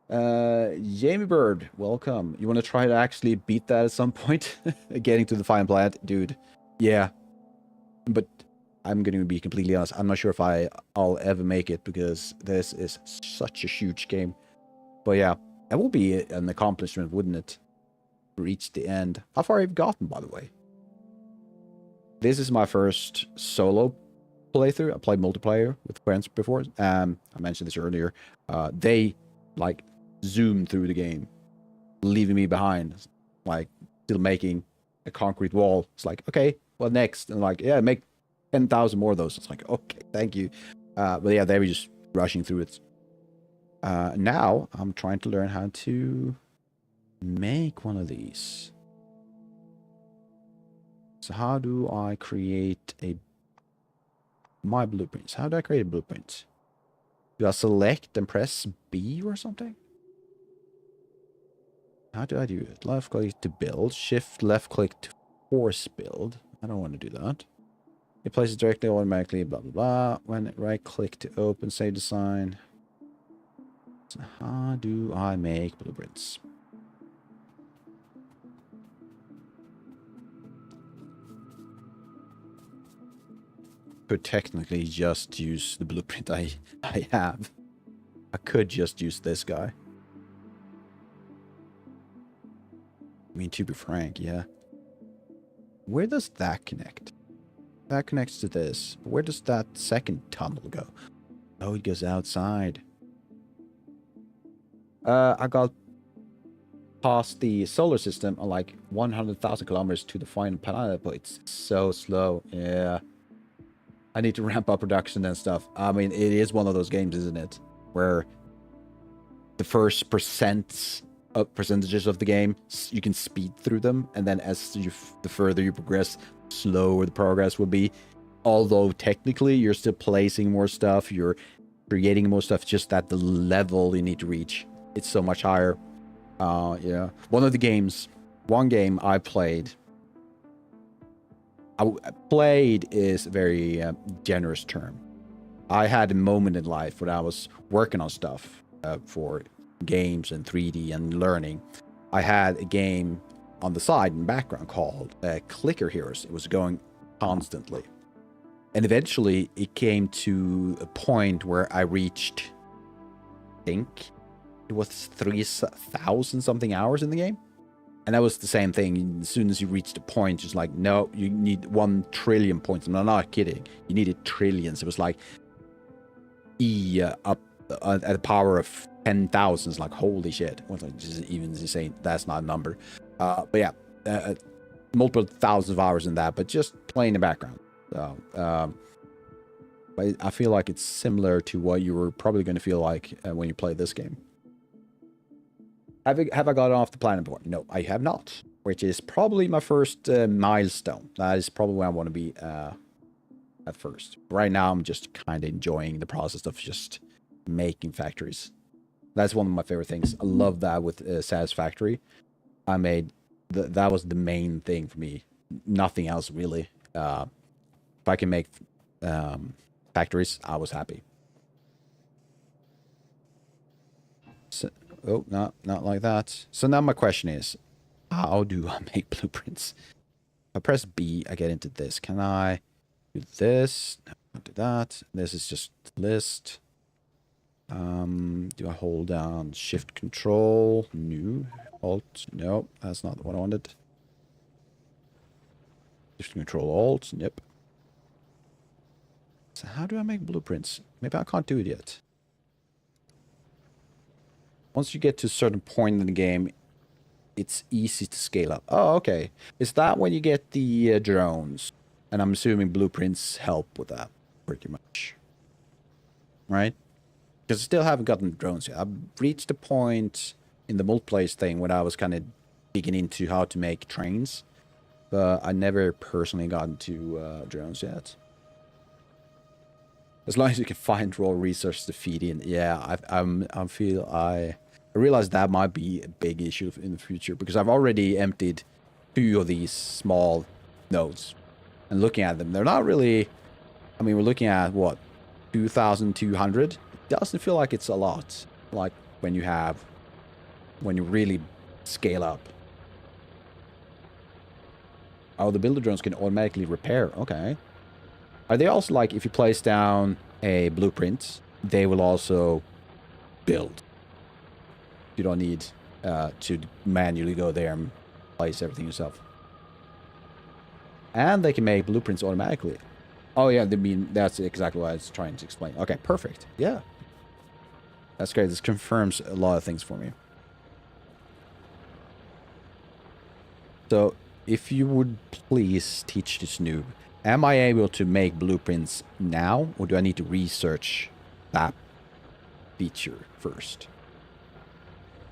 go. Jamie Bird, welcome. You want to try to actually beat that at some point? Getting to the final plant? Dude, yeah. But I'm going to be completely honest. I'm not sure if I'll ever make it because this is such a huge game. But yeah, that will be an accomplishment, wouldn't it? Reach the end. How far have you gotten, by the way? This is my first solo playthrough. I played multiplayer with friends before. I mentioned this earlier. They like zoomed through the game, leaving me behind, like still making a concrete wall. It's like, okay, well next, and like, yeah, make 10,000 more of those. It's like, okay, thank you. But yeah, they were just rushing through it. Now I'm trying to learn how to make one of these. So how do I create my blueprints? How do I create a blueprint? Do I select and press B or something? How do I do it? Left click to build, shift left click to force build. I don't want to do that. It places directly automatically, blah blah blah. When right click to open save design. So how do I make blueprints? Could technically just use the blueprint I have. I could just use this guy. I mean, to be frank, yeah. Where does that connect? That connects to this. Where does that second tunnel go? Oh, it goes outside. I got past the solar system are like 100,000 kilometers to the final planet, but it's so slow. Yeah. I need to ramp up production and stuff. I mean, it is one of those games, isn't it? Where the first percentages of the game, you can speed through them. And then the further you progress, slower the progress will be. Although technically you're still placing more stuff, you're creating more stuff, just at the level you need to reach. It's so much higher. Yeah. One game I played. Played is a very generous term. I had a moment in life when I was working on stuff for games and 3D and learning. I had a game on the side in the background called Clicker Heroes. It was going constantly. And eventually it came to a point where I reached, I think it was 3,000 something hours in the game. And that was the same thing. As soon as you reached a point, it's like, no, you need 1 trillion points. I'm not kidding. You needed trillions. It was like E up at the power of 10,000. It's like, holy shit. Just even saying that's not a number. But yeah, multiple thousands of hours in that, but just playing in the background. So, but I feel like it's similar to what you were probably going to feel like when you play this game. Have I gotten off the planet before? No, I have not. Which is probably my first milestone. That is probably where I want to be at first. Right now, I'm just kind of enjoying the process of just making factories. That's one of my favorite things. I love that with Satisfactory. I made that was the main thing for me. Nothing else really. If I can make factories, I was happy. So, oh, not like that. So now my question is, how do I make blueprints? If I press B, I get into this. Can I do this? No, I'll do that. This is just list. Do I hold down Shift Control? No. Alt? No, that's not what I wanted. Shift Control Alt? Yep. So how do I make blueprints? Maybe I can't do it yet. Once you get to a certain point in the game, it's easy to scale up. Oh, okay. Is that when you get the drones? And I'm assuming blueprints help with that, pretty much. Right? Because I still haven't gotten drones yet. I've reached a point in the multiplayer thing when I was kind of digging into how to make trains. But I never personally got into drones yet. As long as you can find raw resources to feed in. Yeah, I realize that might be a big issue in the future, because I've already emptied 2 of these small nodes. And looking at them, they're not really... I mean, we're looking at, what, 2,200? It doesn't feel like it's a lot. Like when you really scale up. Oh, the builder drones can automatically repair. Okay. Are they also like, if you place down a blueprint, they will also build? You don't need to manually go there and place everything yourself. And they can make blueprints automatically. Oh yeah, that's exactly what I was trying to explain. Okay, perfect. Yeah. That's great. This confirms a lot of things for me. So, if you would please teach this noob, am I able to make blueprints now, or do I need to research that feature first?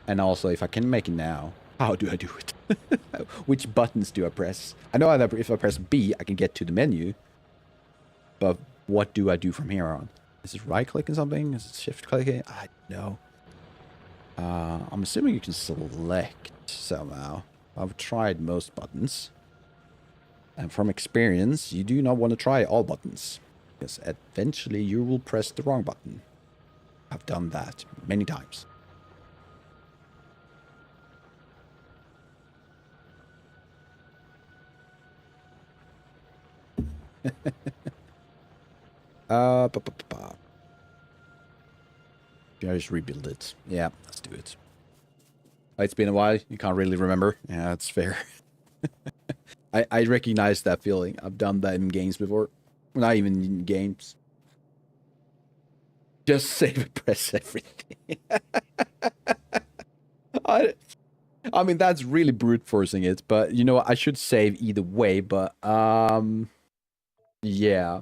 And also, if I can make it now, how do I do it? Which buttons do I press? I know that if I press B, I can get to the menu. But what do I do from here on? Is it right-clicking something? Is it shift-clicking? I don't know. I'm assuming you can select somehow. I've tried most buttons. And from experience, you do not want to try all buttons, because eventually you will press the wrong button. I've done that many times. Can I just rebuild it? Yeah, let's do it. It's been a while. You can't really remember. Yeah, that's fair. I recognize that feeling. I've done that in games before. Not even in games. Just save and press everything. I mean, that's really brute forcing it, but you know what? I should save either way, but yeah.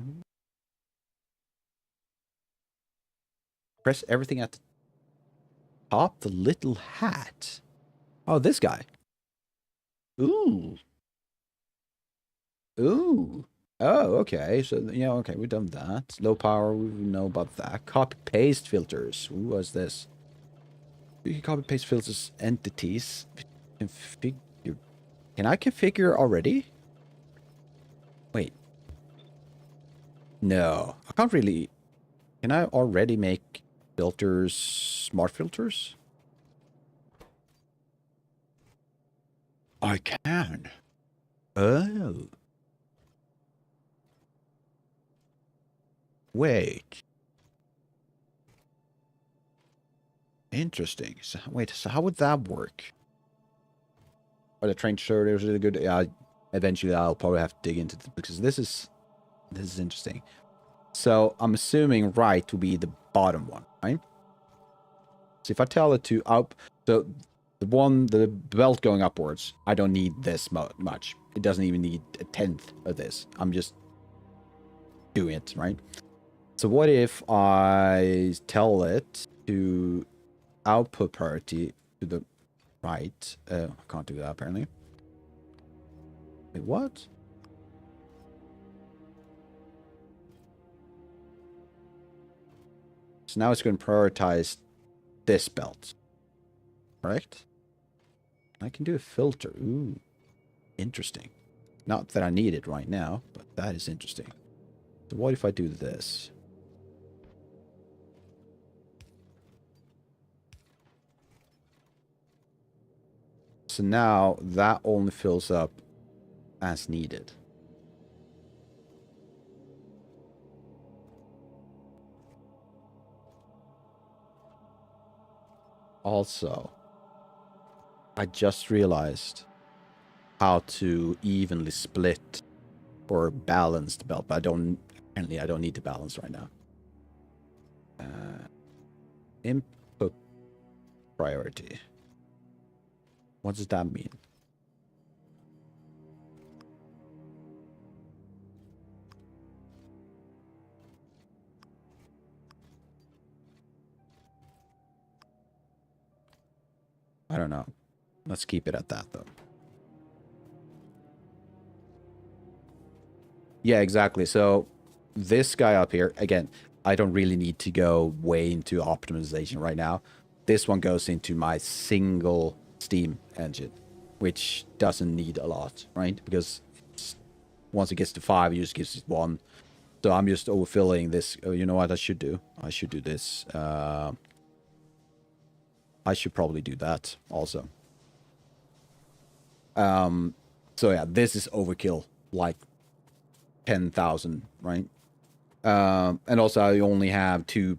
Press everything at the top, the little hat. Oh, this guy. Ooh. Ooh. Oh, okay. So, yeah, okay, we've done that. Low power, we know about that. Copy paste filters. Who was this? You can copy paste filters entities. Configure. Can I configure already? Wait. No. I can't really. Can I already make filters smart filters? I can. Oh. Wait. Interesting. So, wait, so how would that work? Are the train shoulders really good? Yeah, eventually I'll probably have to dig into this because this is interesting. So I'm assuming right will be the bottom one, right? So if I tell it to up, so the belt going upwards, I don't need this much. It doesn't even need a tenth of this. I'm just doing it, right? So what if I tell it to output priority to the right? I can't do that apparently. Wait, what? So now it's going to prioritize this belt, correct? I can do a filter. Ooh, interesting. Not that I need it right now, but that is interesting. So what if I do this? So now that only fills up as needed. Also, I just realized how to evenly split or balance the belt, but apparently I don't need to balance right now. Input priority. What does that mean? I don't know. Let's keep it at that though. Yeah, exactly. So this guy up here, again, I don't really need to go way into optimization right now. This one goes into my single Steam engine, which doesn't need a lot, right? Because once it gets to 5, it just gives it 1. So I'm just overfilling this. Oh, you know what I should do? I should do this. I should probably do that also. So yeah, this is overkill, like 10,000, right? And also I only have 2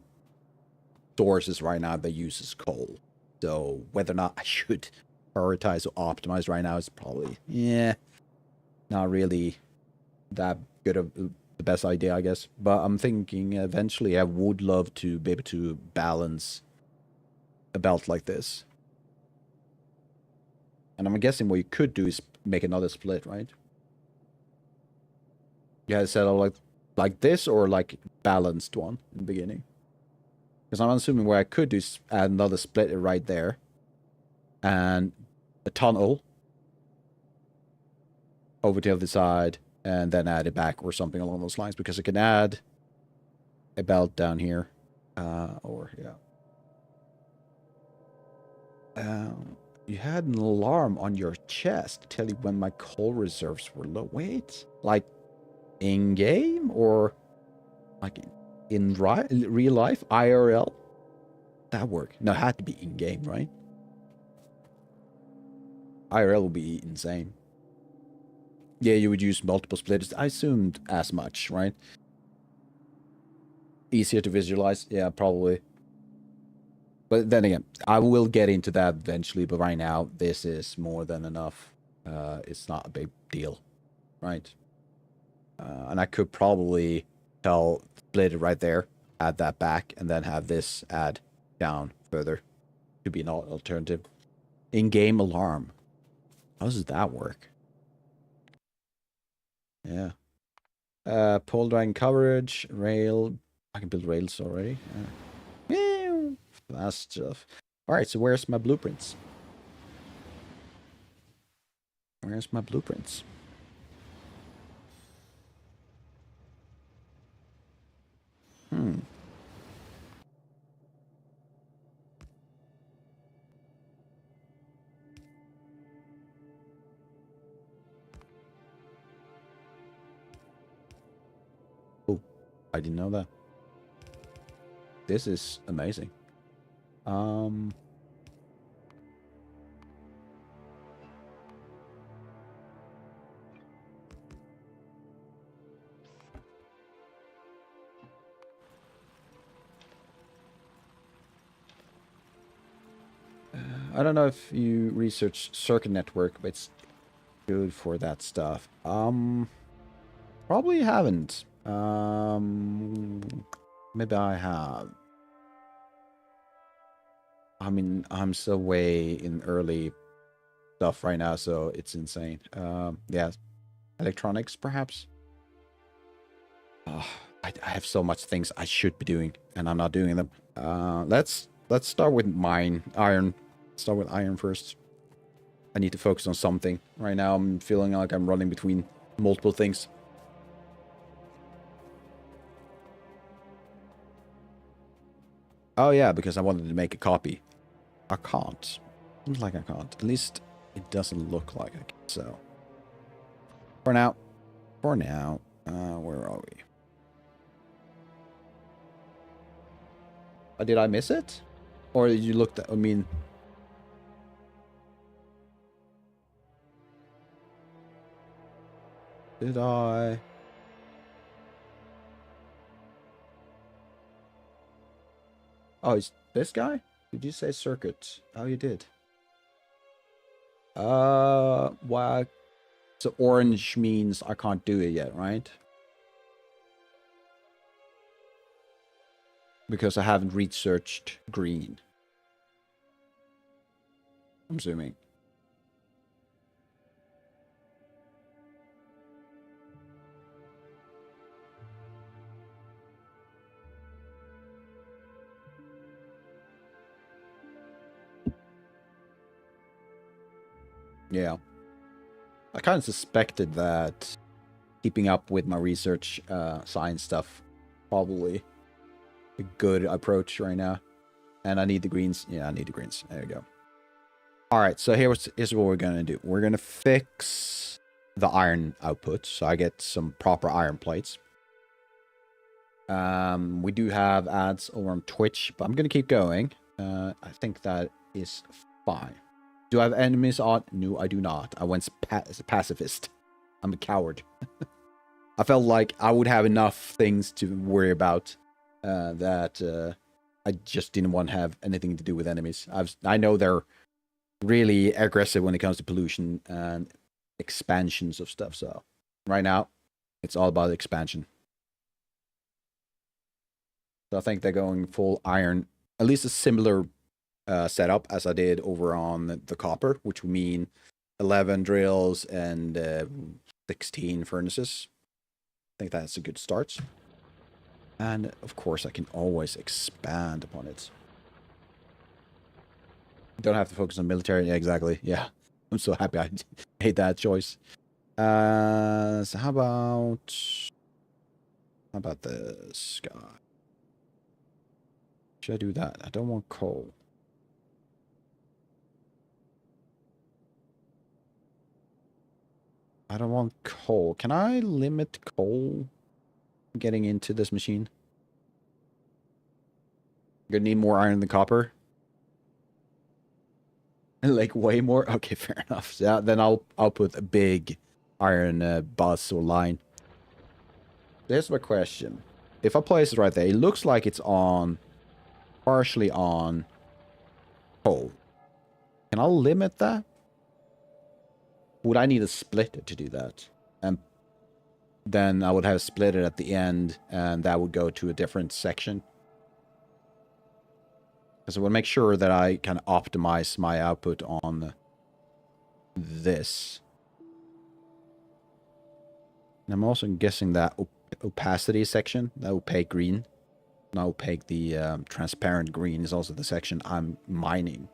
sources right now that uses coal. So whether or not I should prioritize or optimize right now is probably, yeah, not really that good of the best idea, I guess. But I'm thinking eventually I would love to be able to balance a belt like this. And I'm guessing what you could do is make another split, right? You had set up like this or like balanced one in the beginning. Because I'm assuming what I could do is add another split right there. And a tunnel over to the other side. And then add it back or something along those lines. Because I can add a belt down here. Or, yeah. You had an alarm on your chest to tell you when my coal reserves were low. Wait, like in game or like in real life, IRL? That work? No, it had to be in game, right? IRL would be insane. Yeah, you would use multiple splitters. I assumed as much, right? Easier to visualize. Yeah, probably. But then again, I will get into that eventually. But right now, this is more than enough. It's not a big deal, right? And I could probably split it right there, add that back, and then have this add down further to be an alternative. In-game alarm. How does that work? Yeah. Pole driving coverage, rail. I can build rails already. Fast stuff. Alright, so where's my blueprints? Where's my blueprints? Oh, I didn't know that. This is amazing. I don't know if you research circuit network, but it's good for that stuff. Probably haven't. Maybe I have. I mean, I'm still way in early stuff right now, so it's insane. Yeah, electronics perhaps. I have so much things I should be doing, and I'm not doing them. Let's start with iron. Start with iron first. I need to focus on something. Right now, I'm feeling like I'm running between multiple things. Oh yeah, because I wanted to make a copy. I can't. Seems like I can't. At least it doesn't look like I can. So, for now, where are we? Did I miss it? Or did you look at, I mean... Did I... Oh, it's this guy? Did you say circuit? Oh, you did. Why? So orange means I can't do it yet, right? Because I haven't researched green. I'm zooming. Yeah. I kind of suspected that keeping up with my research science stuff probably a good approach right now. And I need the greens. Yeah, I need the greens. There you go. All right, so here's what we're going to do. We're going to fix the iron output, so I get some proper iron plates. We do have ads over on Twitch, but I'm going to keep going. I think that is fine. Do I have enemies on? No, I do not. I went pacifist. I'm a coward. I felt like I would have enough things to worry about that I just didn't want to have anything to do with enemies. I know they're really aggressive when it comes to pollution and expansions of stuff. So right now, it's all about expansion. So I think they're going full iron, at least a similar setup as I did over on the copper, which would mean 11 drills and 16 furnaces. I think that's a good start. And of course, I can always expand upon it. Don't have to focus on military. Yeah, exactly. Yeah. I'm so happy I made that choice. So how about this guy? Should I do that? I don't want coal. I don't want coal. Can I limit coal getting into this machine? Gonna need more iron than copper. Like way more? Okay, fair enough. So, yeah, then I'll put a big iron bus or line. There's my question. If I place it right there, it looks like it's on, partially on coal. Can I limit that? Would I need a splitter to do that? And then I would have split it at the end, and that would go to a different section. Because I want to make sure that I can optimize my output on this. And I'm also guessing that opacity section, that opaque green, not opaque, the transparent green is also the section I'm mining.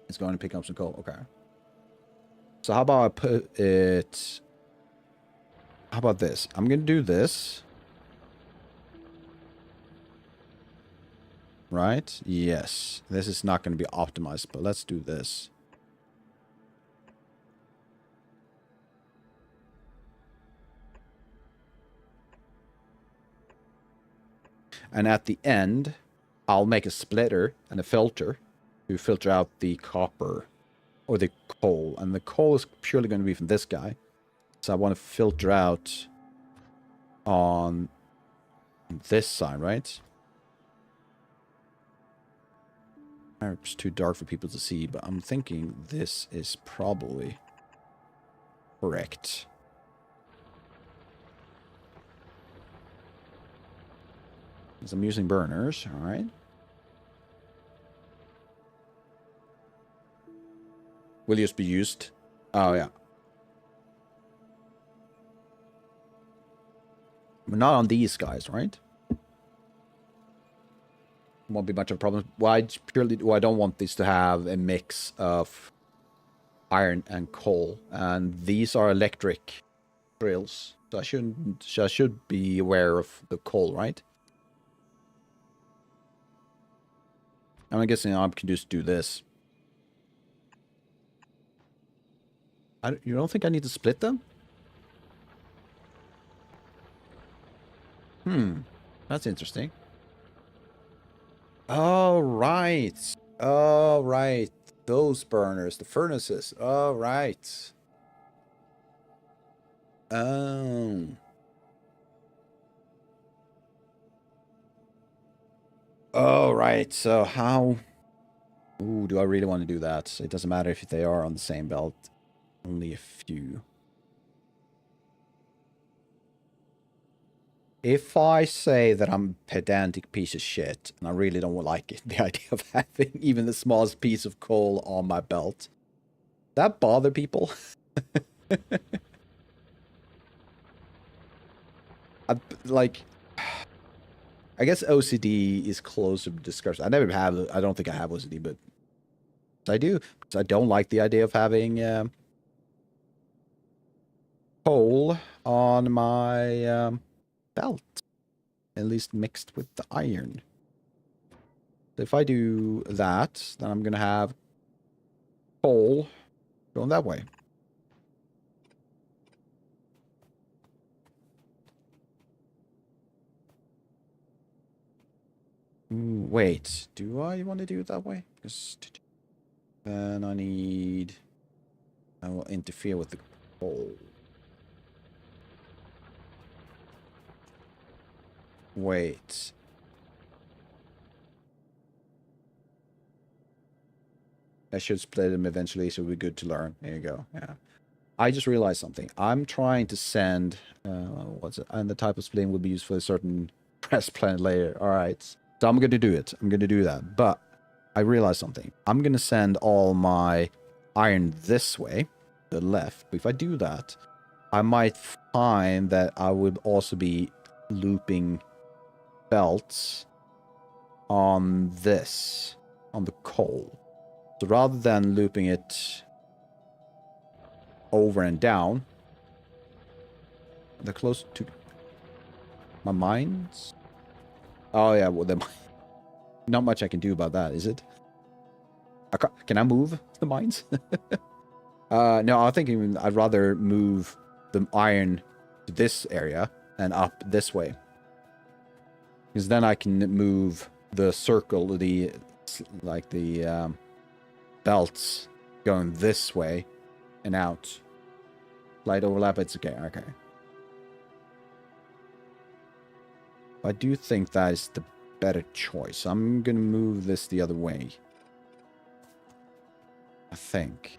It's going to pick up some coal. Okay. So how about I put it... How about this? I'm going to do this. Right? Yes. This is not going to be optimized, but let's do this. And at the end, I'll make a splitter and a filter to filter out the copper or the coal. And the coal is purely going to be from this guy. So I want to filter out on this side, right? It's too dark for people to see, but I'm thinking this is probably correct. Because I'm using burners, alright. Will just be used. Oh, yeah. But not on these guys, right? Won't be much of a problem. Why purely do I don't want these to have a mix of iron and coal, and these are electric drills, so I should be aware of the coal, right? I'm guessing I can just do this. You don't think I need to split them? That's interesting. Oh, right. Oh, right. Those burners, the furnaces. Oh, right. Oh. Oh, right. So how... Ooh, do I really want to do that? It doesn't matter if they are on the same belt. Only a few. If I say that I'm a pedantic piece of shit, and I really don't like it, the idea of having even the smallest piece of coal on my belt, that bother people? Like, I guess OCD is close to discussion. I don't think I have OCD, but I do. Because I don't like the idea of having coal on my belt. At least mixed with the iron. So if I do that, then I'm going to have coal going that way. Wait, do I want to do it that way? Just then I will interfere with the coal. Wait. I should split them eventually, so we're good to learn. There you go. Yeah. I just realized something. I'm trying to send... what's it? And the type of splitting will be used for a certain press planet layer. Alright. So I'm going to do it. I'm going to do that. But I realized something. I'm going to send all my iron this way, the left. But if I do that, I might find that I would also be looping belts on this, on the coal. So rather than looping it over and down, they're close to my mines. Oh yeah, well, not much I can do about that, is it? Can I move the mines? No, I think I'd rather move the iron to this area and up this way, because then I can move the circle, the belts going this way and out. Light overlap, it's okay. Okay. I do think that is the better choice. I'm gonna move this the other way, I think.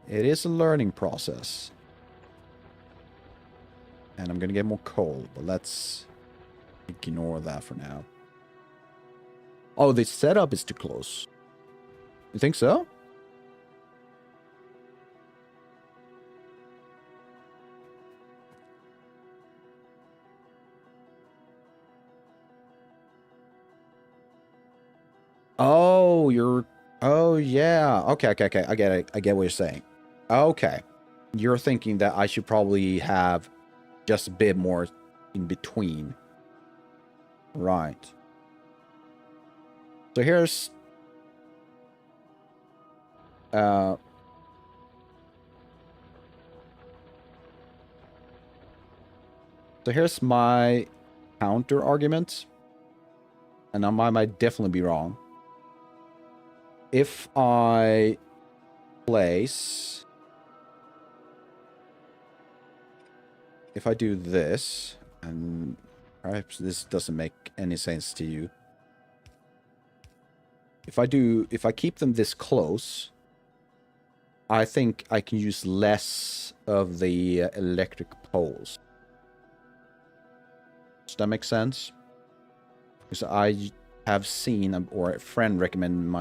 It is a learning process. And I'm gonna get more coal, but let's ignore that for now. Oh, the setup is too close. You think so? Oh, you're... Oh, yeah. Okay, okay, okay. I get it. I get what you're saying. Okay. You're thinking that I should probably have just a bit more in between. Right. So here's... So here's my counter argument. And I might definitely be wrong. If I place... If I do this, and perhaps this doesn't make any sense to you. If I keep them this close, I think I can use less of the electric poles. Does that make sense? Because I have seen, or a friend recommended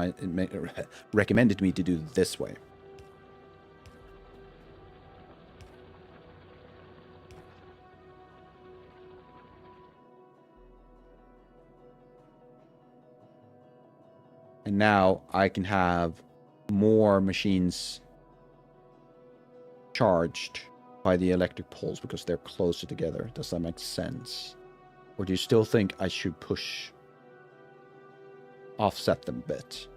me to do it this way. And now I can have more machines charged by the electric poles because they're closer together. Does that make sense? Or do you still think I should offset them a bit?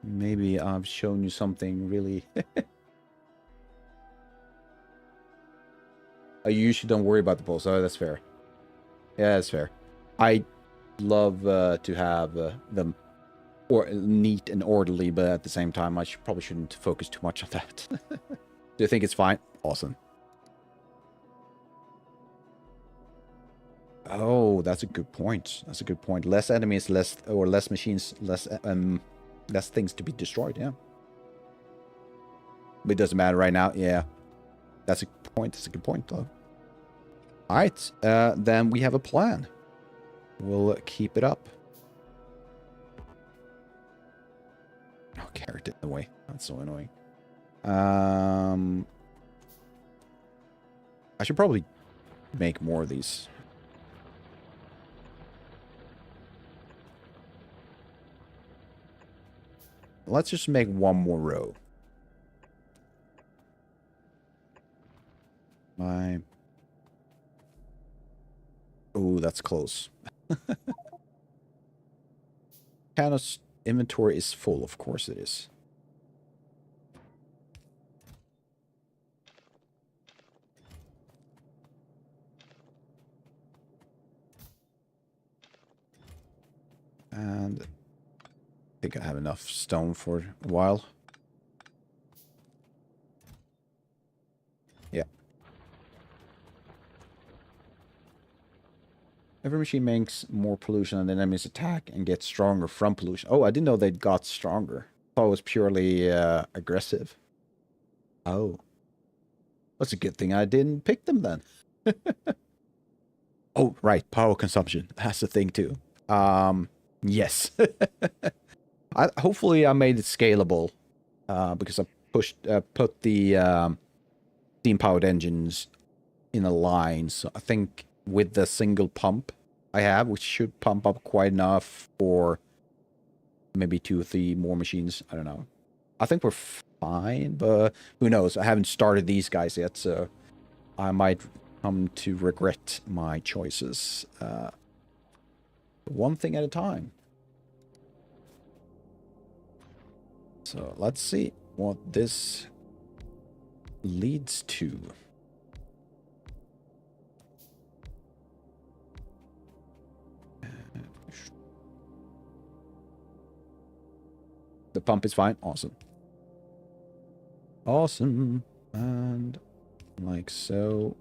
Maybe I've shown you something really... I usually don't worry about the poles. Oh, that's fair. Yeah, that's fair. I love to have them neat and orderly, but at the same time, I probably shouldn't focus too much on that. Do you think it's fine? Awesome. Oh, that's a good point. That's a good point. Less enemies, less machines, less things to be destroyed. Yeah, but it doesn't matter right now. Yeah, that's a point. That's a good point, though. All right, then we have a plan. We'll keep it up. Oh, carrot in the way. That's so annoying. I should probably make more of these. Let's just make one more row. Oh, that's close. Canos inventory is full. Of course it is. And I think I have enough stone for a while. Yeah. Every machine makes more pollution and the enemies attack and get stronger from pollution. Oh, I didn't know they got stronger. I thought it was purely aggressive. Oh. That's a good thing I didn't pick them then. Oh, right. Power consumption. That's the thing too. Yes. Hopefully I made it scalable. Because I put the steam-powered engines in a line. So I think with the single pump I have, which should pump up quite enough for maybe 2 or 3 more machines. I don't know. I think we're fine, but who knows? I haven't started these guys yet, so I might come to regret my choices. One thing at a time. So let's see what this leads to. The pump is fine. Awesome. Awesome. And like so.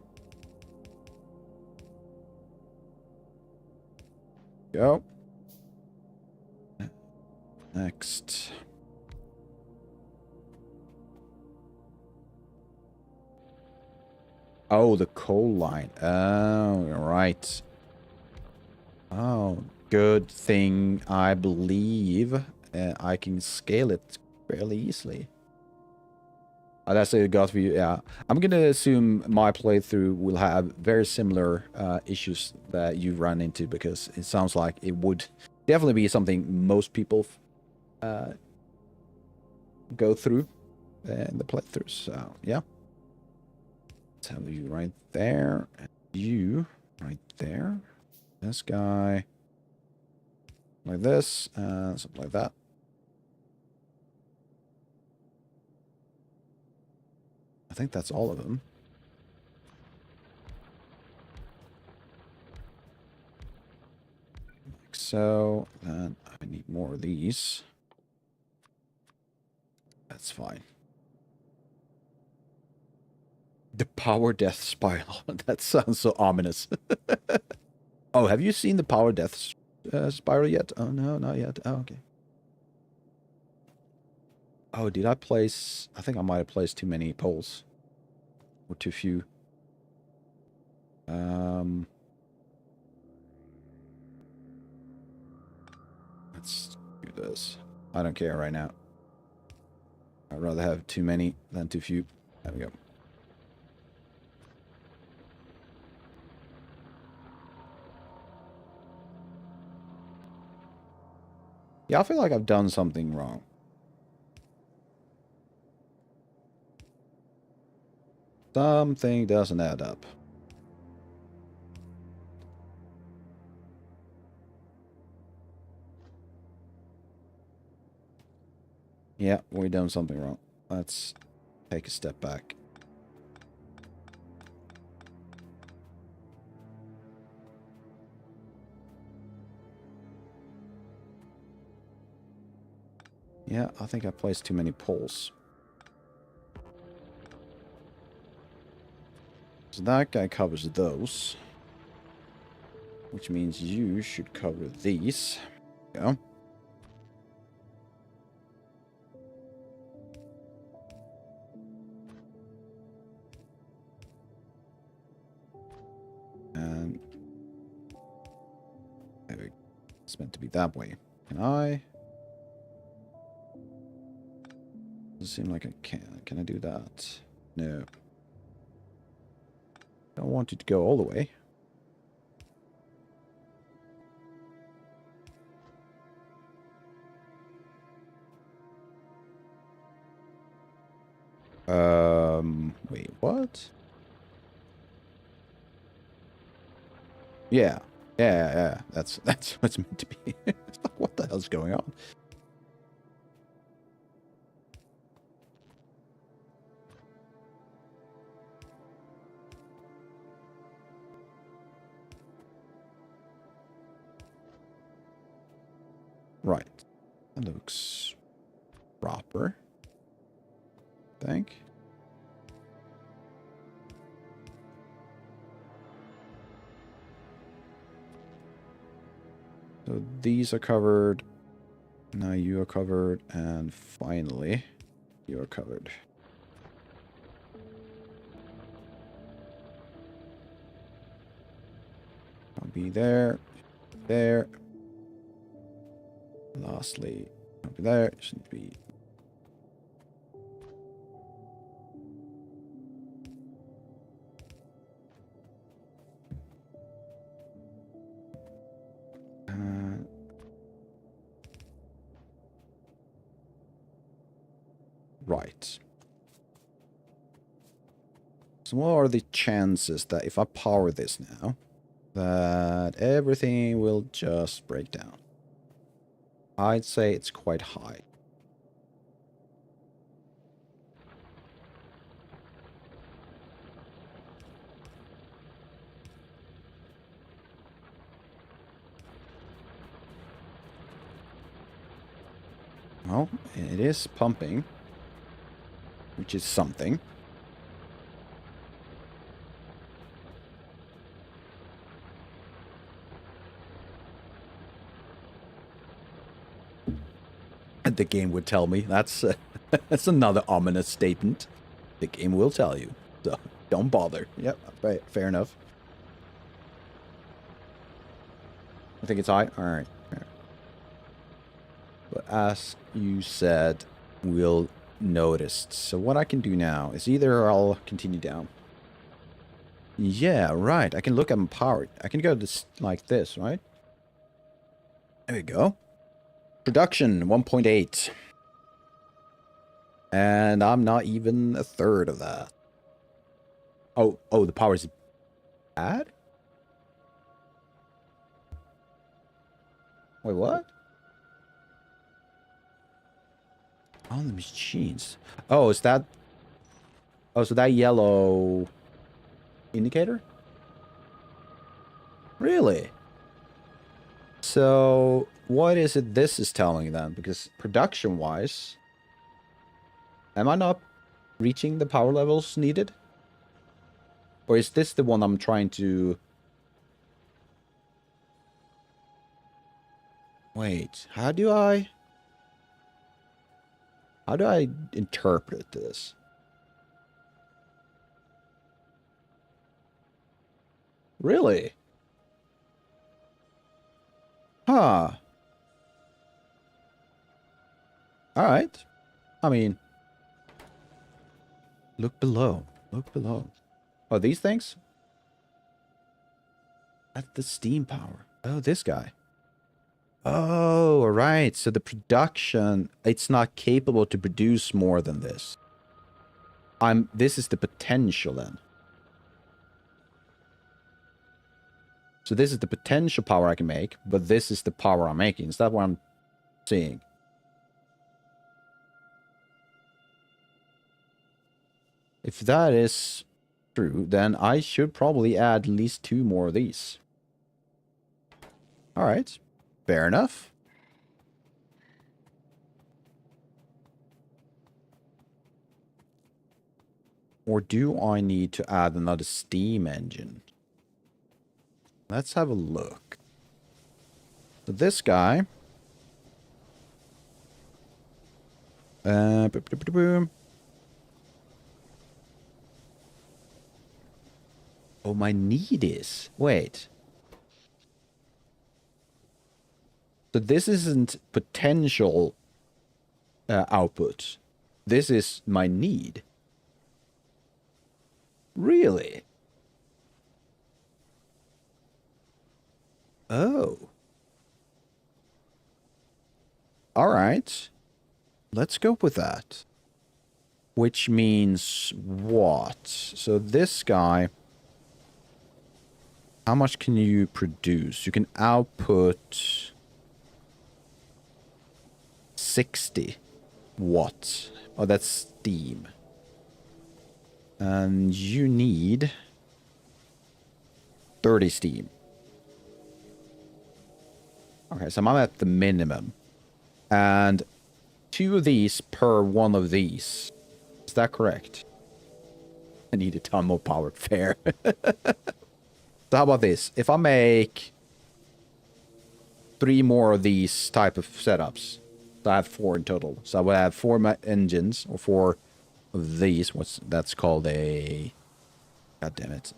Go. Next. Oh, the coal line. Oh, right. Oh, good thing I believe I can scale it fairly easily. Oh, that's a gut view, yeah. I'm gonna assume my playthrough will have very similar issues that you run into, because it sounds like it would definitely be something most people uh, go through in the playthroughs. So, yeah. Let's have you right there. And you right there. This guy like this, something like that. I think that's all of them. Like so. Then I need more of these. That's fine. The power death spiral. That sounds so ominous. Oh, have you seen the power death spiral yet? Oh, no, not yet. Oh, okay. Oh, did I place... I think I might have placed too many poles. Or too few. Let's do this. I don't care right now. I'd rather have too many than too few. There we go. Yeah, I feel like I've done something wrong. Something doesn't add up. Yeah, we've done something wrong. Let's take a step back. Yeah, I think I placed too many poles. So that guy covers those. Which means you should cover these. Go. And it's meant to be that way. Can I? Doesn't seem like I can. Can I do that? No. I don't want it to go all the way. Wait, what? Yeah. Yeah. That's what it's meant to be. It's like, what the hell's going on? Right. That looks proper. I think. So these are covered. Now you are covered. And finally, you are covered. I'll be there. There. Lastly, I'll be there. It shouldn't be. Right. So what are the chances that if I power this now, that everything will just break down? I'd say it's quite high. Well, it is pumping, which is something. The game would tell me. That's that's another ominous statement. The game will tell you. So Don't bother. Yep, fair enough. I think it's high. All right. But as you said, we'll notice. So what I can do now is either I'll continue down. Yeah, right. I can look at my power. I can go this like this, right? There we go. Production 1.8. And I'm not even a third of that. Oh, the power is bad? Wait, what? On the machines. Oh, is that... Oh, so that yellow indicator? Really? So, what is it this is telling them? Because production-wise, am I not reaching the power levels needed? Or is this the one I'm trying to... Wait, how do I interpret this? Really? Huh. Alright. I mean... Look below. Look below. Oh, these things? That's the steam power. Oh, this guy. Oh, alright. So the production, it's not capable to produce more than this. This is the potential then. So this is the potential power I can make, but this is the power I'm making. Is that what I'm seeing? If that is true, then I should probably add at least 2 more of these. Alright. Fair enough. Or do I need to add another steam engine? Let's have a look. So this guy... boom. Oh, my need is... Wait. So this isn't potential output. This is my need. Really? Oh. Alright. Let's go with that. Which means what? So this guy... How much can you produce? You can output 60 watts. Oh, that's steam. And you need 30 steam. Okay, so I'm at the minimum. And 2 of these per 1 of these. Is that correct? I need a ton more power. Fair. So how about this? If I make 3 more of these type of setups, so I have 4 in total. So I would have 4 engines, or 4 of these. That's called a... God damn it.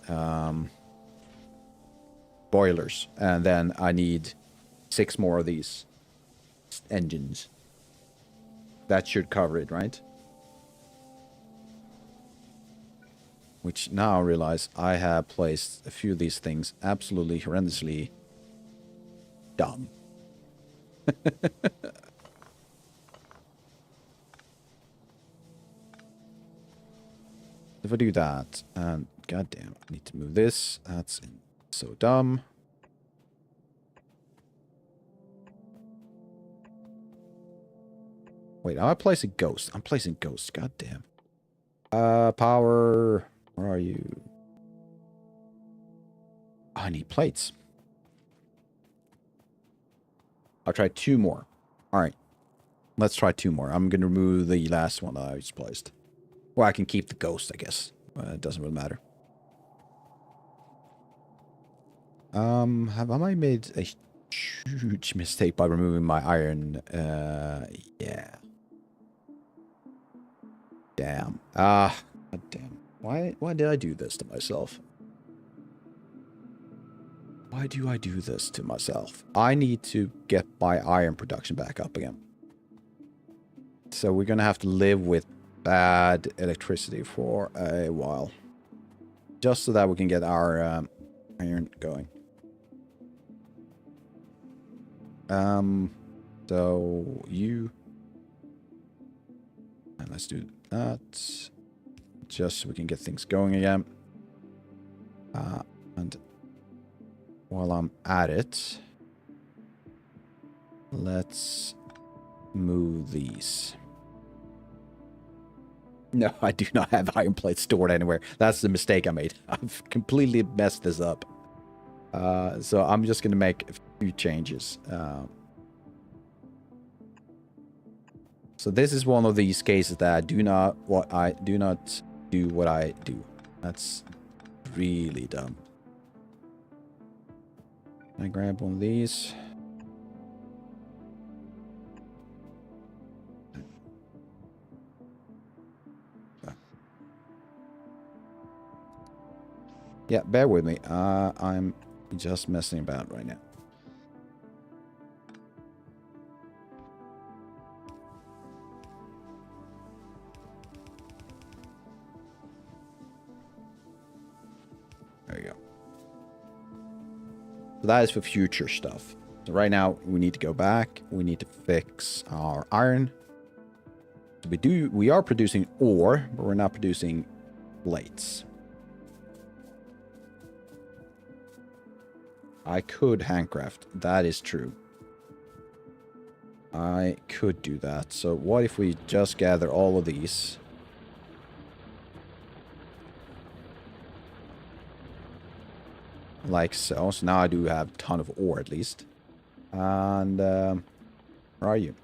Boilers. And then I need 6 more of these engines. That should cover it, right? Which now I realize I have placed a few of these things absolutely horrendously dumb. If I do that, and goddamn, I need to move this. That's so dumb. Wait, am I placing ghost? I'm placing ghost. Goddamn. Power. Where are you? Oh, I need plates. I'll try 2 more. All right. Let's try 2 more. I'm going to remove the last one that I just placed. Well, I can keep the ghost, I guess. It doesn't really matter. Have I made a huge mistake by removing my iron? Yeah. Damn. God damn. Why did I do this to myself? Why do I do this to myself? I need to get my iron production back up again. So we're gonna have to live with bad electricity for a while. Just so that we can get our iron going. So you... And let's do that. Just so we can get things going again. And while I'm at it, let's move these. No, I do not have iron plates stored anywhere. That's the mistake I made. I've completely messed this up. So I'm just going to make a few changes. So this is one of these cases that I do not do what I do. That's really dumb. I grab one of these. Yeah, bear with me. I'm just messing about right now. There you go. So that is for future stuff. So right now we need to go back. We need to fix our iron. So we are producing ore, but we're not producing plates. I could handcraft. That is true. I could do that. So what if we just gather all of these? Like so. So now I do have a ton of ore at least. And where are you?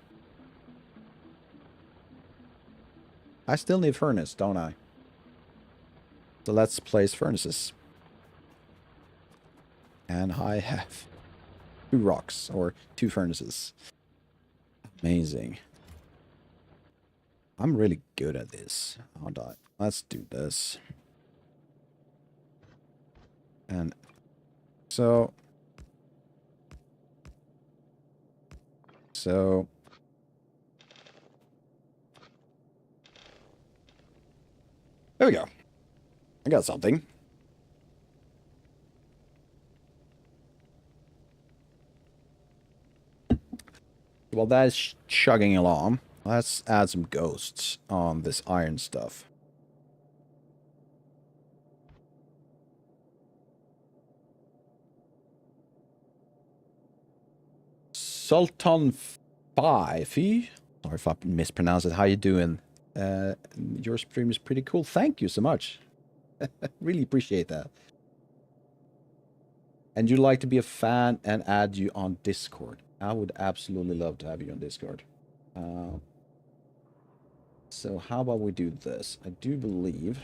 I still need furnace, don't I? So let's place furnaces. And I have 2 rocks, or 2 furnaces. Amazing. I'm really good at this, aren't I? Let's do this. And so there we go. I got something. Well, that is chugging along. Let's add some ghosts on this iron stuff. Sultan Fifi. Sorry if I mispronounced it. How you doing? Your stream is pretty cool. Thank you so much. Really appreciate that. And you'd like to be a fan and add you on Discord. I would absolutely love to have you on Discord. So how about we do this? I do believe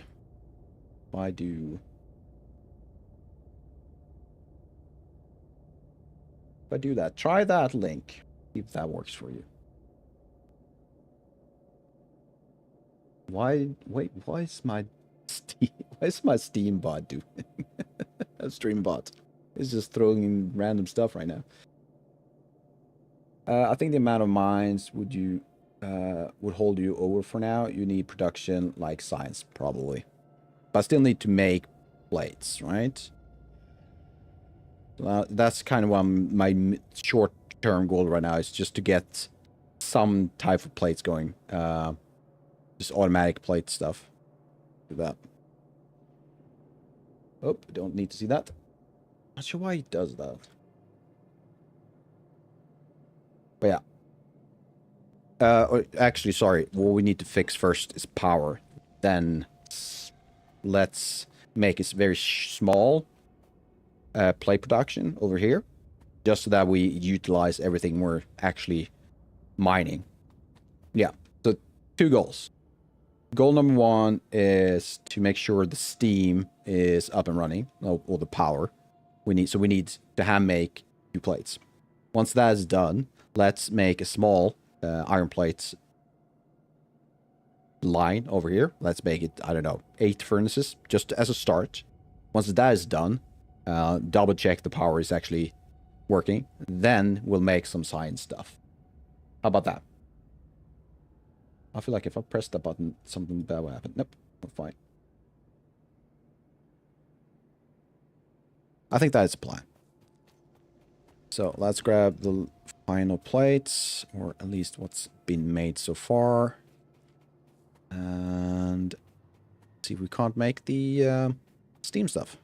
if I do that, try that link. See if that works for you. Why is my Steam bot doing? A stream bot is just throwing in random stuff right now. I think the amount of mines would hold you over for now. You need production like science, probably. But I still need to make plates, right? That's kind of what my short-term goal right now is, just to get some type of plates going. Just automatic plate stuff. Do that. Oh, don't need to see that. Not sure why he does that. But yeah. Actually, sorry. What we need to fix first is power. Then let's make it very small plate production over here. Just so that we utilize everything we're actually mining. Yeah. So 2 goals. Goal number 1 is to make sure the steam is up and running, or the power. We need to hand make 2 plates. Once that is done, let's make a small iron plates line over here. Let's make it, I don't know, 8 furnaces, just as a start. Once that is done, double check the power is actually working. Then we'll make some science stuff. How about that? I feel like if I press that button, something bad will happen. Nope, we're fine. I think that is the plan. So let's grab the final plates, or at least what's been made so far. And see if we can't make the steam stuff.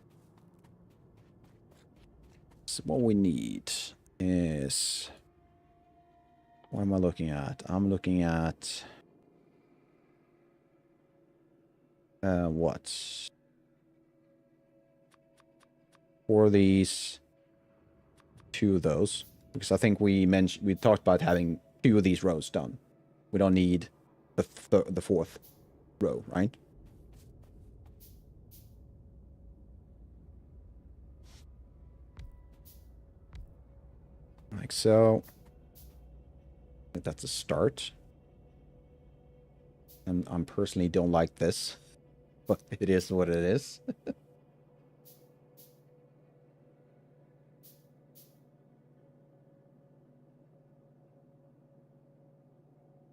So what we need is... What am I looking at? I'm looking at... what? For these... 2 of those. Because I think we talked about having 2 of these rows done. We don't need the 4th row, right? Like so. I think that's a start. And I personally don't like this. But it is what it is.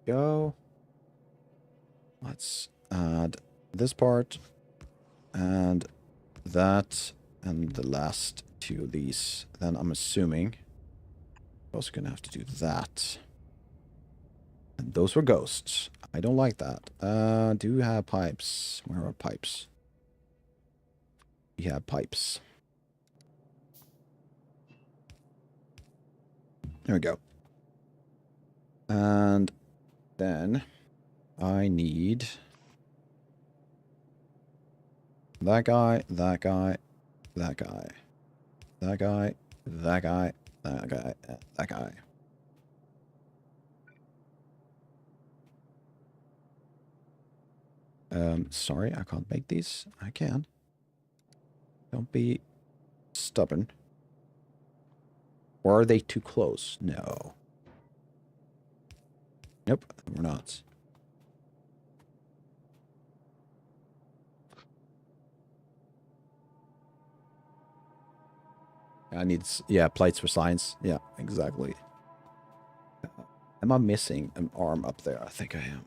Go. Let's add this part. And that. And the last 2 of these. Then I'm assuming... I'm also going to have to do that. And those were ghosts. I don't like that. Do we have pipes? Where are pipes? We have pipes. There we go. And then I need that guy, that guy, that guy, that guy, that guy, that guy, that guy. Sorry, I can't make these. I can. Don't be stubborn. Or are they too close? No. Nope, we're not. I need, yeah, plates for science. Yeah, exactly. Am I missing an arm up there? I think I am.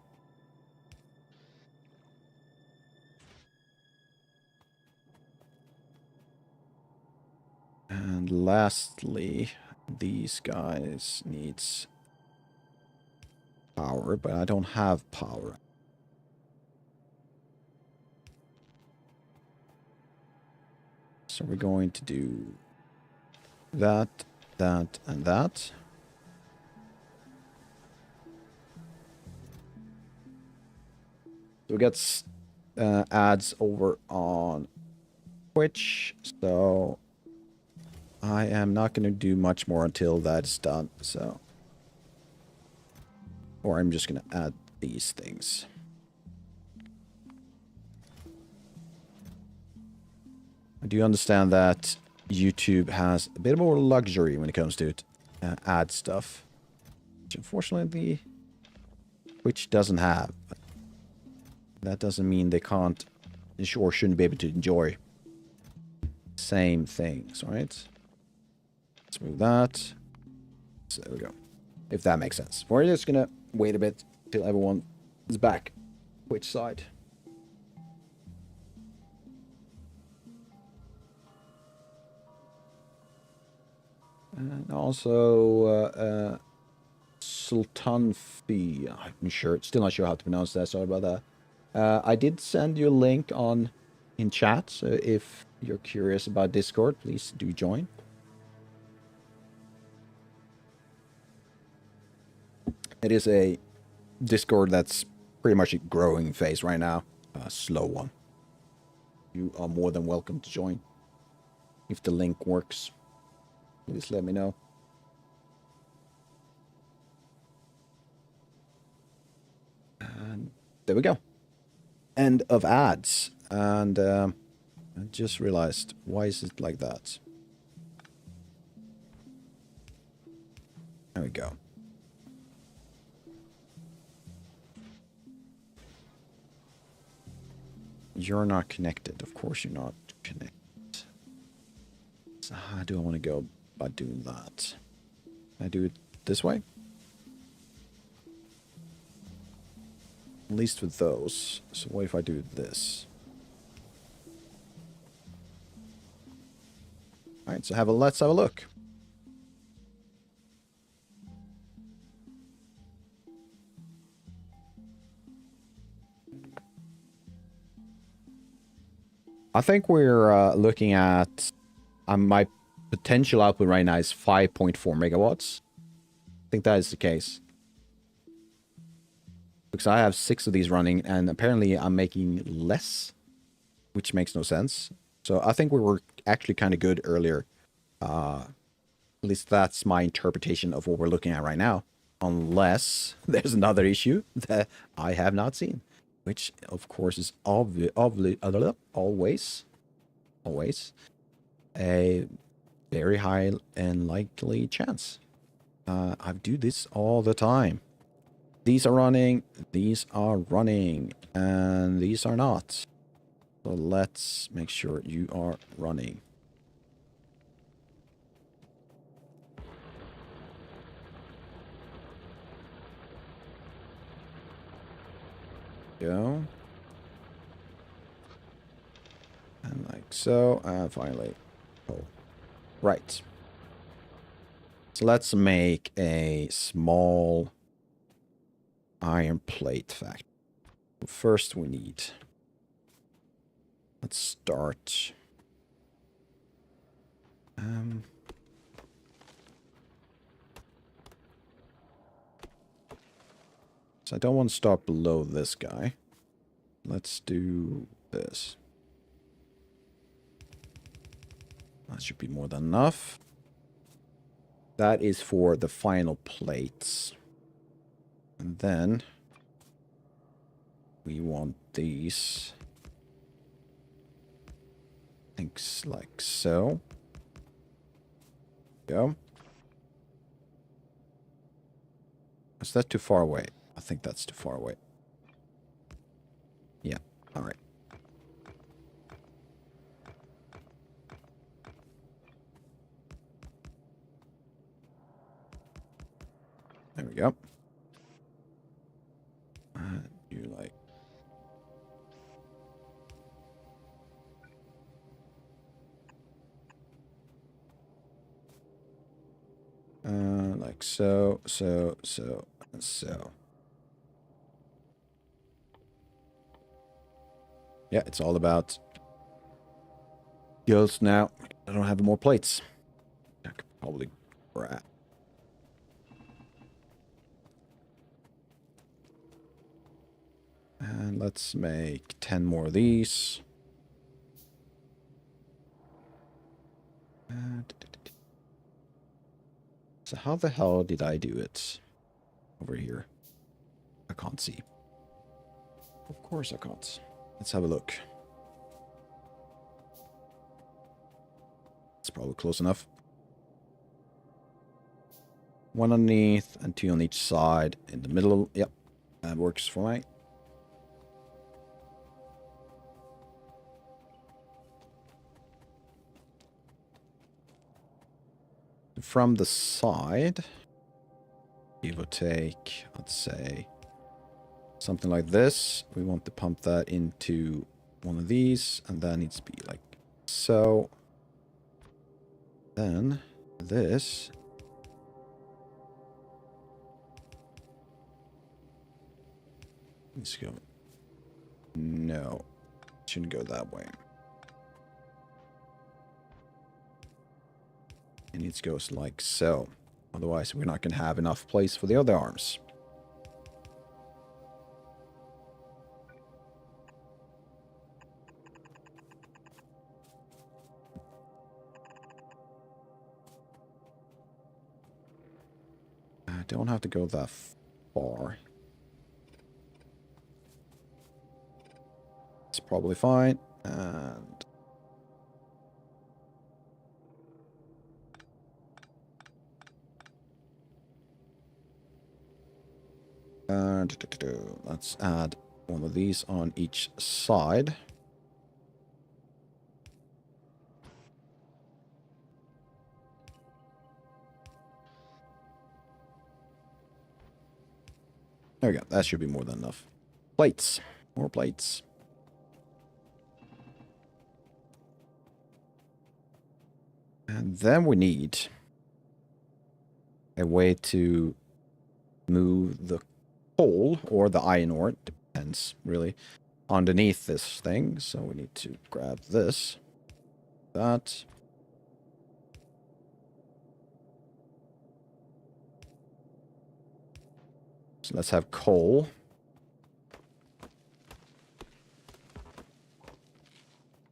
And lastly, these guys needs power, but I don't have power. So we're going to do that, that, and that. So we get ads over on Twitch, so I am not going to do much more until that's done, so... Or I'm just going to add these things. I do understand that YouTube has a bit more luxury when it comes to ad stuff. Which unfortunately, Twitch doesn't have. That doesn't mean they can't, or shouldn't be able to enjoy same things, right? Let's move that. So there we go. If that makes sense. We're just gonna wait a bit till everyone is back. Which side? And also, Sultan Fi. I'm sure, still not sure how to pronounce that. Sorry about that. I did send you a link in chat, so if you're curious about Discord, please do join. It is a Discord that's pretty much a growing phase right now. A slow one. You are more than welcome to join. If the link works, please let me know. And there we go. End of ads. And I just realized, why is it like that? There we go. You're not connected. Of course you're not connected. So how do I want to go by doing that? Can I do it this way? At least with those. So what if I do this? Alright, so let's have a look. I think we're looking at my potential output right now is 5.4 megawatts. I think that is the case. Because I have 6 of these running, and apparently I'm making less, which makes no sense. So I think we were actually kind of good earlier. At least that's my interpretation of what we're looking at right now. Unless there's another issue that I have not seen. Which, of course, is always a very high and likely chance. I do this all the time. These are running, and these are not. So let's make sure you are running. Go. And like so, and finally. Oh, right. So let's make a small iron plate factory. First we need... Let's start... So I don't want to start below this guy. Let's do this. That should be more than enough. That is for the final plates. And then we want these things like so. Go. Is that too far away? I think that's too far away. Yeah, alright. There we go. You like... like so, so, and so. Yeah, it's all about ghosts now. I don't have more plates. I could probably grab. And let's make 10 more of these. So how the hell did I do it over here? I can't see. Of course I can't. Let's have a look. It's probably close enough. 1 underneath and 2 on each side. In the middle. Yep. That works for me. From the side, give or take, let's say, something like this. We want to pump that into one of these, and that needs to be like so. Then this. Let's go. No, shouldn't go that way. It needs to go like so. Otherwise, we're not going to have enough place for the other arms. I don't have to go that far. It's probably fine. And let's add one of these on each side. There we go. That should be more than enough. Plates. More plates. And then we need a way to move the coal or the iron ore, depends really, underneath this thing. So we need to grab this, that. So let's have coal.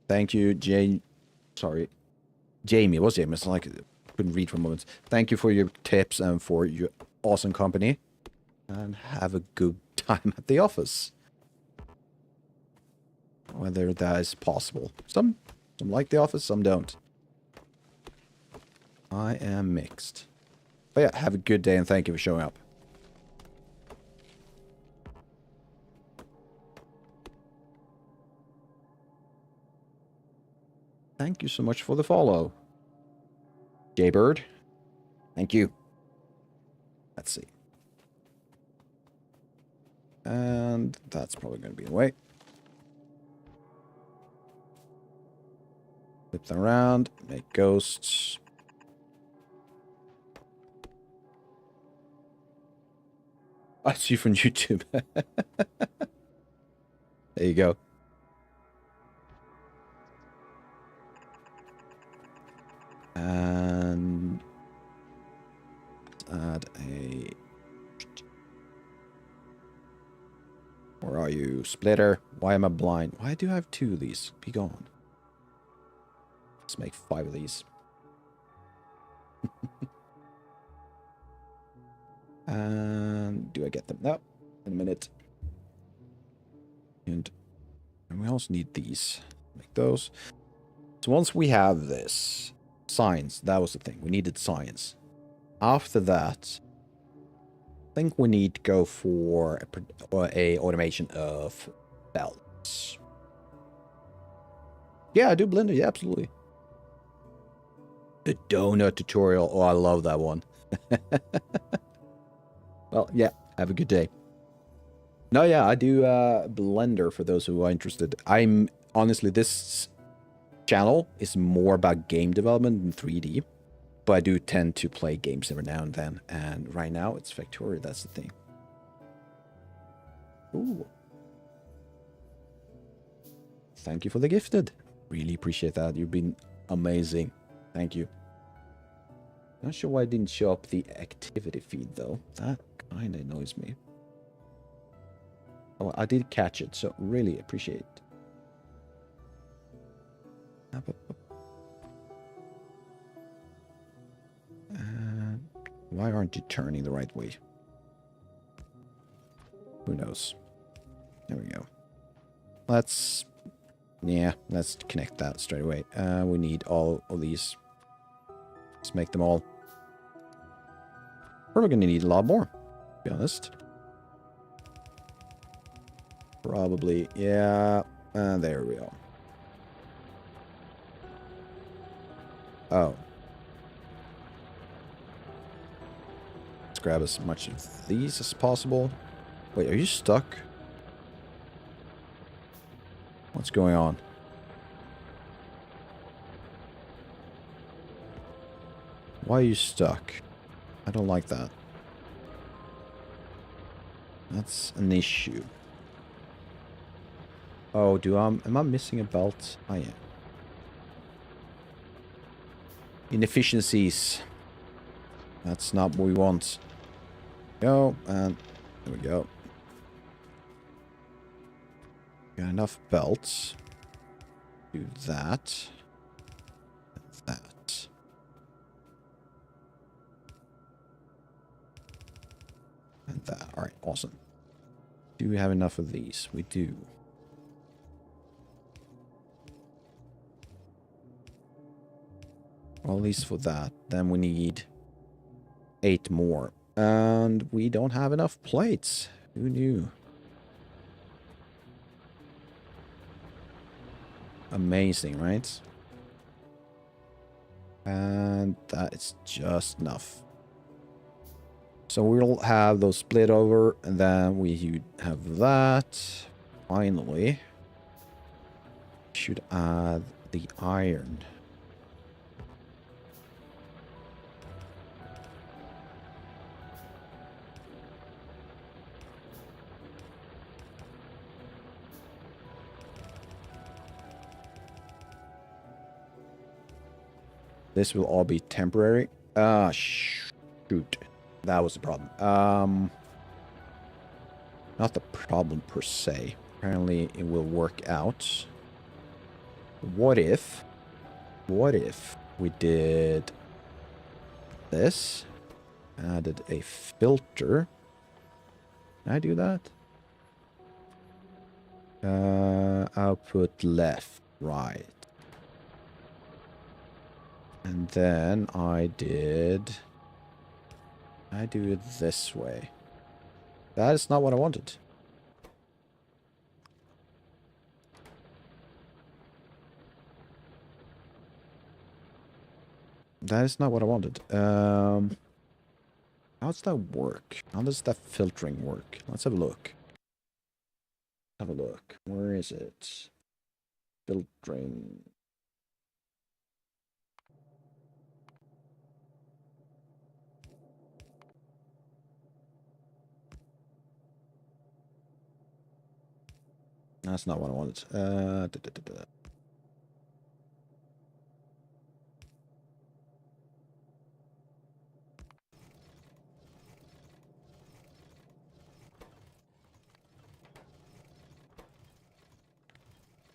Thank you, Jane. Sorry. Jamie. What's Jamie? It's like I couldn't read for a moment. Thank you for your tips and for your awesome company. And have a good time at the office. Whether that is possible. Some like the office, some don't. I am mixed. But yeah, have a good day and thank you for showing up. Thank you so much for the follow. Jaybird. Thank you. Let's see. And that's probably going to be the way. Flip them around. Make ghosts. I see you from YouTube. There you go. And add a... Where are you? Splitter. Why am I blind? Why do I have 2 of these? Be gone. Let's make 5 of these. And do I get them? No. In a minute. And we also need these. Make those. So once we have this, science, that was the thing. We needed science. After that, I think we need to go for a automation of belts. Yeah, I do Blender. Yeah, absolutely. The donut tutorial. Oh, I love that one. Well, yeah. Have a good day. No, yeah, I do Blender for those who are interested. I'm honestly, this channel is more about game development than 3D. But I do tend to play games every now and then. And right now, it's Factorio. That's the thing. Ooh. Thank you for the gifted. Really appreciate that. You've been amazing. Thank you. Not sure why I didn't show up the activity feed, though. That kind of annoys me. Oh, I did catch it, so really appreciate it. Why aren't you turning the right way? Who knows? There we go. Let's connect that straight away. We need all of these. Let's make them all. We're going to need a lot more, to be honest. Probably, yeah. There we go. Oh. Let's grab as much of these as possible. Wait, are you stuck? What's going on? Why are you stuck? I don't like that. That's an issue. Oh, am I missing a belt? I am. Inefficiencies. That's not what we want. Go, and there we go. Got enough belts. Do that. And that. And that. Alright, awesome. Do we have enough of these? We do. Well, at least for that. Then we need 8 more. And we don't have enough plates. Who knew? Amazing, right? And that is just enough. So we'll have those split over, and then we have that. Finally, should add the iron. This will all be temporary. Ah, shoot. That was the problem. Not the problem per se. Apparently it will work out. What if we did this? Added a filter. Can I do that? Output left, right. And then I do it this way. That is not what I wanted. That is not what I wanted. How does that work? How does that filtering work? Let's have a look. Have a look. Where is it? Filtering. That's not what I wanted.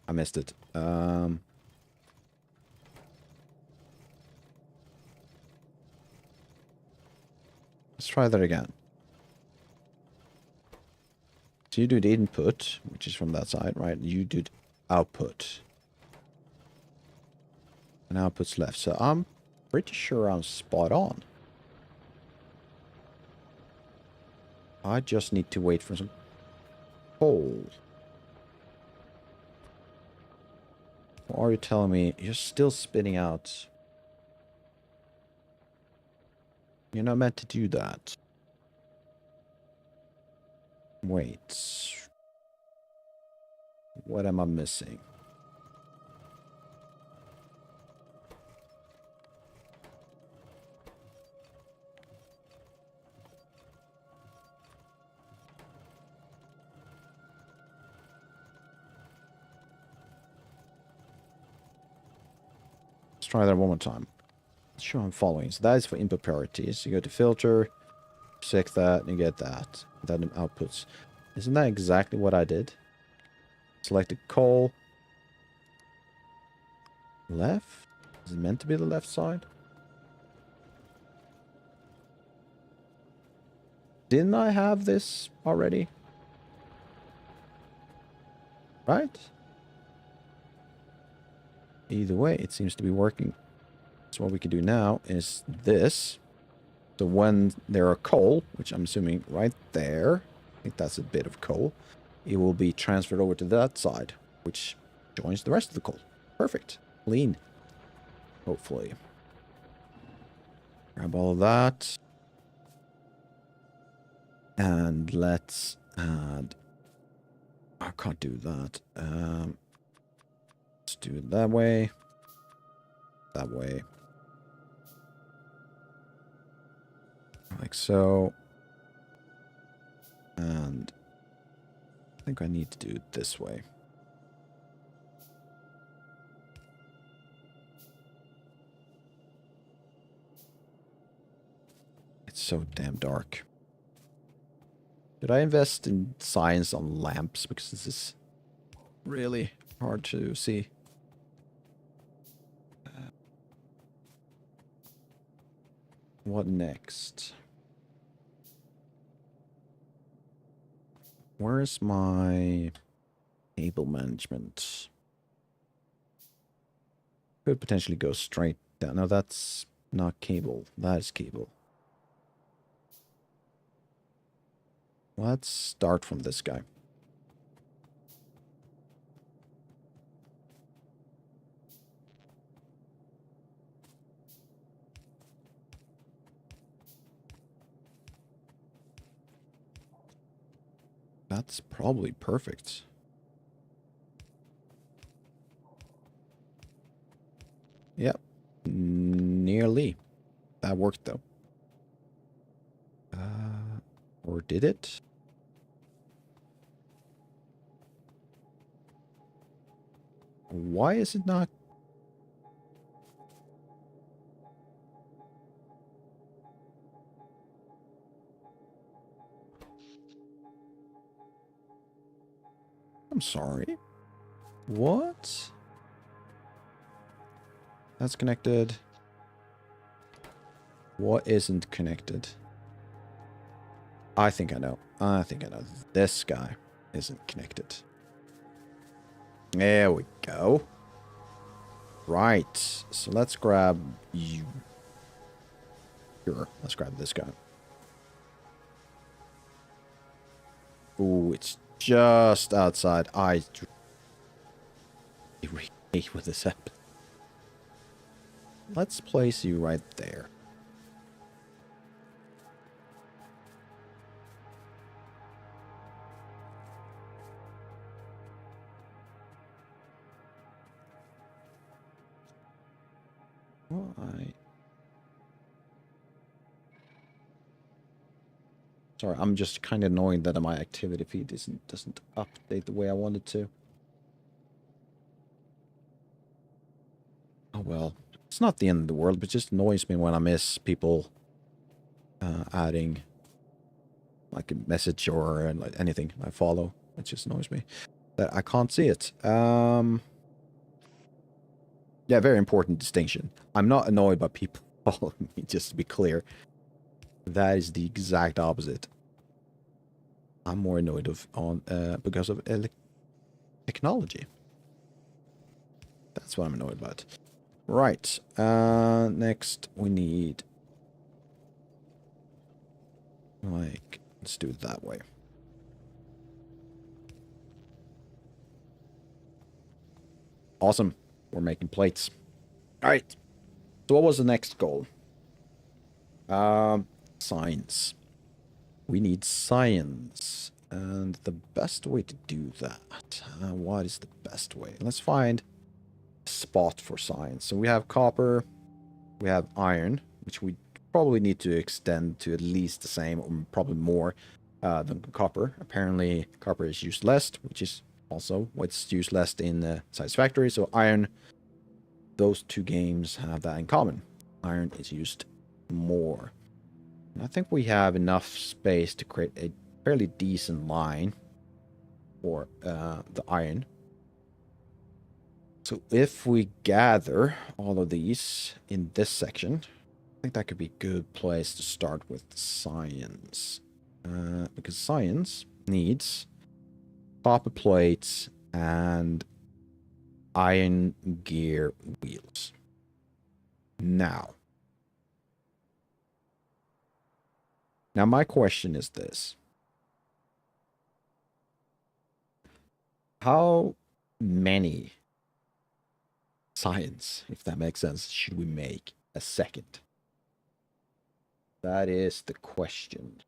I missed it. Let's try that again. So you do the input, which is from that side, right? You do output. And output's left. So I'm pretty sure I'm spot on. I just need to wait for some coal. Or are you telling me you're still spitting out? You're not meant to do that. Wait. What am I missing? Let's try that one more time. Sure, I'm following. So that is for input priorities. You go to filter, check that, and you get that. Then outputs. Isn't that exactly what I did? Select the coal. Left? Is it meant to be the left side? Didn't I have this already? Right? Either way, it seems to be working. So what we can do now is this. So when there are coal, which I'm assuming right there, I think that's a bit of coal, it will be transferred over to that side, which joins the rest of the coal. Perfect. Clean. Hopefully. Grab all of that. And let's add... I can't do that. Let's do it that way. That way. Like so. And I think I need to do it this way. It's so damn dark. Did I invest in science on lamps? Because this is really hard to see. What next? Where's my cable management? Could potentially go straight down. No, that's not cable. That is cable. Let's start from this guy. That's probably perfect. Yep. Nearly. That worked, though. Or did it? Why is it not? I'm sorry. What? That's connected. What isn't connected? I think I know. I think I know. This guy isn't connected. There we go. Right. So let's grab you. Sure. Let's grab this guy. Ooh, it's just outside. I really hate when this happens. Let's place you right there. Why? Sorry, I'm just kind of annoyed that my activity feed doesn't update the way I want it to. Oh well, it's not the end of the world, but it just annoys me when I miss people adding like a message or like anything I follow. It just annoys me that I can't see it. Yeah, very important distinction. I'm not annoyed by people following me, just to be clear. That is the exact opposite. I'm more annoyed because of technology. That's what I'm annoyed about. Right. Next we need like let's do it that way. Awesome. We're making plates. All right. So what was the next goal? Science. We need science. And the best way to do that, what is the best way? Let's find a spot for science. So we have copper, we have iron, which we probably need to extend to at least the same, or probably more than copper. Apparently, copper is used less, which is also what's used less in Science Factory. So iron, those two games have that in common. Iron is used more. I think we have enough space to create a fairly decent line for the iron. So if we gather all of these in this section, I think that could be a good place to start with science. Because science needs copper plates and iron gear wheels. Now my question is this. How many science, if that makes sense, should we make a second? That is the question.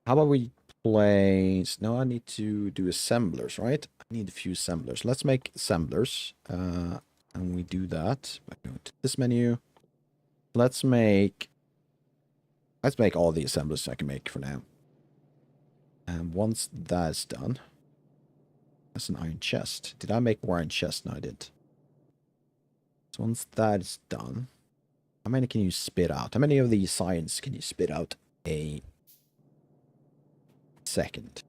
How about we place... No, I need to do assemblers, right? I need a few assemblers. Let's make assemblers. And we do that by going to this menu. Let's make all the assemblers I can make for now. And once that's done... That's an iron chest. Did I make more iron chest? No, I did. So once that is done... How many can you spit out? How many of these science can you spit out a second?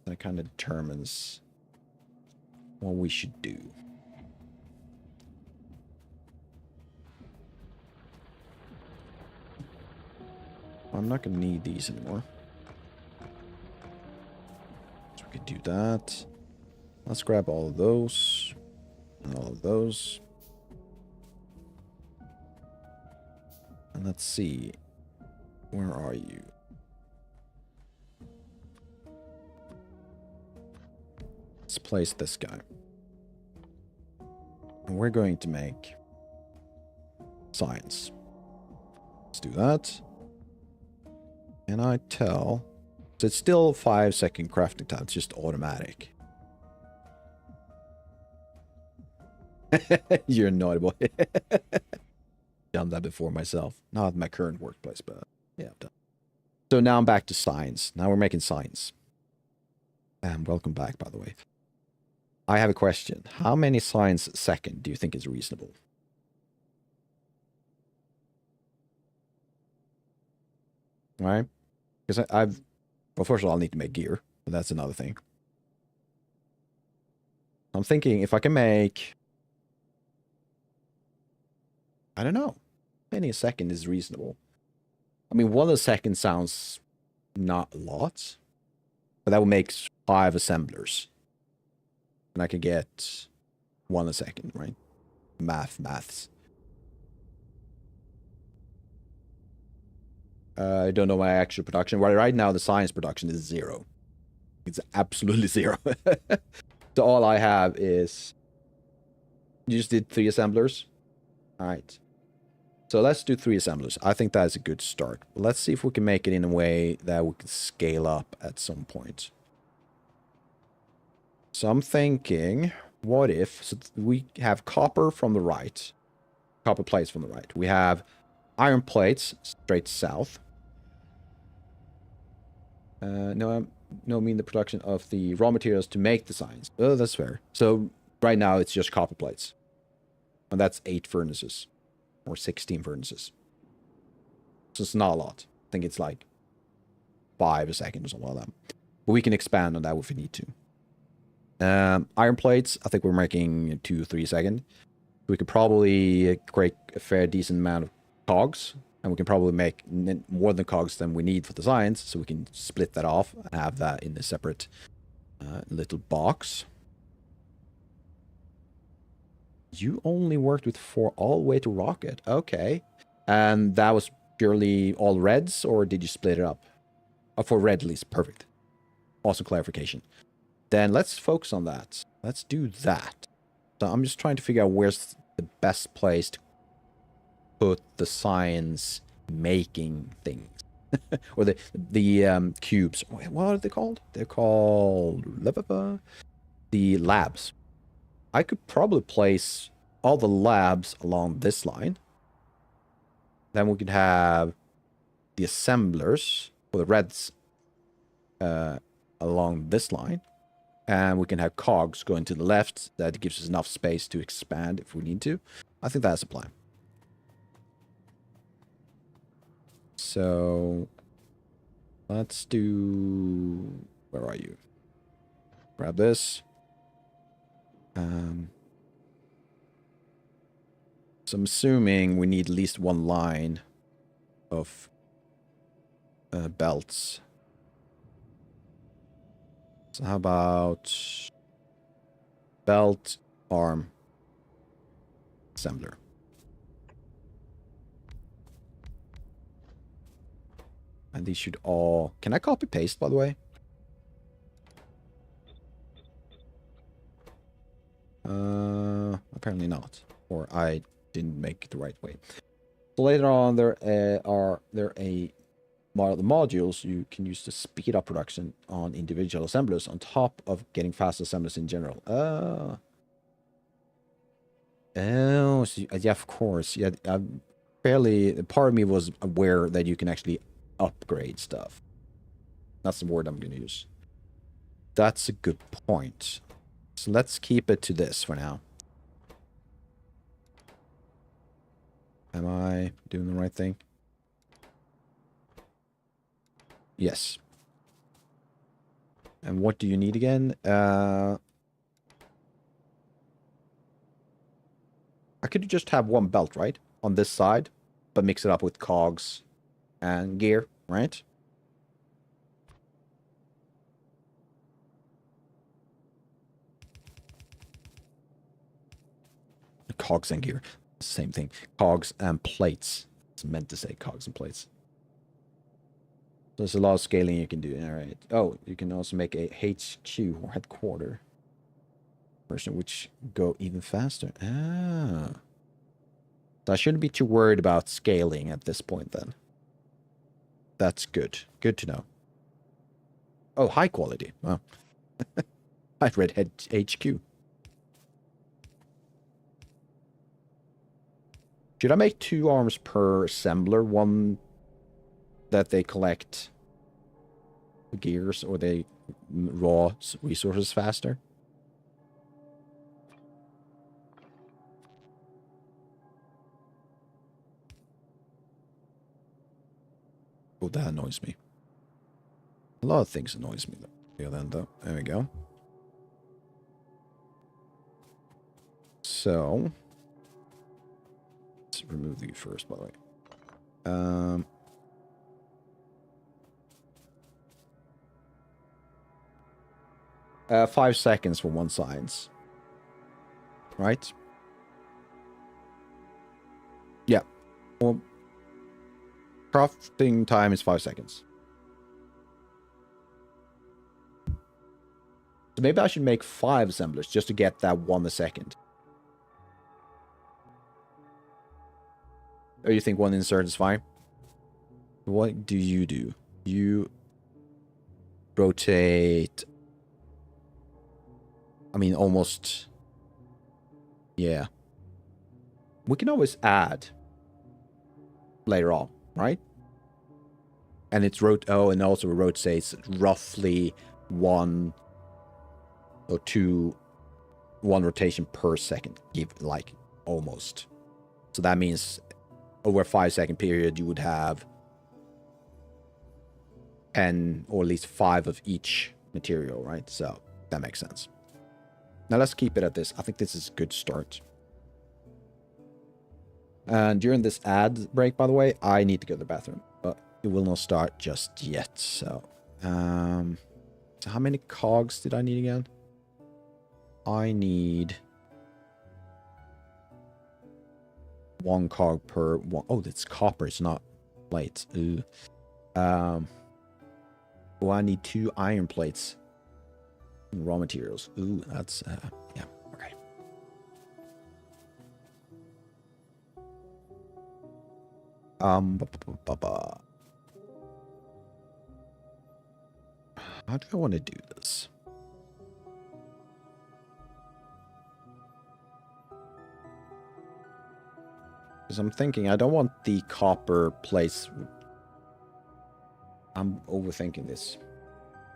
That kind of determines what we should do. I'm not going to need these anymore. So we could do that. Let's grab all of those. And all of those. And let's see. Where are you? Let's place this guy. And we're going to make science. Let's do that. Can I tell? So it's still 5-second crafting time. It's just automatic. You're a naughty boy. Done that before myself. Not at my current workplace, but yeah, I've done. So now I'm back to science. Now we're making science. And welcome back, by the way. I have a question. How many science second do you think is reasonable? All right? Because well, first of all, I'll need to make gear, but that's another thing. I'm thinking if I can make, I don't know, how many a second is reasonable. I mean, 1 a second sounds not a lot, but that would make 5 assemblers. And I could get 1 a second, right? Maths. I don't know my actual production. Right now, the science production is 0. It's absolutely 0. So all I have is... You just did 3 assemblers? All right. So let's do 3 assemblers. I think that's a good start. Let's see if we can make it in a way that we can scale up at some point. So I'm thinking, what if... So we have copper from the right. Copper plates from the right. We have iron plates straight south. No, I mean the production of the raw materials to make the science. Oh, that's fair. So right now it's just copper plates. And that's 8 furnaces. Or 16 furnaces. So it's not a lot. I think it's like 5 a second or something like that. But we can expand on that if we need to. Iron plates, I think we're making 2-3 a second. We could probably create a fair decent amount of cogs. And we can probably make more than cogs than we need for the science. So we can split that off and have that in a separate little box. You only worked with 4 all the way to rocket. Okay. And that was purely all reds, or did you split it up? Oh, for red at least. Perfect. Awesome clarification. Then let's focus on that. Let's do that. So I'm just trying to figure out where's the best place to put the science making things. Or the cubes. What are they called? They're called the labs. I could probably place all the labs along this line. Then we could have the assemblers, or the reds, along this line. And we can have cogs going to the left. That gives us enough space to expand if we need to. I think that's a plan. So, let's do... Where are you? Grab this. So I'm assuming we need at least 1 line of belts. So how about belt, arm, assembler? And these should all... Can I copy paste, by the way? Apparently not. Or I didn't make it the right way. So later on, there are the modules you can use to speed up production on individual assemblers on top of getting fast assemblers in general. Oh, so, yeah, of course. Yeah, part of me was aware that you can actually upgrade stuff. That's the word I'm going to use. That's a good point. So let's keep it to this for now. Am I doing the right thing? Yes. And what do you need again? I could just have 1 belt, right? On this side, but mix it up with cogs and gear, right? Cogs and gear. Same thing. Cogs and plates. It's meant to say cogs and plates. There's a lot of scaling you can do. All right. Oh, you can also make a HQ or headquarter version, which go even faster. Ah. So I shouldn't be too worried about scaling at this point then. That's good. Good to know. Oh, high quality. Wow. I read HQ. Should I make 2 arms per assembler? One that they collect the gears or they raw resources faster? Oh, that annoys me. A lot of things annoys me though. There we go. So let's remove these first, by the way. 5 seconds for one science. Right? Yeah. Well, crafting time is 5 seconds. So maybe I should make 5 assemblers just to get that 1 a second. Or you think 1 insert is fine? What do? You rotate. I mean, almost. Yeah. We can always add later on, right? And it's and also rotates roughly 1 or 2, 1 rotation per second, like almost. So that means over a 5-second period, you would have 10 or at least 5 of each material, right? So that makes sense. Now let's keep it at this. I think this is a good start. And during this ad break, by the way, I need to go to the bathroom, but it will not start just yet. So, so how many cogs did I need again? I need 1 cog per 1. Oh, that's copper. It's not plates. Ooh. Oh, I need 2 iron plates. Raw materials. Ooh, that's yeah. Okay. How do I want to do this? Because I'm thinking I don't want the copper plates. I'm overthinking this.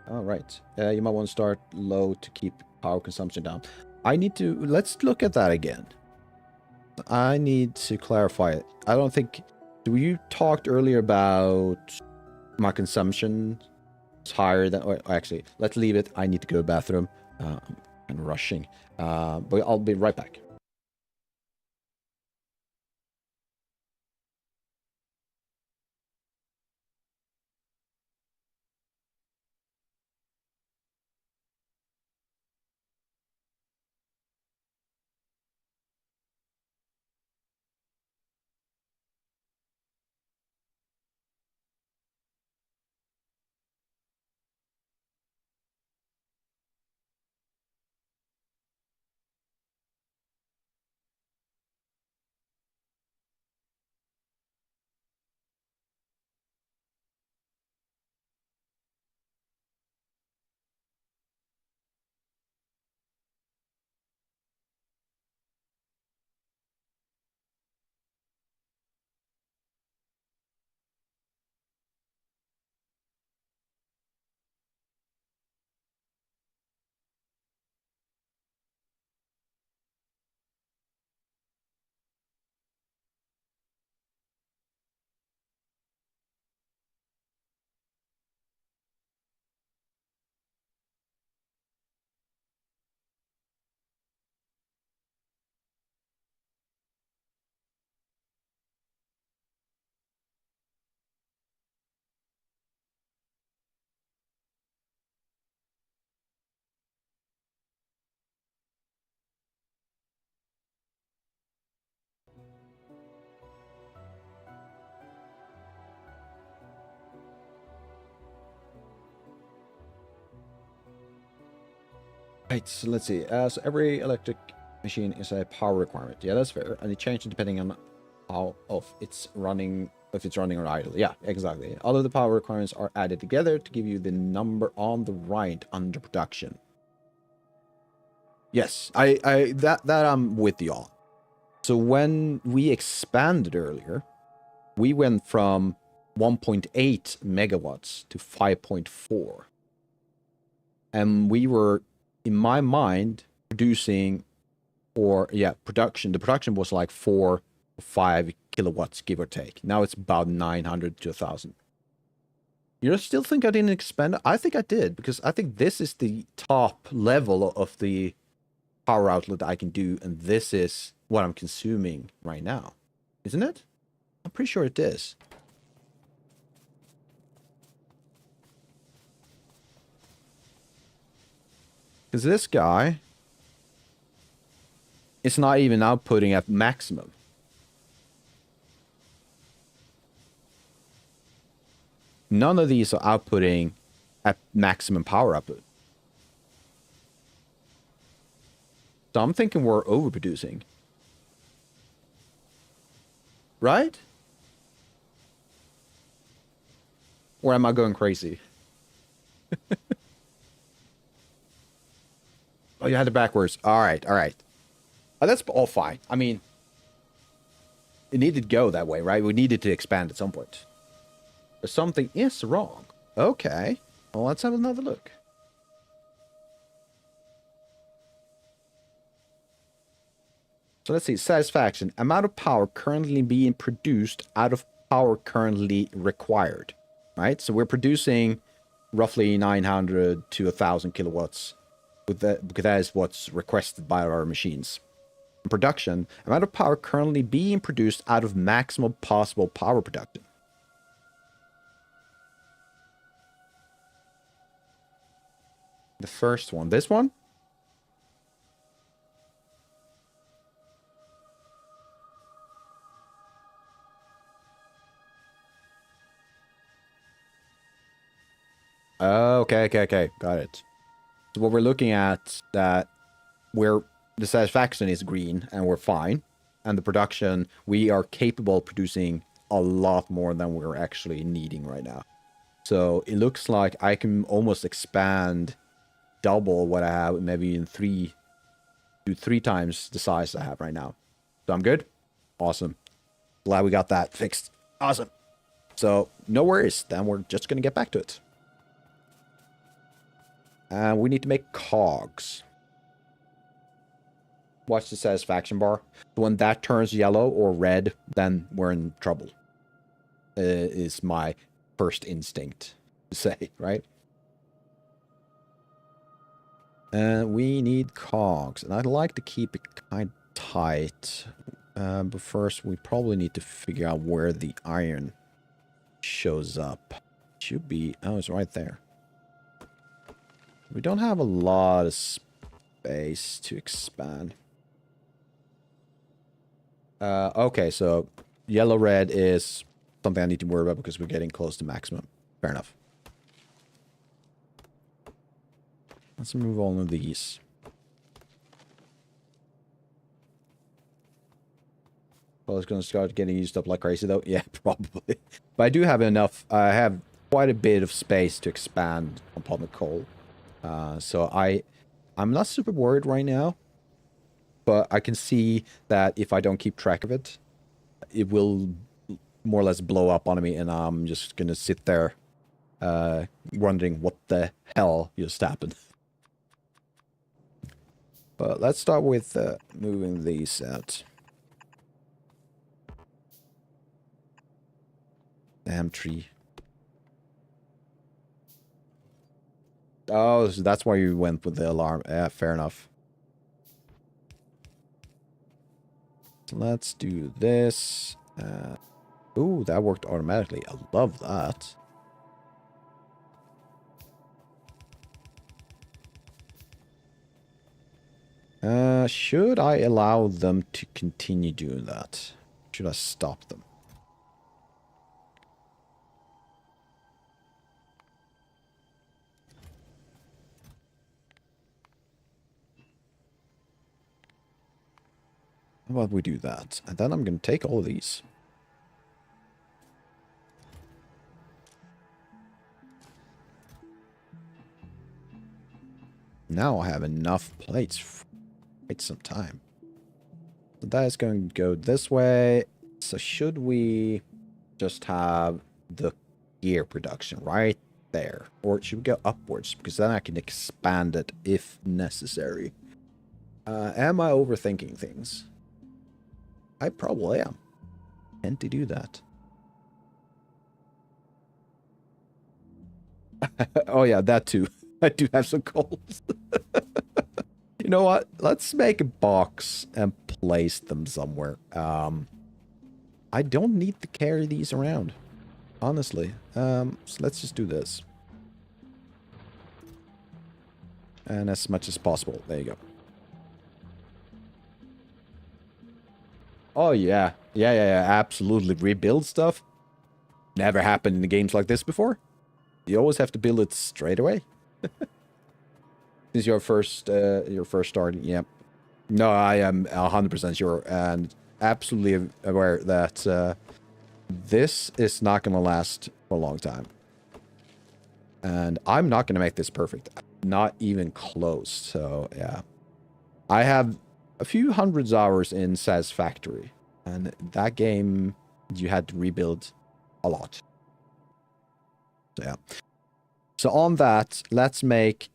All right. You might want to start low to keep power consumption down. Let's look at that again. I need to clarify it. I don't think, you talked earlier about my consumption is higher than, or actually, let's leave it. I need to go to the bathroom. I'm rushing. But I'll be right back. Right, so let's see. So every electric machine is a power requirement. Yeah, that's fair. And it changes depending on how it's running if it's running on idle. Yeah, exactly. All of the power requirements are added together to give you the number on the right under production. Yes, that I'm with y'all. So when we expanded earlier, we went from 1.8 megawatts to 5.4. And we were, in my mind, producing, or yeah, production. The production was like 4 or 5 kilowatts, give or take. Now it's about 900 to 1,000. You still think I didn't expand? I think I did, because I think this is the top level of the power outlet I can do, and this is what I'm consuming right now. Isn't it? I'm pretty sure it is. Because this guy is not even outputting at maximum. None of these are outputting at maximum power output. So I'm thinking we're overproducing. Right? Or am I going crazy? Oh, you had it backwards. All right, all right. That's all fine. I mean, it needed to go that way, right? We needed to expand at some point. But something is wrong. Okay. Well, let's have another look. So let's see. Satisfaction. Amount of power currently being produced out of power currently required. Right? So we're producing roughly 900 to 1,000 kilowatts. With that, because that is what's requested by our machines. In production, amount of power currently being produced out of maximum possible power production. The first one. This one? Okay. Got it. So what we're looking at, that the satisfaction is green and we're fine. And the production, we are capable of producing a lot more than we're actually needing right now. So it looks like I can almost expand double what I have, maybe in 3 times the size I have right now. So I'm good. Awesome. Glad we got that fixed. Awesome. So no worries. Then we're just going to get back to it. And we need to make cogs. Watch the satisfaction bar. When that turns yellow or red, then we're in trouble. Is my first instinct to say, right? And we need cogs. And I'd like to keep it kind of tight. But first, we probably need to figure out where the iron shows up. Should be... Oh, it's right there. We don't have a lot of space to expand. Okay, so yellow-red is something I need to worry about because we're getting close to maximum. Fair enough. Let's remove all of these. Well, it's going to start getting used up like crazy, though. Yeah, probably. But I do have enough. I have quite a bit of space to expand upon the coal. So I'm not super worried right now. But I can see that if I don't keep track of it, it will more or less blow up on me, and I'm just going to sit there wondering what the hell just happened. But let's start with moving these out. Damn tree. Oh, so that's why you went with the alarm. Yeah, fair enough. So let's do this. Ooh, that worked automatically. I love that. Should I allow them to continue doing that? Should I stop them? How about we do that? And then I'm going to take all of these. now I have enough plates for quite some time. So that is going to go this way. So should we just have the gear production right there? Or should we go upwards? Because then I can expand it if necessary. Am I overthinking things? I probably am. Tend to do that. Oh yeah, that too. I do have some goals. You know what? Let's make a box and place them somewhere. I don't need to carry these around, honestly. So let's just do this. And as much as possible. There you go. Oh yeah. Yeah, absolutely. Rebuild stuff. Never happened in the games like this before. You always have to build it straight away. Since your first starting, yeah. No, I am 100% sure and absolutely aware that this is not going to last for a long time. And I'm not going to make this perfect. Not even close. So, yeah. I have a few hundreds hours in Factory. And that game, you had to rebuild a lot. So, yeah. So, on that, let's make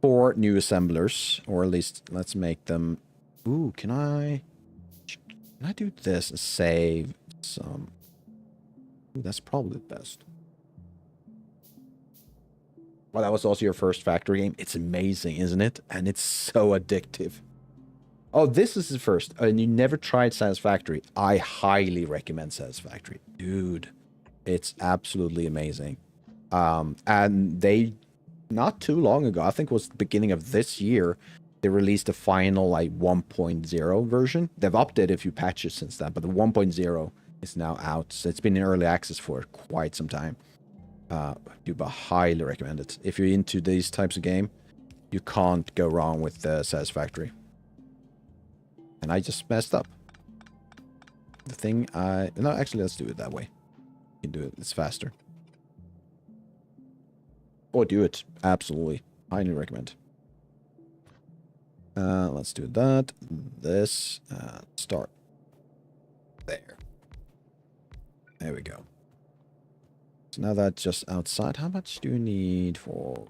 4 new assemblers. Or at least, let's make them... Ooh, can I do this and save some... Ooh, that's probably the best. Well, that was also your first Factory game. It's amazing, isn't it? And it's so addictive. Oh, this is the first. And you never tried Factory. I highly recommend Factory. Dude, it's absolutely amazing. And they, not too long ago, I think it was the beginning of this year, they released the final, like, 1.0 version. They've updated a few patches since then, but the 1.0 is now out. So it's been in early access for quite some time. Do highly recommend it. If you're into these types of game, you can't go wrong with Factory. And I just messed up. The thing no, actually, let's do it that way. You can do it. It's faster. Or do it. Absolutely. Highly recommend. Let's do that. This. Start. There. There we go. So now that's just outside. How much do you need for...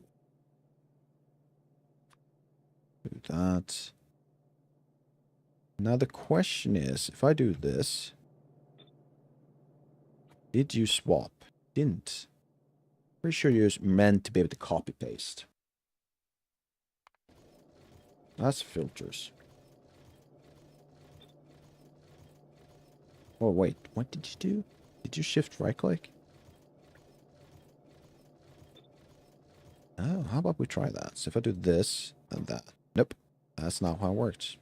Do that. Now the question is, if I do this... Did you swap? Didn't. Pretty sure you're meant to be able to copy-paste. That's filters. Oh, wait. What did you do? Did you shift right-click? Oh, how about we try that? So if I do this and that. Nope. That's not how it works.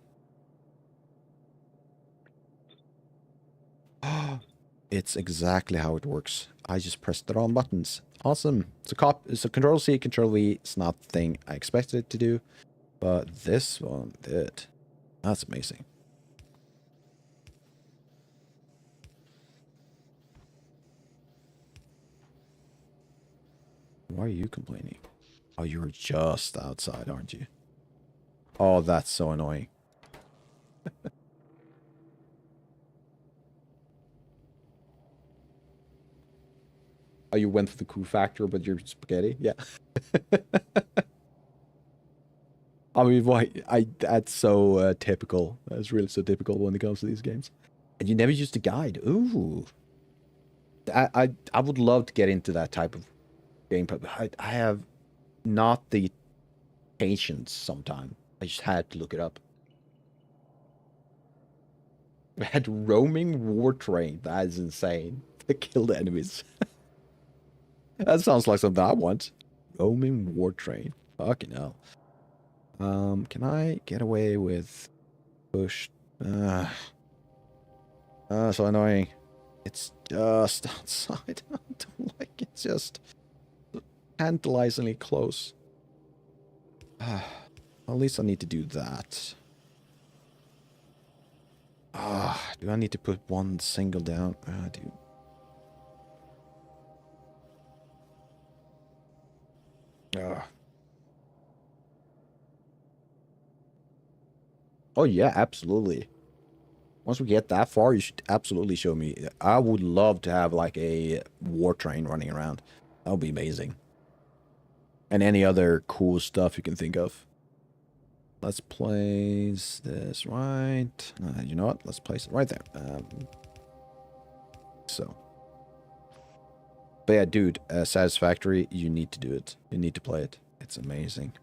It's exactly how it works. I just pressed the wrong buttons. Awesome. So Control-C, Control-V. It's not the thing I expected it to do. But this one did. That's amazing. Why are you complaining? Oh, you're just outside, aren't you? Oh, that's so annoying. Oh, you went for the cool factor, but you're spaghetti? Yeah. I mean, why? That's so typical. That's really so typical when it comes to these games. And you never used a guide. Ooh. I would love to get into that type of gameplay. I have not the patience sometimes. I just had to look it up. I had roaming war train. That is insane. To kill the enemies. That sounds like something I want. Roaming war train. Fucking hell. Can I get away with push? So annoying. It's just outside. I don't like it. It's just tantalizingly close. At least I need to do that. Do I need to put one single down? I do. Oh yeah, absolutely. Once we get that far, you should absolutely show me. I would love to have like a war train running around. That would be amazing. And any other cool stuff you can think of. Let's place this right. You know what? Let's place it right there. So. But yeah, dude, Satisfactory, you need to do it. You need to play it. It's amazing.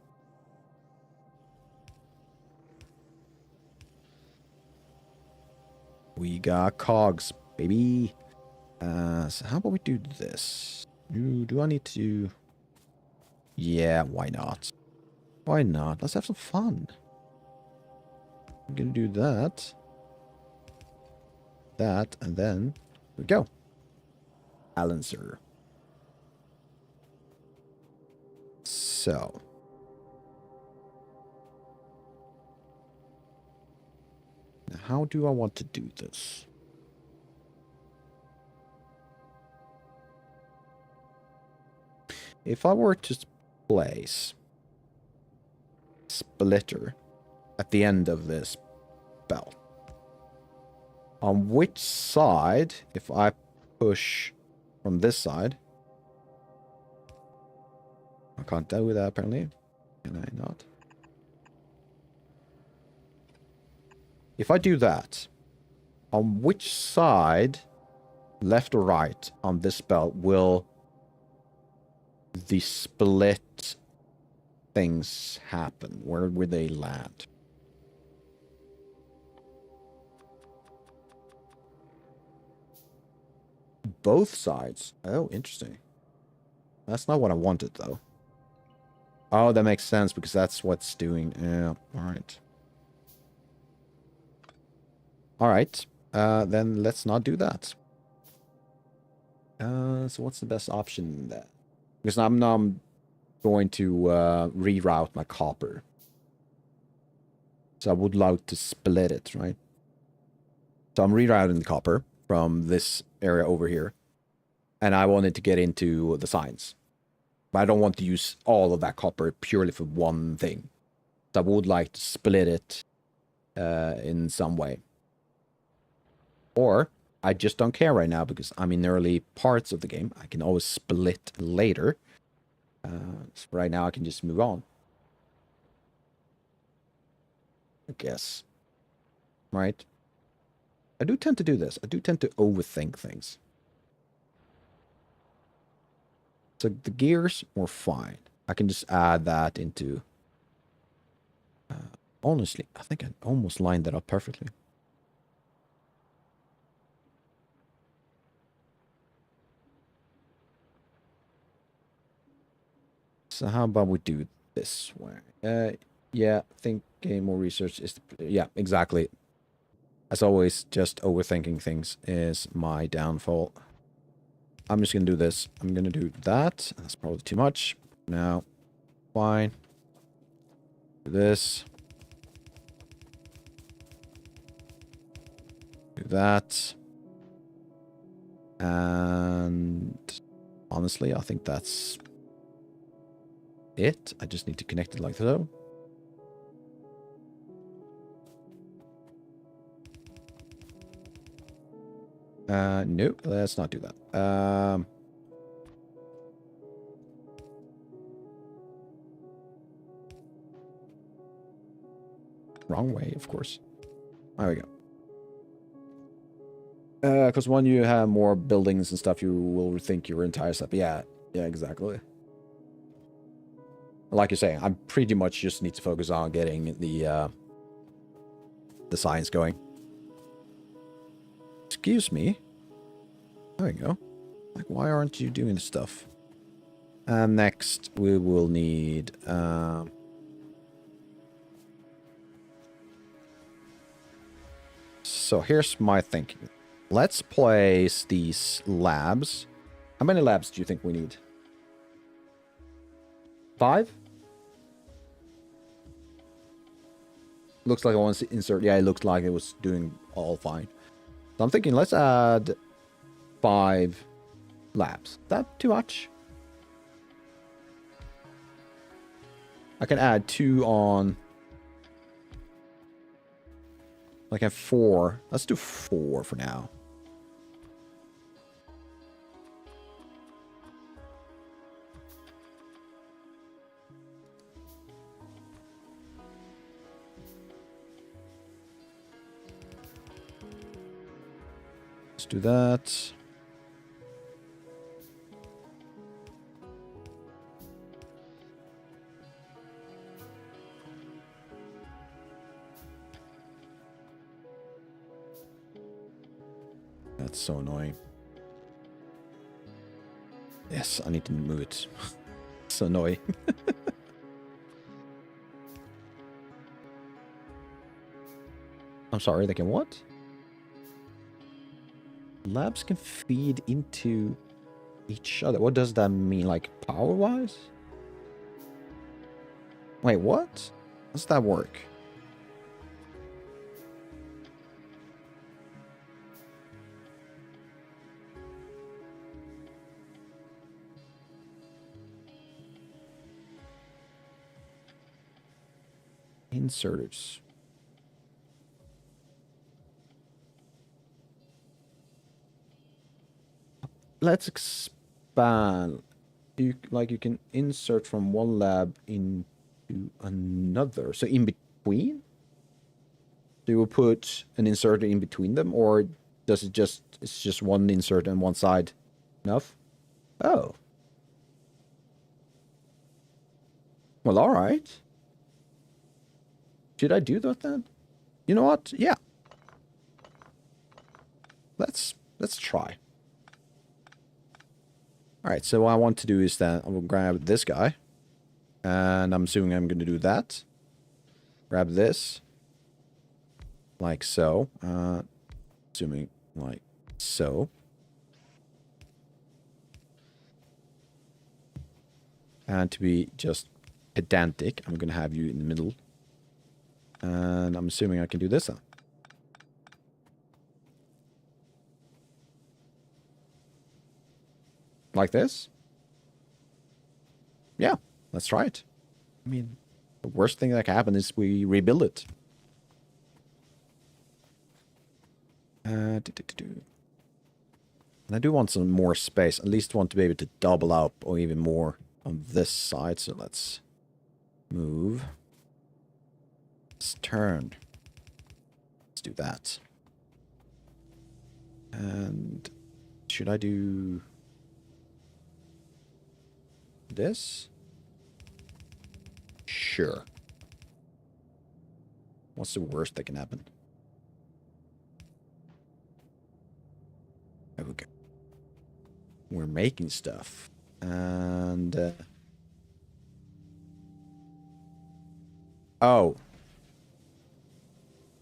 We got cogs, baby. So how about we do this? Do I need to... Yeah, why not? Why not? Let's have some fun. I'm gonna do that. That, and then... Here we go. Balancer. So... Now, how do I want to do this? If I were to place... Splitter at the end of this belt. On which side, if I push from this side... I can't do that apparently. Can I not? If I do that, on which side, left or right, on this belt will the split things happen? Where would they land? Both sides. Oh, interesting. That's not what I wanted, though. Oh, that makes sense, because that's what's doing... Yeah, alright. Alright, then let's not do that. So what's the best option then? Because I'm going to reroute my copper. So I would like to split it, right? So I'm rerouting the copper from this area over here. And I wanted to get into the signs. But I don't want to use all of that copper purely for one thing. So I would like to split it in some way. Or I just don't care right now because I'm in early parts of the game. I can always split later. So right now I can just move on. I guess. Right? I do tend to do this. I do tend to overthink things. So the gears were fine. I can just add that into... honestly, I think I almost lined that up perfectly. So how about we do it this way? Yeah, thinking more research is... Yeah, exactly. As always, just overthinking things is my downfall. I'm just going to do this. I'm going to do that. That's probably too much. Now, fine. Do this. Do that. And honestly, I think that's it. I just need to connect it like so. Nope, let's not do that. Wrong way, of course. There we go. Because when you have more buildings and stuff, you will rethink your entire stuff. Yeah, exactly. Like you're saying, I pretty much just need to focus on getting the science going. Excuse me. There we go. Like, why aren't you doing this stuff? And next, we will need... So here's my thinking. Let's place these labs. How many labs do you think we need? 5? Looks like I want to insert... Yeah, it looks like it was doing all fine. So I'm thinking, let's add 5 labs. Is that too much? I can add 2 on Like I have 4. Let's do 4 for now. Let's do that. That's so annoying. Yes, I need to move it. So annoying. I'm sorry, they can what? Labs can feed into each other. What does that mean, like power-wise? Wait, what? How does that work? Inserters. Let's expand. You can insert from one lab into another. So in between? Do you put an inserter in between them, or does it's just one insert on one side enough? Oh. Well, all right. Should I do that then? You know what? Yeah. Let's try. All right, so what I want to do is that I will grab this guy, and I'm assuming I'm going to do that. Grab this, like so. Assuming like so. And to be just pedantic, I'm going to have you in the middle. And I'm assuming I can do this then. Like this? Yeah, let's try it. I mean, the worst thing that can happen is we rebuild it. And I do want some more space. At least want to be able to double up or even more on this side. So let's move. Let's turn. Let's do that. And should I do this? Sure. What's the worst that can happen? There we go. We're making stuff. And... oh.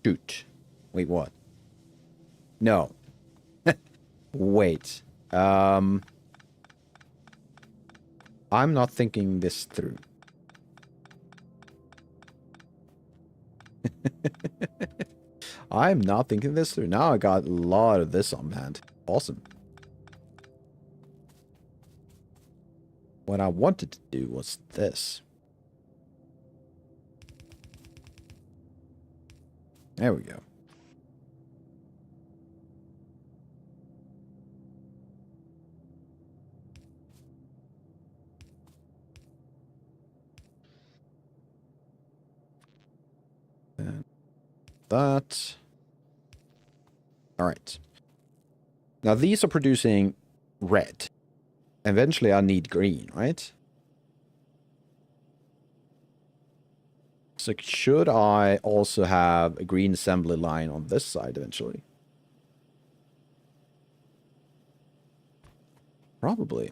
Shoot. Wait, what? No. Wait. I'm not thinking this through. I'm not thinking this through. Now I got a lot of this on hand. Awesome. What I wanted to do was this. There we go. And that. All right. Now these are producing red. Eventually I need green, right? So should I also have a green assembly line on this side eventually? Probably.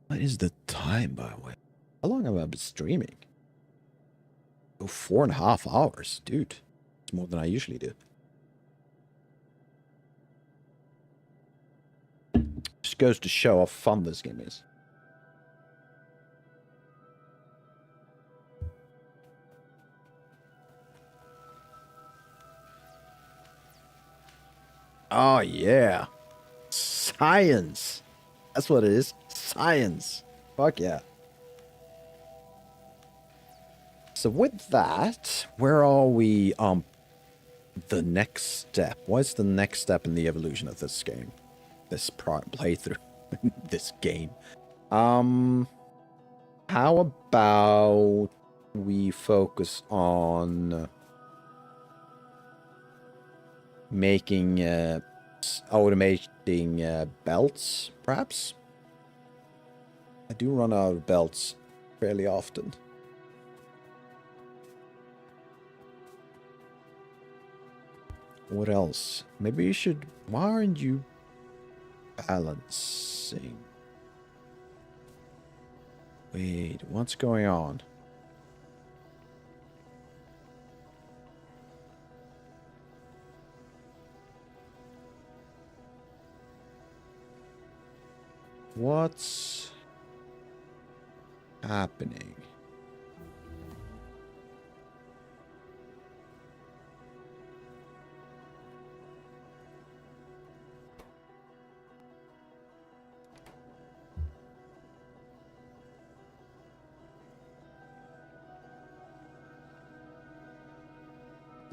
What is the time, by the way? How long have I been streaming? Oh, 4.5 hours. Dude, it's more than I usually do. Just goes to show how fun this game is. Oh, yeah. Science. That's what it is. Science. Fuck yeah. So with that, where are we the next step? What's the next step in the evolution of this game? This playthrough. This game. How about we focus on making automating belts, perhaps? I do run out of belts fairly often. What else? Maybe you should... Why aren't you balancing? Wait, what's going on? What's happening?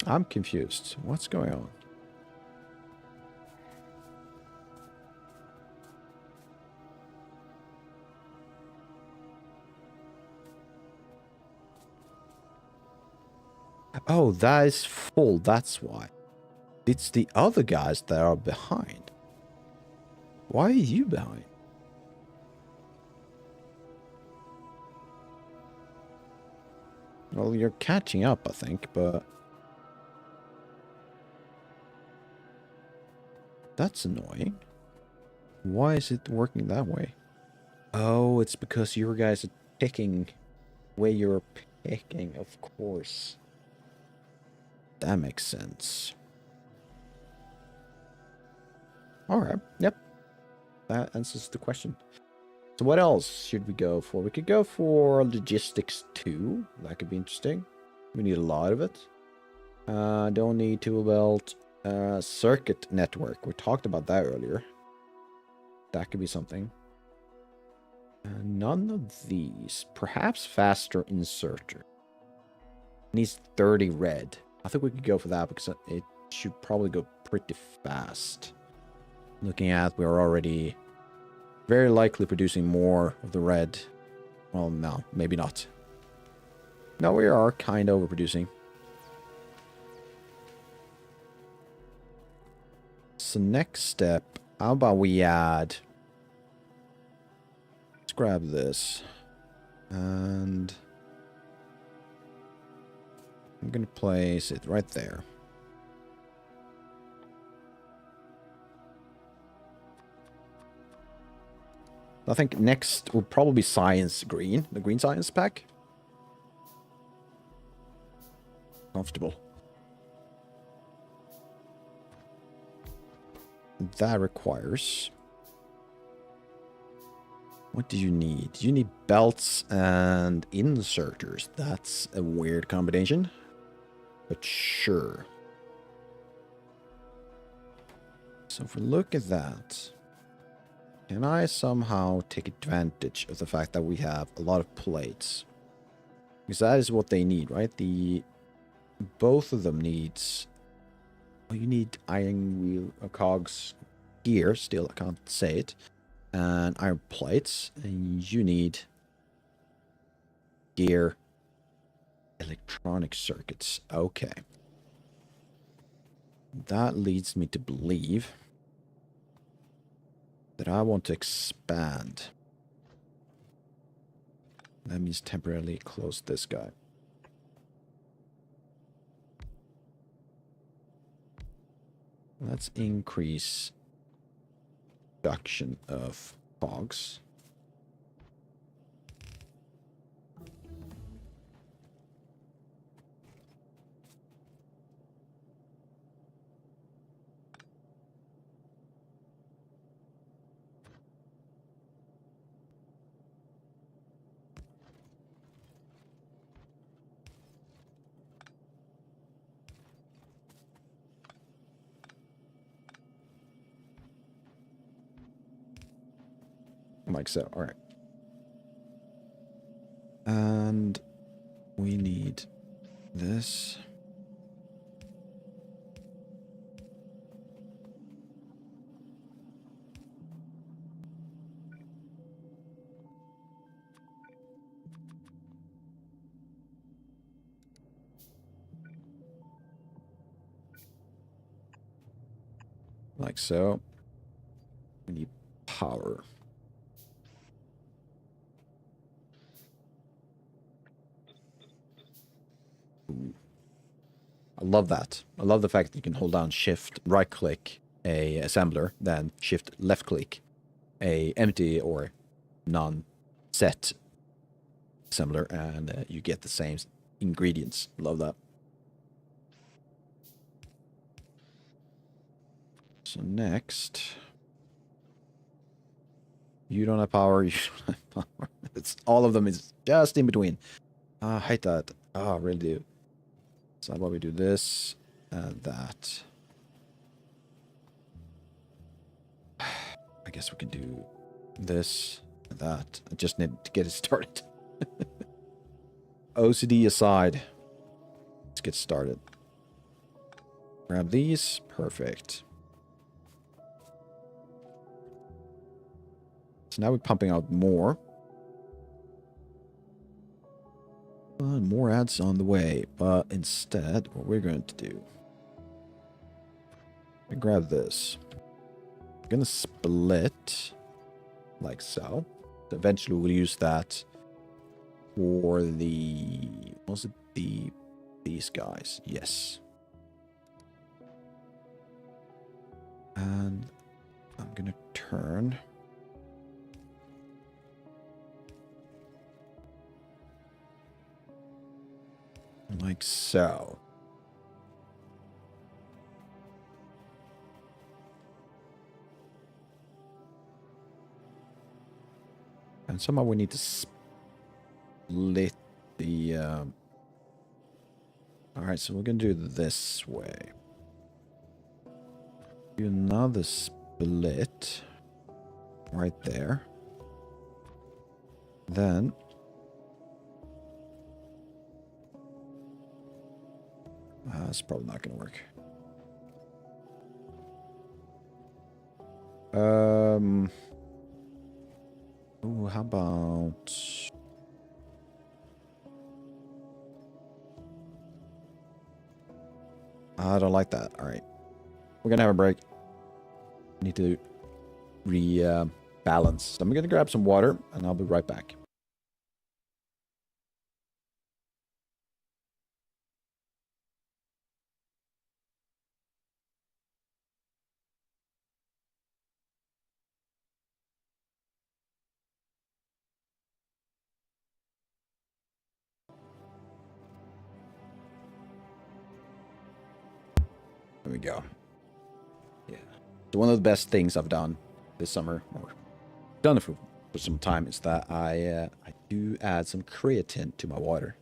I'm confused. What's going on? Oh, that is full. That's why. It's the other guys that are behind. Why are you behind? Well, you're catching up, I think, but... That's annoying. Why is it working that way? Oh, it's because you guys are picking where you're picking, of course. That makes sense. Alright, yep. That answers the question. So what else should we go for? We could go for logistics 2. That could be interesting. We need a lot of it. Don't need tool belt. Circuit network. We talked about that earlier. That could be something. None of these. Perhaps faster inserter. Needs 30 red. I think we could go for that because it should probably go pretty fast. Looking at, we're already very likely producing more of the red. Well, no, maybe not. No, we are kind of overproducing. So next step, how about we add... Let's grab this. And... I'm going to place it right there. I think next will probably be Science Green. The Green Science pack. Comfortable. That requires... What do you need? You need belts and inserters. That's a weird combination. But sure. So if we look at that... Can I somehow take advantage of the fact that we have a lot of plates? Because that is what they need, right? Both of them needs... Well, you need iron wheel cogs gear. Still, I can't say it. And iron plates. And you need gear electronic circuits. Okay. That leads me to believe that I want to expand. That means temporarily close this guy. Let's increase production of cogs. Like so. All right. And we need this. Like so. We need power. Ooh. I love that. I love the fact that you can hold down shift, right click a assembler, then shift left click a empty or non-set assembler, and you get the same ingredients. Love that. So next, you don't have power. You don't have power. It's all of them is just in between. I hate that. Oh, I really do. So how about we do this and that? I guess we can do this and that. I just need to get it started. OCD aside, let's get started. Grab these. Perfect. So now we're pumping out more. More ads on the way. But instead, what we're going to do, we grab this. We're going to split like so. Eventually, we'll use that for the... Was it these guys? Yes. And I'm going to turn... like so. And somehow we need to split the... Alright, so we're going to do it this way. Do another split right there. Then... that's probably not going to work. Ooh, how about... I don't like that. All right. We're going to have a break. Need to rebalance. So I'm going to grab some water, and I'll be right back. There we go. Yeah. So one of the best things I've done this summer, or done it for some time, is that I do add some creatine to my water.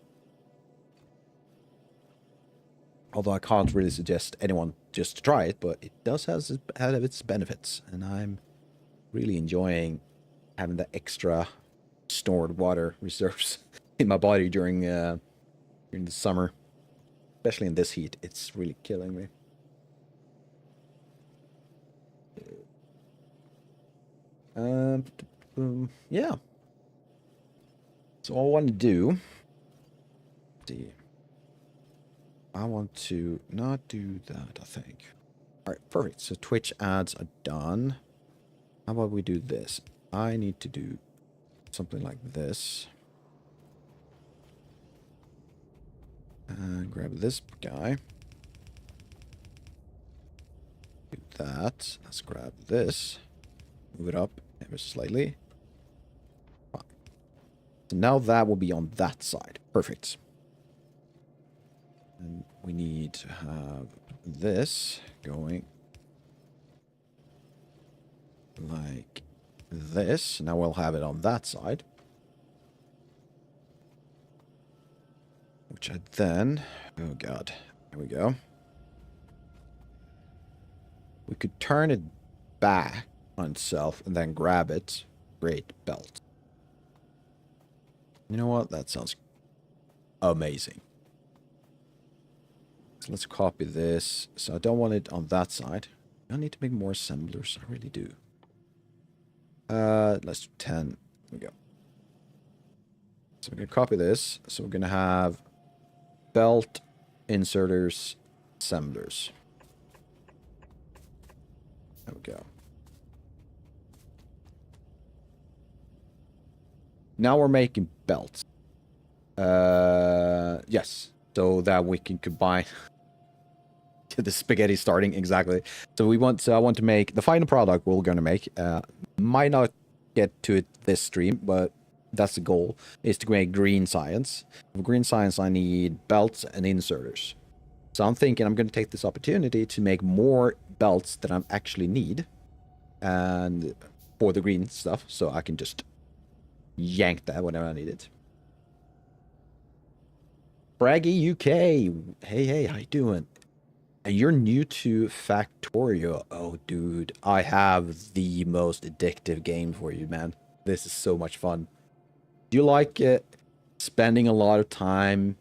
Although I can't really suggest anyone just to try it, but it does have its benefits, and I'm really enjoying having the extra stored water reserves in my body during the summer, especially in this heat. It's really killing me. Yeah. So all I want to do, see, I want to not do that, I think. All right, perfect. So Twitch ads are done. How about we do this? I need to do something like this. And grab this guy. Do that. Let's grab this. Move it up ever slightly. Fine. So now that will be on that side. Perfect. And we need to have this going like this. Now we'll have it on that side. Which I then... Oh god. Here we go. We could turn it back on itself and then grab create belt. You know what? That sounds amazing. So let's copy this. So I don't want it on that side. I need to make more assemblers. I really do. Let's do 10. There we go. So we're going to copy this. So we're going to have belt, inserters, assemblers. There we go. Now we're making belts. Yes. So that we can combine the spaghetti starting exactly. So I want to make the final product we're going to make. Might not get to it this stream, but that's the goal, is to make green science. For green science, I need belts and inserters. So I'm thinking I'm going to take this opportunity to make more belts that I actually need, and for the green stuff, so I can just yank that whenever I need it. Braggy UK, hey, how you doing? You're new to Factorio. Oh, dude, I have the most addictive game for you, man. This is so much fun. Do you like spending a lot of time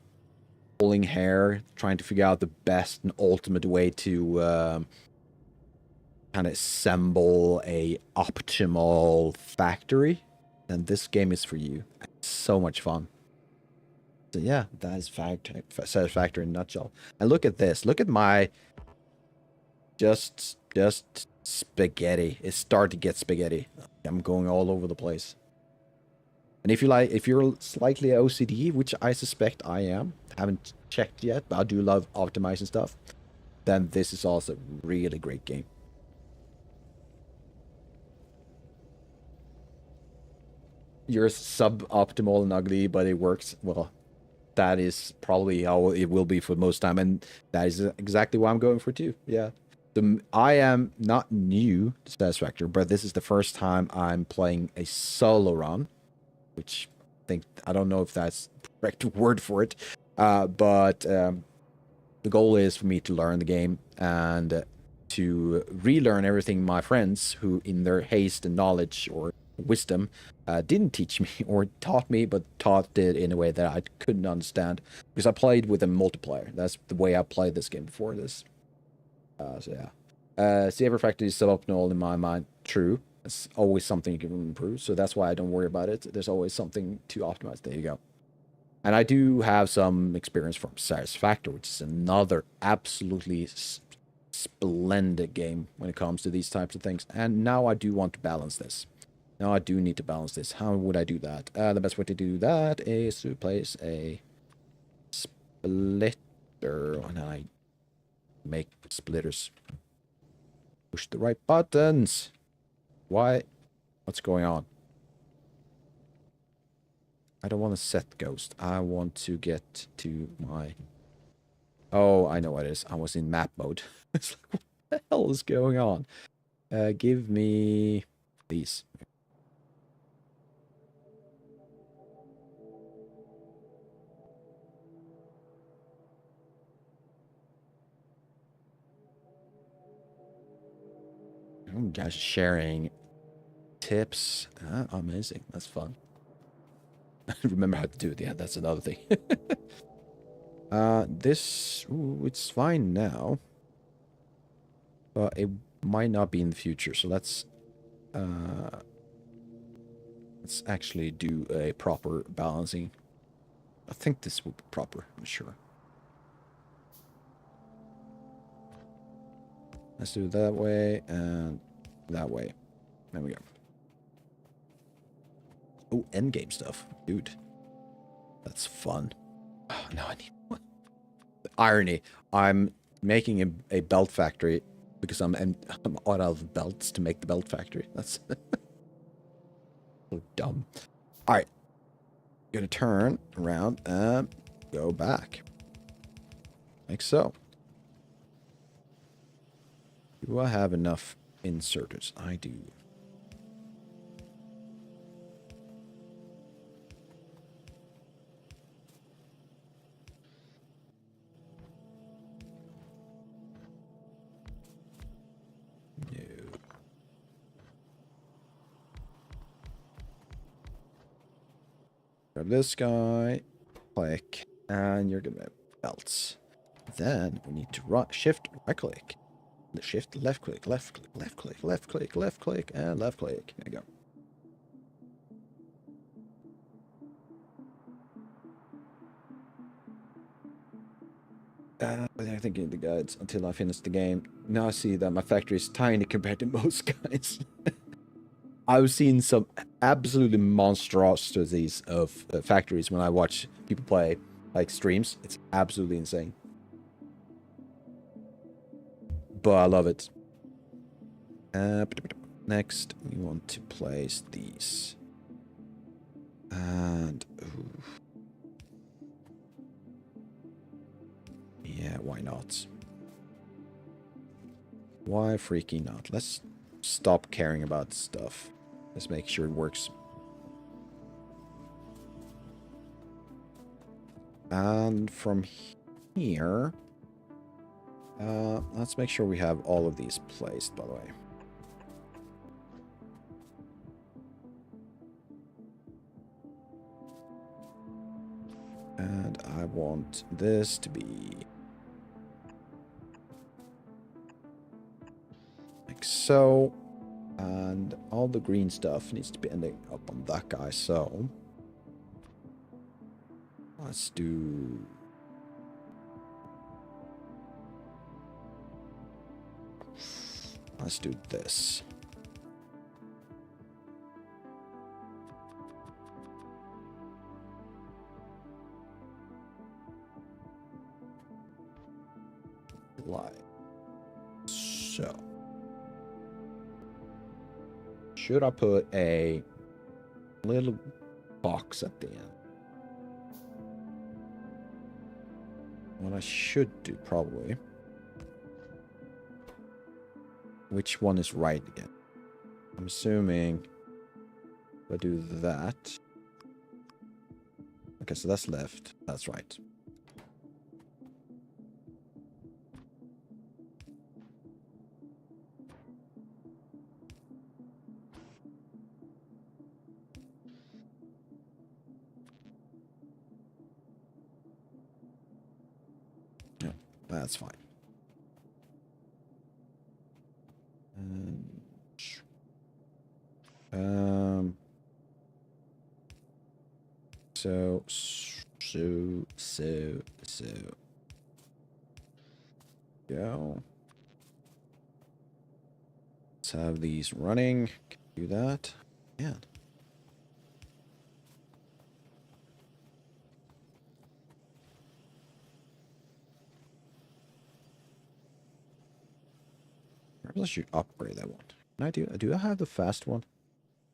pulling hair, trying to figure out the best and ultimate way to kind of assemble a optimal factory? Then this game is for you. It's so much fun. So yeah, that is Satisfactory in a nutshell. And look at this. Look at my just spaghetti. It's starting to get spaghetti. I'm going all over the place. And if you're slightly OCD, which I suspect I am, haven't checked yet, but I do love optimizing stuff, then this is also a really great game. You're suboptimal and ugly, but it works. Well, that is probably how it will be for most time, and that is exactly what I'm going for too. Yeah. I am not new to Satisfactory, but this is the first time I'm playing a solo run, which I don't know if that's the correct word for it, but the goal is for me to learn the game and to relearn everything my friends, who in their haste and knowledge or wisdom didn't teach me or taught me, but taught it in a way that I couldn't understand, because I played with a multiplayer. That's the way I played this game before this. So yeah. See, every factory is suboptimal in my mind. True. It's always something you can improve, so that's why I don't worry about it. There's always something to optimize. There you go. And I do have some experience from Satisfactory, which is another absolutely splendid game when it comes to these types of things. And now I do want to balance this. Now I do need to balance this. How would I do that? The best way to do that is to place a splitter, and I make splitters. Push the right buttons. Why? What's going on? I don't want to set ghost. I want to get to my... Oh, I know what it is. I was in map mode. It's like, what the hell is going on? Give me these. Oh, guys, sharing tips. Amazing. That's fun. Remember how to do it. Yeah, that's another thing. This... Ooh, it's fine now. But it might not be in the future. So let's actually do a proper balancing. I think this will be proper. I'm sure. Let's do it that way and that way. There we go. Oh, endgame stuff. Dude. That's fun. Oh, now I need one. The irony. I'm making a belt factory because I'm out of belts to make the belt factory. That's so dumb. Alright. Gonna turn around and go back. Like so. Do I have enough inserters? I do. No. grab this guy. Click. And you're gonna belts. Then we need to shift right click. The shift left click, left click, left click, left click, left click, and left click. There you go. I think in the guides until I finish the game. Now I see that my factory is tiny compared to most guys. I've seen some absolutely monstrosities of factories when I watch people play, like streams. It's absolutely insane. But I love it. Next, we want to place these. And... Ooh. Yeah, why not? Why freaking not? Let's stop caring about stuff. Let's make sure it works. And from here... let's make sure we have all of these placed, by the way. And I want this to be... like so. And all the green stuff needs to be ending up on that guy, so... let's do... let's do this. Like so. Should I put a little box at the end? What I should do, probably. Which one is right again? I'm assuming if I do that. Okay, so that's left. That's right. Yeah, that's fine. So. Go. Let's have these running. Can do that. Yeah. Perhaps I should upgrade that one. Can I do I have the fast one?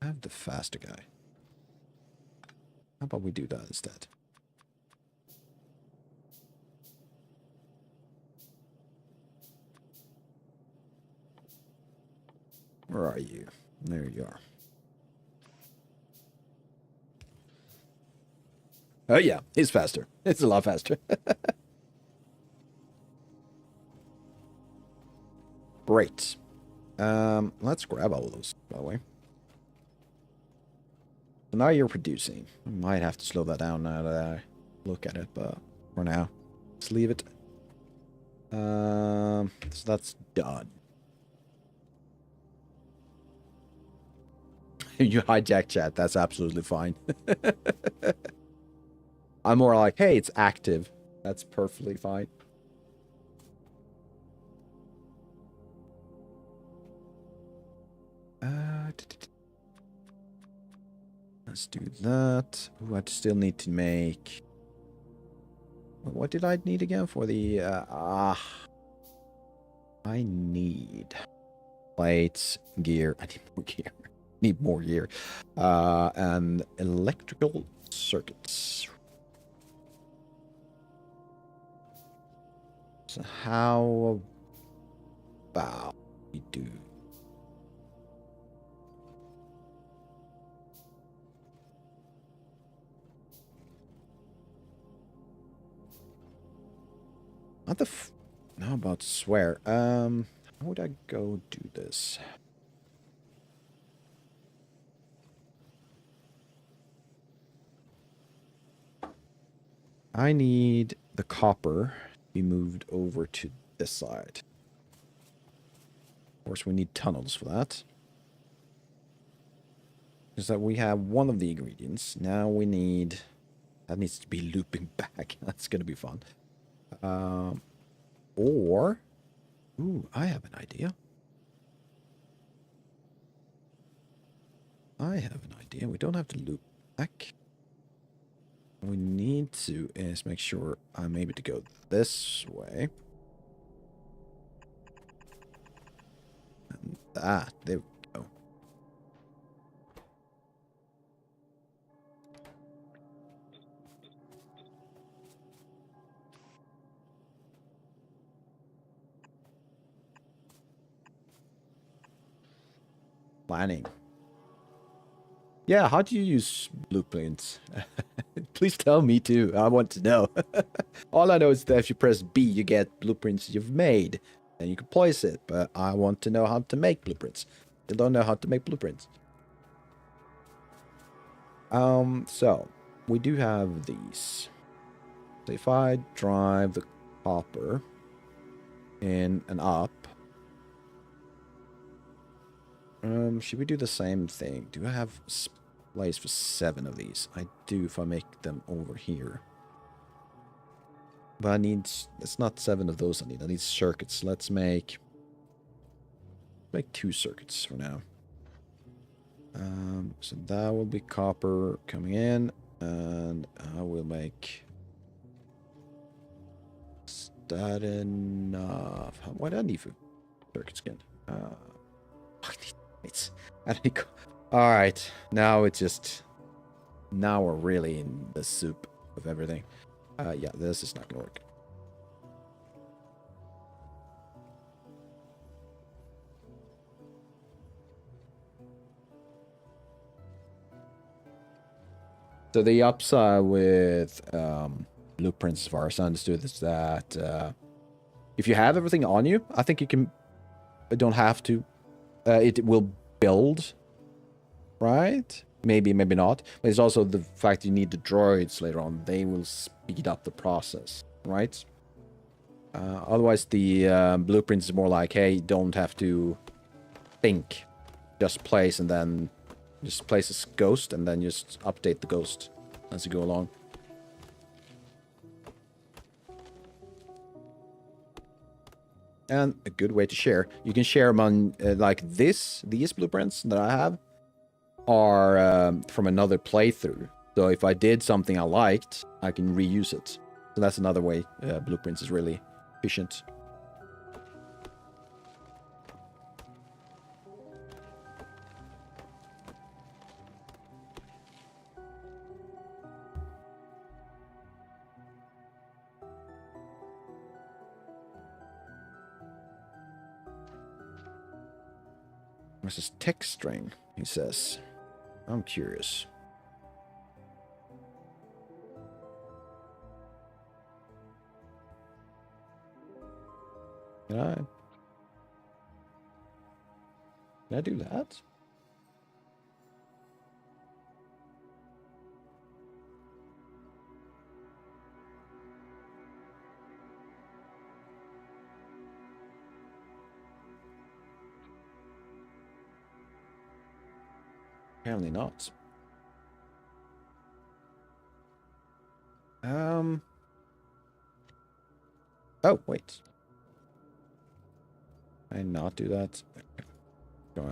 I have the faster guy. How about we do that instead? Where are you? There you are. Oh yeah, it's faster. It's a lot faster. Great. Let's grab all of those, by the way. So now you're producing. I might have to slow that down now that I look at it, but for now, let's leave it. So that's done. You hijack chat. That's absolutely fine. I'm more like, hey, it's active. That's perfectly fine. Let's do that. Ooh, I still need to make... what did I need again for the... I need plates, gear. I need more gear. Need more gear. And electrical circuits. So how about we do... not the... how about swear? How would I go do this? I need the copper to be moved over to this side. Of course, we need tunnels for that. Is that we have one of the ingredients. Now we need... That needs to be looping back. That's going to be fun. Or... Ooh, I have an idea. We don't have to loop back. What we need to is make sure I'm able to go this way. And that, there we go. Planning. Yeah, how do you use blueprints? Please tell me too. I want to know. All I know is that if you press B, you get blueprints you've made. And you can place it, but I want to know how to make blueprints. I don't know how to make blueprints. So we do have these. So if I drive the copper in and up, should we do the same thing? Do I have place for 7 of these? I do if I make them over here. But I need... It's not 7 of those I need circuits. Let's make 2 circuits for now. So that will be copper coming in. And I will make... Is that enough? What do I need for circuits again? Alright, now it's just... Now we're really in the soup of everything. Yeah, this is not gonna work. So the upside with blueprints, as far as I understood, is that if you have everything on you, I think you can... Don't have to... it will build, right? Maybe, maybe not. But it's also the fact you need the droids later on. They will speed up the process, right? Otherwise, the blueprints is more like, hey, don't have to think. Just place and then... Just place a ghost and then just update the ghost as you go along. And a good way to share. You can share them on, like these blueprints that I have are from another playthrough. So if I did something I liked, I can reuse it. So that's another way blueprints is really efficient. What's this text string? He says. I'm curious. Can I do that? Apparently not. Oh, wait. Can I not do that? Go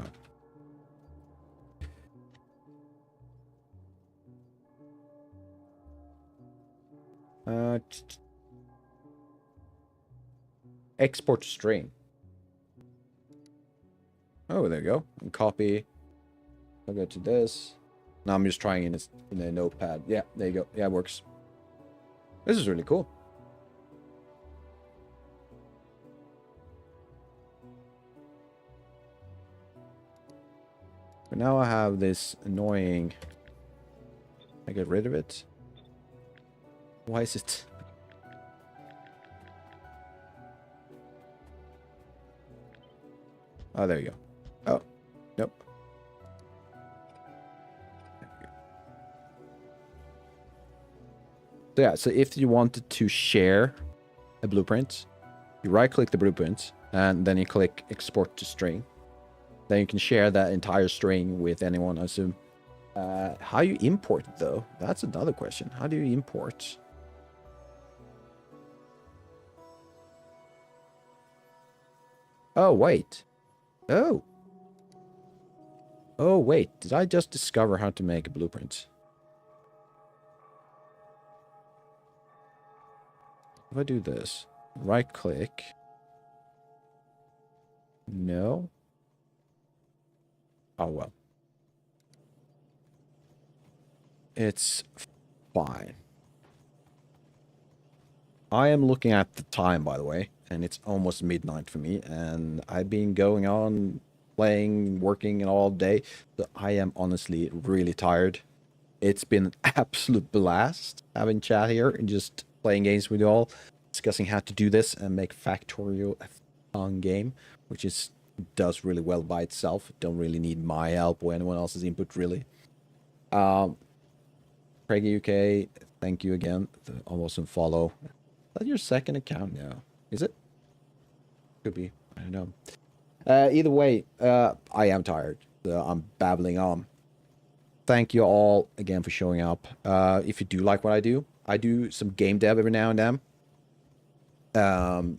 on. Export string. Oh, there you go. And copy. I'll go to this. Now I'm just trying in a notepad. Yeah, there you go. Yeah, it works. This is really cool. But now I have this annoying... I get rid of it. Why is it... Oh, there you go. Oh, nope. So yeah, so if you wanted to share a blueprint, you right-click the blueprint, and then you click export to string. Then you can share that entire string with anyone, I assume. How you import it, though? That's another question. How do you import? Oh, wait. Oh. Oh, wait. Did I just discover how to make a blueprint? If I do this, right-click. No. Oh, well. It's fine. I am looking at the time, by the way, and it's almost midnight for me, and I've been going on playing, working all day, so I am honestly really tired. It's been an absolute blast having chat here and just playing games with you all, discussing how to do this and make Factorio a fun game, which does really well by itself. Don't really need my help or anyone else's input, really. Craig UK, thank you again. The almost unfollow. Is that your second account now? Is it? Could be. I don't know. Either way, I am tired. I'm babbling on. Thank you all again for showing up. If you do like what I do some game dev every now and then.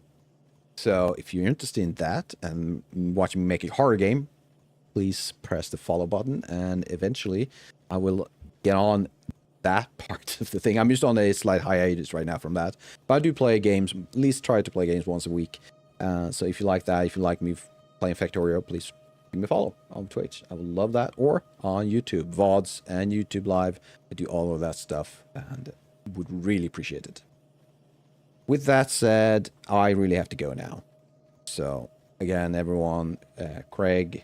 So if you're interested in that and watching me make a horror game, please press the follow button, and eventually I will get on that part of the thing. I'm just on a slight hiatus right now from that, but I do play games, at least try to play games once a week. So if you like that, if you like me playing Factorio, please give me a follow on Twitch. I would love that. Or on YouTube, VODs and YouTube Live. I do all of that stuff and would really appreciate it. With that said, I really have to go now. So again, everyone, Craig,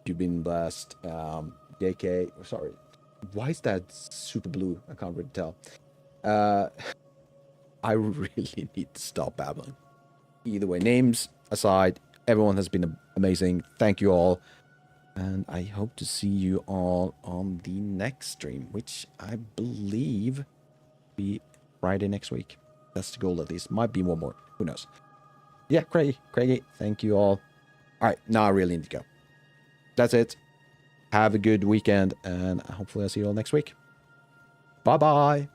you've been blessed. JK, sorry. Why is that super blue? I can't really tell. I really need to stop babbling. Either way, names aside, everyone has been amazing. Thank you all. And I hope to see you all on the next stream, which I believe will be Friday next week. That's the goal at least. Might be one more. Who knows? Yeah, Craigie, thank you all. All right, now I really need to go. That's it. Have a good weekend, and hopefully I'll see you all next week. Bye-bye.